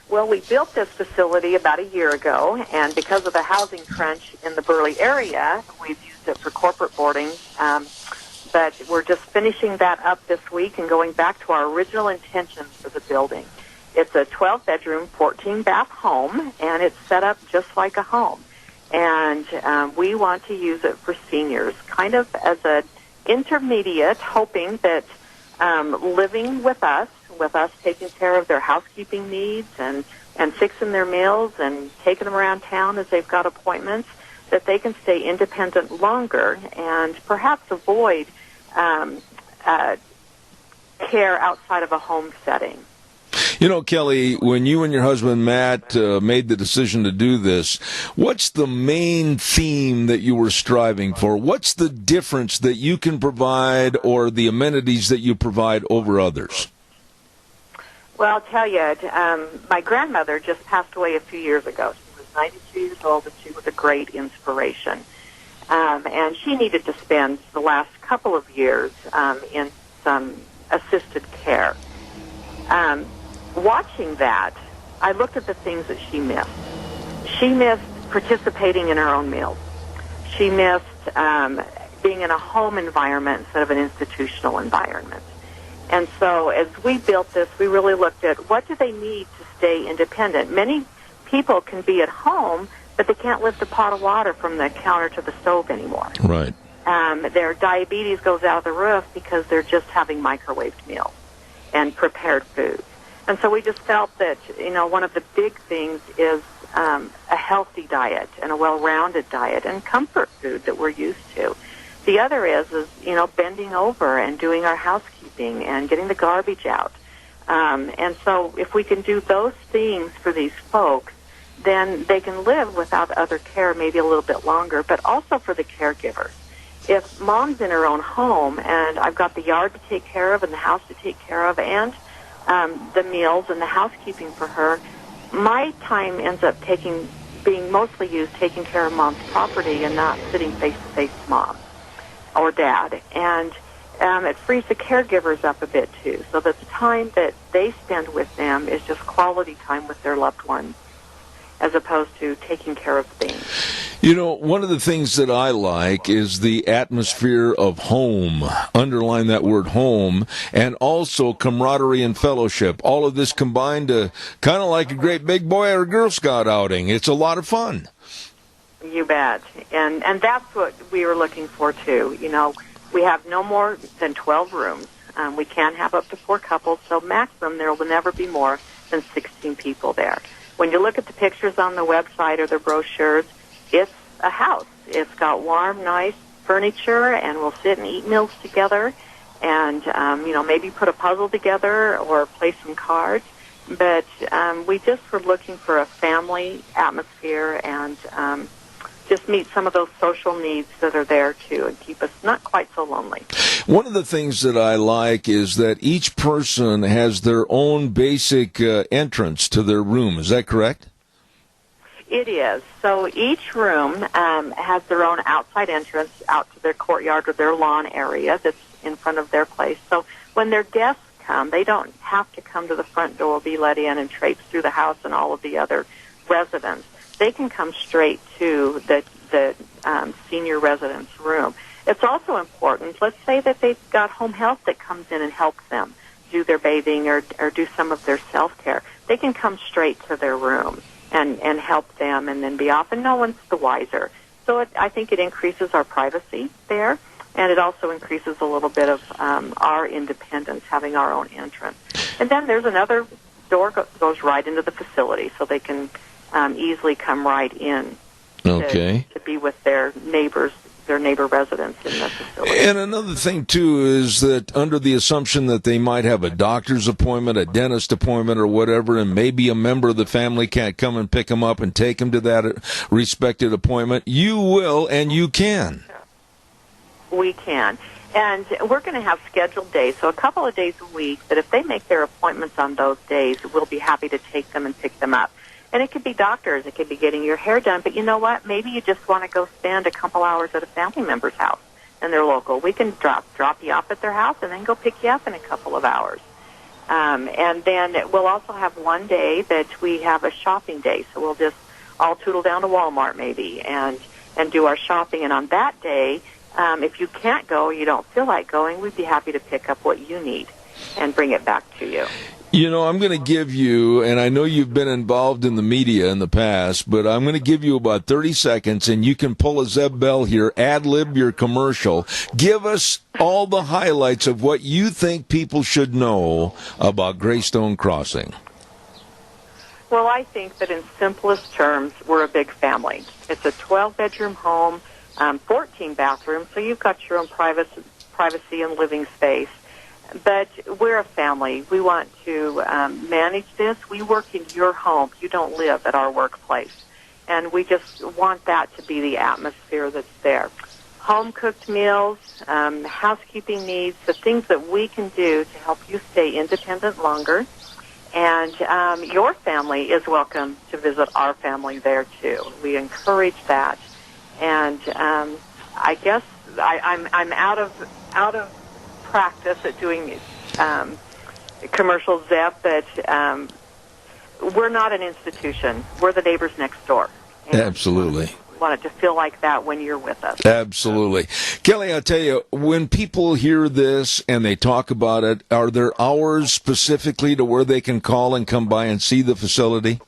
Well, we built this facility about a year ago, and because of the housing crunch in the Burley area, we've used it for corporate boarding. But we're just finishing that up this week and going back to our original intentions for the building. It's a 12-bedroom, 14-bath home, and it's set up just like a home. And we want to use it for seniors, kind of as an intermediate, hoping that living with us taking care of their housekeeping needs and fixing their meals and taking them around town as they've got appointments, that they can stay independent longer and perhaps avoid care outside of a home setting. You know, Kelly, when you and your husband, Matt, made the decision to do this, what's the main theme that you were striving for? What's the difference that you can provide or the amenities that you provide over others? Well, I'll tell you, my grandmother just passed away a few years ago. She was 92 years old, and she was a great inspiration. And she needed to spend the last couple of years in some assisted care. Watching that, I looked at the things that she missed. She missed participating in her own meals. She missed being in a home environment instead of an institutional environment. And so as we built this, we really looked at what do they need to stay independent. Many people can be at home, but they can't lift a pot of water from the counter to the stove anymore. Right. Their diabetes goes out the roof because they're just having microwaved meals and prepared foods. And so we just felt that, you know, one of the big things is a healthy diet and a well-rounded diet and comfort food that we're used to. The other is you know, bending over and doing our housekeeping and getting the garbage out. And so if we can do those things for these folks, then they can live without other care maybe a little bit longer, but also for the caregivers. if mom's in her own home and I've got the yard to take care of and the house to take care of and the meals and the housekeeping for her, my time ends up being mostly used taking care of mom's property and not sitting face-to-face with mom or dad. And it frees the caregivers up a bit, too, so that the time that they spend with them is just quality time with their loved ones as opposed to taking care of things. You know, one of the things that I like is the atmosphere of home. Underline that word home. And also camaraderie and fellowship. All of this combined to kind of like a great big boy or Girl Scout outing. It's a lot of fun. You bet. And that's what we were looking for, too. You know, we have no more than 12 rooms. We can have up to 4 couples, so maximum there will never be more than 16 people there. When you look at the pictures on the website or the brochures, it's a house. It's got warm, nice furniture, and we'll sit and eat meals together and, maybe put a puzzle together or play some cards. But we just were looking for a family atmosphere and just meet some of those social needs that are there, too, and keep us not quite so lonely. One of the things that I like is that each person has their own basic entrance to their room. Is that correct? It is. So each room has their own outside entrance out to their courtyard or their lawn area that's in front of their place. So when their guests come, they don't have to come to the front door, be let in, and traipse through the house and all of the other residents. They can come straight to the senior residence room. It's also important, let's say that they've got home health that comes in and helps them do their bathing or do some of their self-care. They can come straight to their room and help them and then be off, and no one's the wiser. So I think it increases our privacy there, and it also increases a little bit of our independence, having our own entrance. And then there's another door goes right into the facility, so they can easily come right in to be with their neighbors, their neighbor residents in the facility. And another thing, too, is that under the assumption that they might have a doctor's appointment, a dentist appointment, or whatever, and maybe a member of the family can't come and pick them up and take them to that respected appointment, you will and you can. We can. And we're going to have scheduled days, so a couple of days a week, that if they make their appointments on those days, we'll be happy to take them and pick them up. And it could be doctors, it could be getting your hair done, but you know what? Maybe you just want to go spend a couple hours at a family member's house and they're local. We can drop you off at their house and then go pick you up in a couple of hours. And then we'll also have one day that we have a shopping day, so we'll just all tootle down to Walmart maybe and do our shopping. And on that day, if you can't go, you don't feel like going, we'd be happy to pick up what you need and bring it back to you. You know, I'm going to give you, and I know you've been involved in the media in the past, but I'm going to give you about 30 seconds, and you can pull a Zeb Bell here, ad-lib your commercial. Give us all the highlights of what you think people should know about Greystone Crossing. Well, I think that in simplest terms, we're a big family. It's a 12-bedroom home, 14 bathrooms, so you've got your own privacy and living space. But we're a family. We want to manage this. We work in your home. You don't live at our workplace. And we just want that to be the atmosphere that's there. Home-cooked meals, housekeeping needs, the things that we can do to help you stay independent longer. And your family is welcome to visit our family there, too. We encourage that. And I guess I'm out of practice at doing commercials, Zeb, but we're not an institution. We're the neighbors next door. And absolutely. We want it to feel like that when you're with us. Absolutely. Kelly, I'll tell you, when people hear this and they talk about it, are there hours specifically to where they can call and come by and see the facility?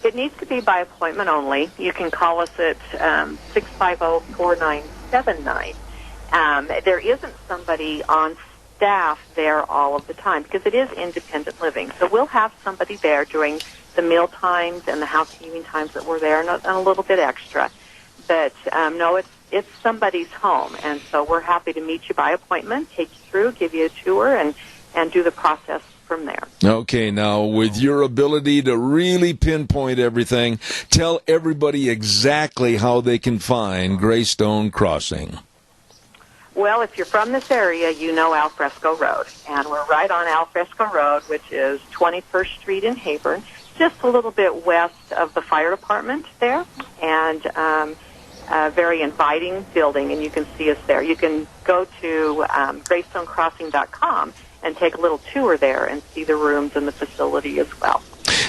It needs to be by appointment only. You can call us at 650-4979. There isn't somebody on staff there all of the time because it is independent living. So we'll have somebody there during the meal times and the housekeeping times that we're there and a little bit extra. But no, it's somebody's home, and so we're happy to meet you by appointment, take you through, give you a tour, and do the process from there. Okay, now with your ability to really pinpoint everything, tell everybody exactly how they can find Greystone Crossing. Well, if you're from this area, you know Alfresco Road. And we're right on Alfresco Road, which is 21st Street in Heyburn, just a little bit west of the fire department there. And a very inviting building, and you can see us there. You can go to Greystonecrossing.com and take a little tour there and see the rooms and the facility as well.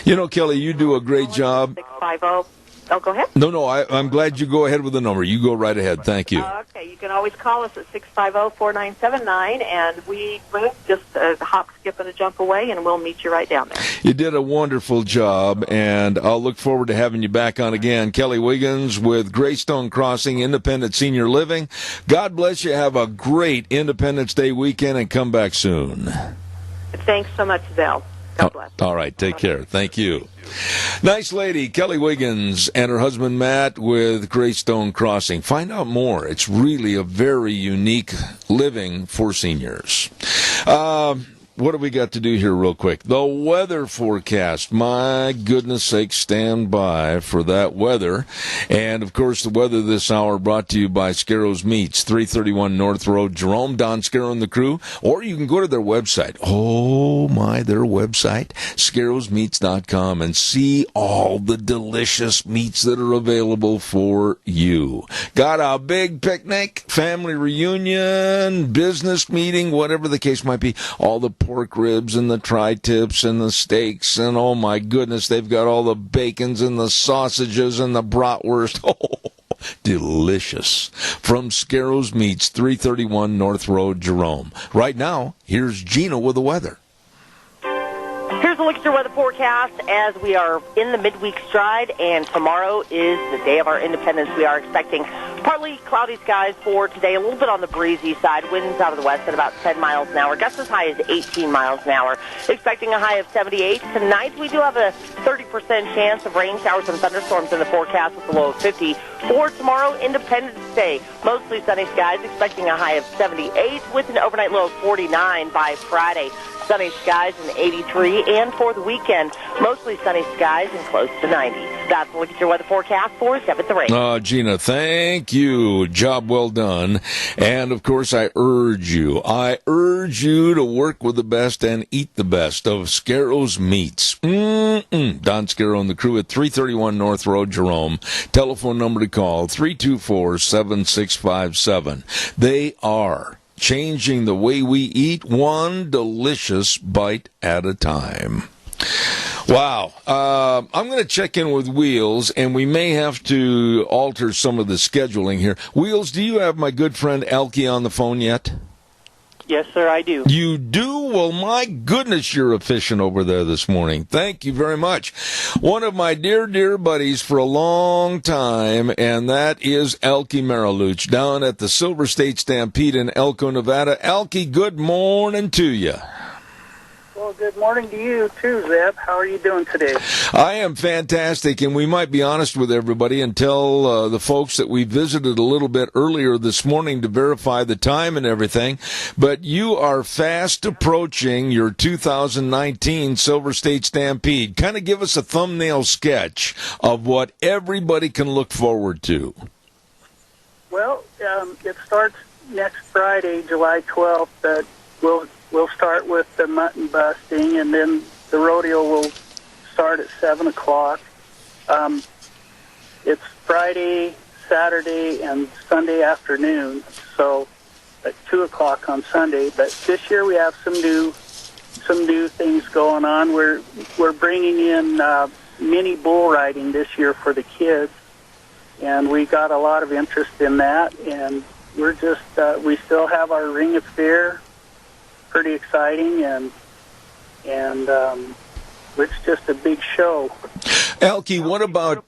You know, Kelly, you do a great job. 650. Oh, go ahead. No, I'm glad you go ahead with the number. You go right ahead. Thank you. Okay, you can always call us at 650-4979, and we live just a hop, skip, and a jump away, and we'll meet you right down there. You did a wonderful job, and I'll look forward to having you back on again. Kelly Wiggins with Greystone Crossing Independent Senior Living. God bless you. Have a great Independence Day weekend, and come back soon. Thanks so much, Zell. God bless. All right, take care. Thank you. Nice lady, Kelly Wiggins, and her husband Matt with Greystone Crossing. Find out more. It's really a very unique living for seniors. What do we got to do here real quick? The weather forecast. My goodness sake, stand by for that weather. And, of course, the weather this hour brought to you by Scarrows Meats, 331 North Road, Jerome, Don Scarrow and the crew. Or you can go to their website. Oh, my, their website, scarrowsmeats.com, and see all the delicious meats that are available for you. Got a big picnic, family reunion, business meeting, whatever the case might be. All the pork ribs and the tri-tips and the steaks, and oh my goodness, they've got all the bacons and the sausages and the bratwurst. Oh, delicious. From Scarrows Meats, 331 North Road, Jerome. Right now, here's Gina with the weather. Here's a look at your weather forecast as we are in the midweek stride, and tomorrow is the day of our independence. We are expecting partly cloudy skies for today, a little bit on the breezy side, winds out of the west at about 10 miles an hour, gusts as high as 18 miles an hour, expecting a high of 78. Tonight we do have a 30% chance of rain showers and thunderstorms in the forecast with a low of 50. For tomorrow, Independence Day, mostly sunny skies, expecting a high of 78 with an overnight low of 49 by Friday. Sunny skies and 83, and for the weekend, mostly sunny skies and close to 90. That's a look at your weather forecast for 7th the rain. Gina, thank you. Job well done. And, of course, I urge you to work with the best and eat the best of Scarrows Meats. Don Scarrow and the crew at 331 North Road, Jerome. Telephone number to call, 324-7657. They are changing the way we eat, one delicious bite at a time. Wow. I'm going to check in with Wheels, and we may have to alter some of the scheduling here. Wheels, do you have my good friend Elkie on the phone yet? Yes, sir, I do. You do? Well, my goodness, you're efficient over there this morning. Thank you very much. One of my dear, dear buddies for a long time, and that is Elkie Mariluch down at the Silver State Stampede in Elko, Nevada. Elkie, good morning to you. Well, good morning to you, too, Zeb. How are you doing today? I am fantastic, and we might be honest with everybody and tell the folks that we visited a little bit earlier this morning to verify the time and everything, but you are fast approaching your 2019 Silver State Stampede. Kind of give us a thumbnail sketch of what everybody can look forward to. Well, it starts next Friday, July 12th, but We'll start with the mutton busting, and then the rodeo will start at 7 o'clock. It's Friday, Saturday, and Sunday afternoon, so at 2 o'clock on Sunday. But this year we have some new things going on. We're bringing in mini bull riding this year for the kids, and we got a lot of interest in that. And we're just we still have our Ring of Fear. Pretty exciting, and it's just a big show. Elkie, what about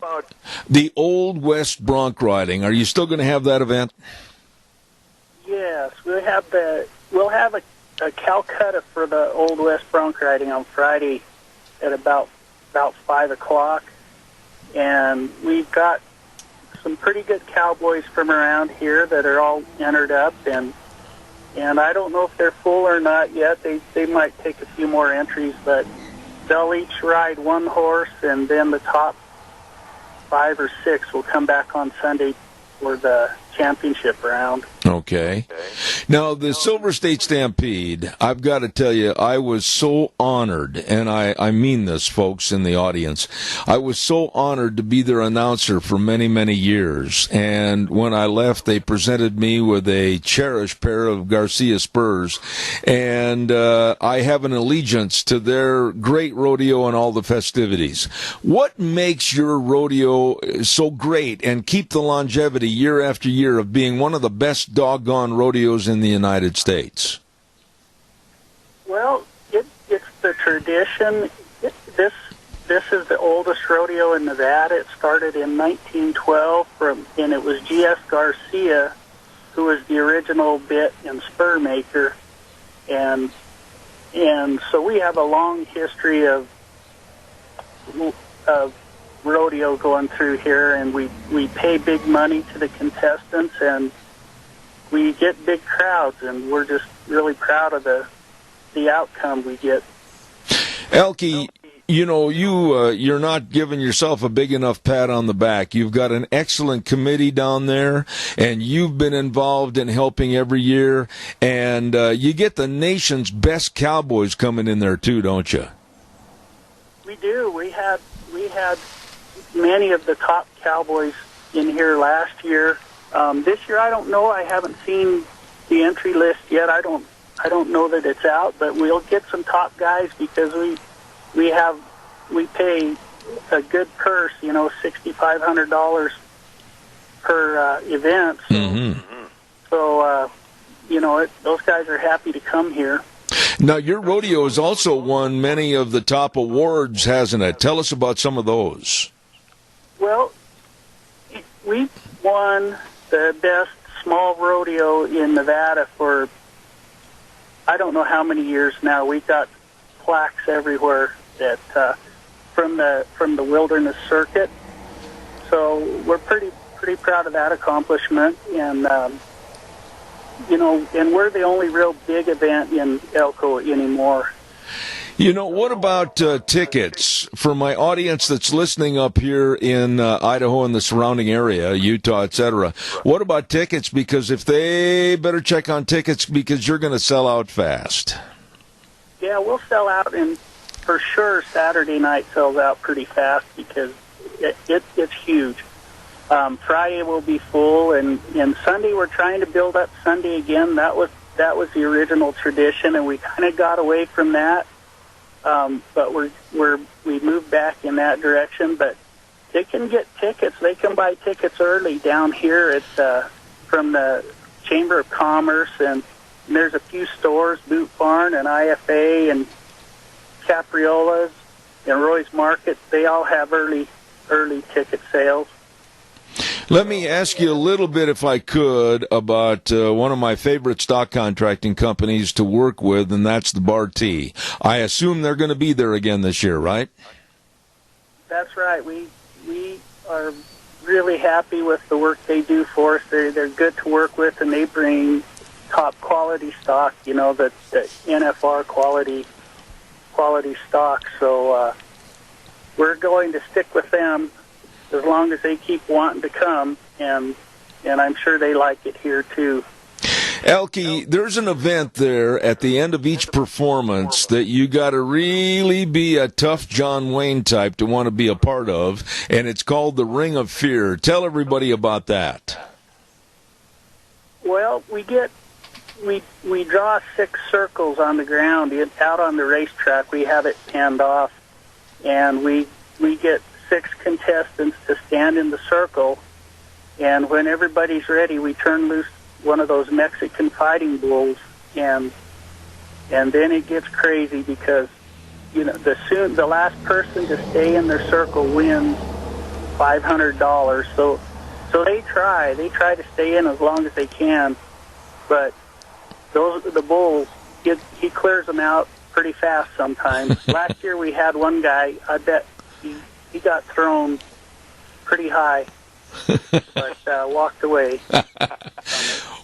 the Old West bronc riding? Are you still going to have that event? Yes, we'll have a Calcutta for the Old West bronc riding on Friday at about 5 o'clock, and we've got some pretty good cowboys from around here that are all entered up, and and I don't know if they're full or not yet. They might take a few more entries, but they'll each ride one horse, and then the top 5 or 6 will come back on Sunday for the championship round. Okay. Now, the Silver State Stampede, I've got to tell you, I was so honored, and I mean this, folks, in the audience. I was so honored to be their announcer for many, many years. And when I left, they presented me with a cherished pair of Garcia Spurs. And I have an allegiance to their great rodeo and all the festivities. What makes your rodeo so great and keep the longevity year after year of being one of the best doggone rodeos in the United States? Well, it's the tradition. This is the oldest rodeo in Nevada. It started in 1912, and it was G.S. Garcia who was the original bit and spur maker, and so we have a long history of rodeo going through here, and we pay big money to the contestants, and we get big crowds, and we're just really proud of the outcome we get. Elkie, you know, you're not giving yourself a big enough pat on the back. You've got an excellent committee down there, and you've been involved in helping every year, and you get the nation's best cowboys coming in there too, don't you? We do. We had many of the top cowboys in here last year. This year, I don't know. I haven't seen the entry list yet. I don't know that it's out, but we'll get some top guys because we pay a good purse, $6,500 per event. So those guys are happy to come here. Now, your rodeo has also won many of the top awards, hasn't it? Tell us about some of those. Well, we won the best small rodeo in Nevada for I don't know how many years now. We've got plaques everywhere that from the Wilderness Circuit. So we're pretty proud of that accomplishment, and and we're the only real big event in Elko anymore. What about tickets for my audience that's listening up here in Idaho and the surrounding area, Utah, etc.? What about tickets? Because if they better check on tickets because you're going to sell out fast. Yeah, we'll sell out, and for sure Saturday night sells out pretty fast because it's huge. Friday will be full, and Sunday we're trying to build up Sunday again. That was the original tradition, and we kind of got away from that. But we moved back in that direction. But they can get tickets. They can buy tickets early down here at from the Chamber of Commerce, and there's a few stores, Boot Barn and IFA and Capriola's and Roy's Market. They all have early ticket sales. Let me ask you a little bit, if I could, about one of my favorite stock contracting companies to work with, and that's the Bar T. I assume they're going to be there again this year, right? That's right. We are really happy with the work they do for us. They're good to work with, and they bring top quality stock. The NFR quality stock. So we're going to stick with them as long as they keep wanting to come, and I'm sure they like it here too. Elkie, there's an event there at the end of each performance that you got to really be a tough John Wayne type to want to be a part of, and it's called the Ring of Fear. Tell everybody about that. Well, we draw 6 circles on the ground out on the racetrack. We have it panned off, and we get 6 contestants to stand in the circle, and when everybody's ready, we turn loose one of those Mexican fighting bulls, and then it gets crazy because the last person to stay in their circle wins $500. So they try to stay in as long as they can, but the bulls, he clears them out pretty fast sometimes. Last year we had one guy, I bet he got thrown pretty high, but walked away.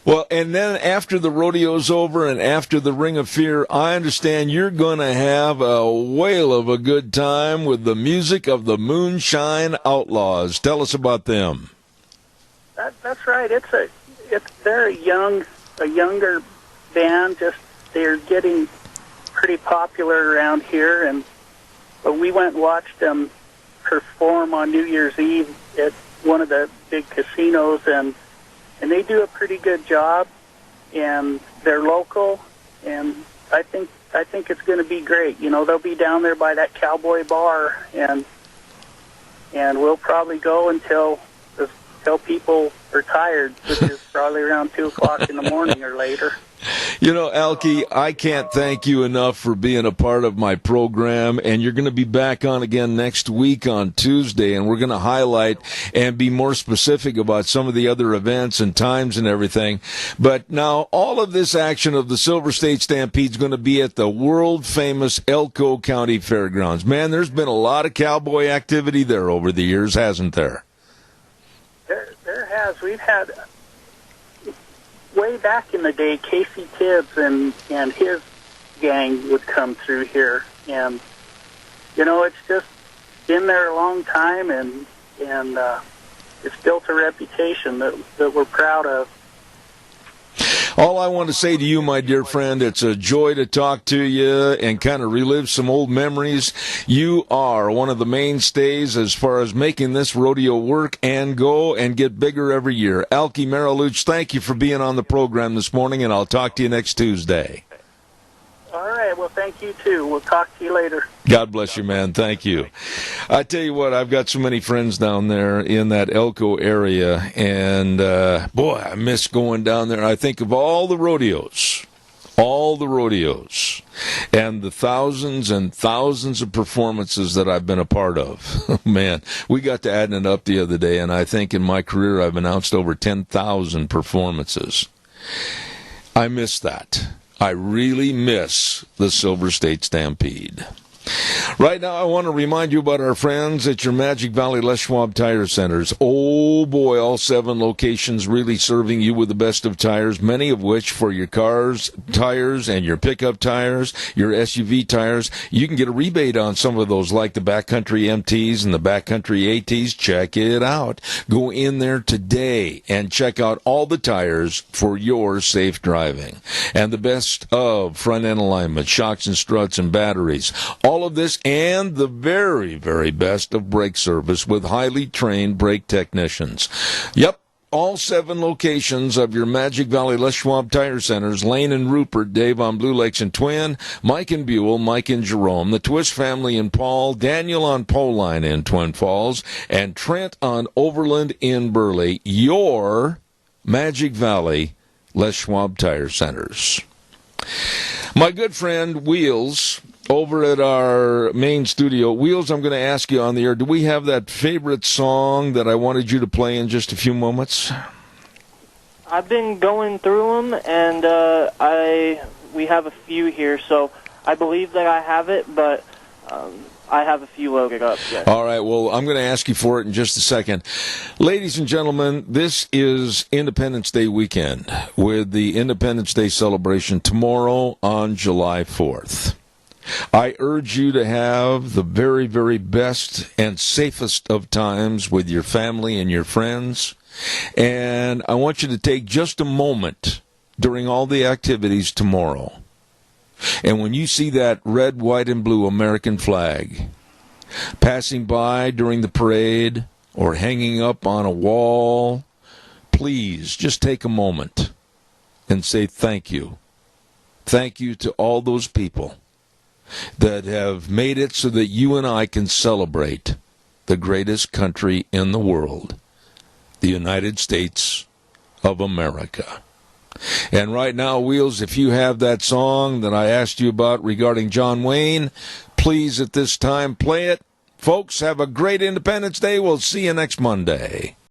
Well, and then after the rodeo's over and after the Ring of Fear, I understand you're going to have a whale of a good time with the music of the Moonshine Outlaws. Tell us about them. That's right. They're a younger band. They're getting pretty popular around here, but we went and watched them perform on New Year's Eve at one of the big casinos, and they do a pretty good job, and they're local, and I think it's going to be great. You know, they'll be down there by that Cowboy Bar, and we'll probably go until people are tired, which is probably around 2 o'clock in the morning or later. You know, Alki, I can't thank you enough for being a part of my program, and you're going to be back on again next week on Tuesday, and we're going to highlight and be more specific about some of the other events and times and everything. But now all of this action of the Silver State Stampede is going to be at the world-famous Elko County Fairgrounds. Man, there's been a lot of cowboy activity there over the years, hasn't there? There has. We've had... Way back in the day, Casey Tibbs and his gang would come through here, and you know, it's just been there a long time, and it's built a reputation that we're proud of. All I want to say to you, my dear friend, it's a joy to talk to you and kind of relive some old memories. You are one of the mainstays as far as making this rodeo work and go and get bigger every year. Alki Mariluch, thank you for being on the program this morning, and I'll talk to you next Tuesday. All right. Well, thank you, too. We'll talk to you later. God bless you, man. Thank you. I tell you what, I've got so many friends down there in that Elko area, and boy, I miss going down there. I think of all the rodeos, and the thousands and thousands of performances that I've been a part of. Man, we got to adding it up the other day, and I think in my career I've announced over 10,000 performances. I miss that. I really miss the Silver State Stampede. Right now, I want to remind you about our friends at your Magic Valley Les Schwab Tire Centers. Oh, boy, all 7 locations really serving you with the best of tires, many of which for your cars, tires, and your pickup tires, your SUV tires. You can get a rebate on some of those, like the Backcountry MTs and the Backcountry ATs. Check it out. Go in there today and check out all the tires for your safe driving. And the best of front-end alignment, shocks and struts and batteries. All of this and the very, very best of brake service with highly trained brake technicians. Yep, all 7 locations of your Magic Valley Les Schwab Tire Centers, Lane and Rupert, Dave on Blue Lakes and Twin, Mike and Buell, Mike and Jerome, the Twist family in Paul, Daniel on Poline in Twin Falls, and Trent on Overland in Burley. Your Magic Valley Les Schwab Tire Centers. My good friend Wheels over at our main studio. Wheels, I'm going to ask you on the air, do we have that favorite song that I wanted you to play in just a few moments? I've been going through them, and we have a few here, so I believe that I have it, but I have a few loaded up. Yes. All right, well, I'm going to ask you for it in just a second. Ladies and gentlemen, this is Independence Day weekend with the Independence Day celebration tomorrow on July 4th. I urge you to have the very, very best and safest of times with your family and your friends. And I want you to take just a moment during all the activities tomorrow. And when you see that red, white, and blue American flag passing by during the parade or hanging up on a wall, please just take a moment and say thank you. Thank you to all those people that have made it so that you and I can celebrate the greatest country in the world, the United States of America. And right now, Wheels, if you have that song that I asked you about regarding John Wayne, please at this time play it. Folks, have a great Independence Day. We'll see you next Monday.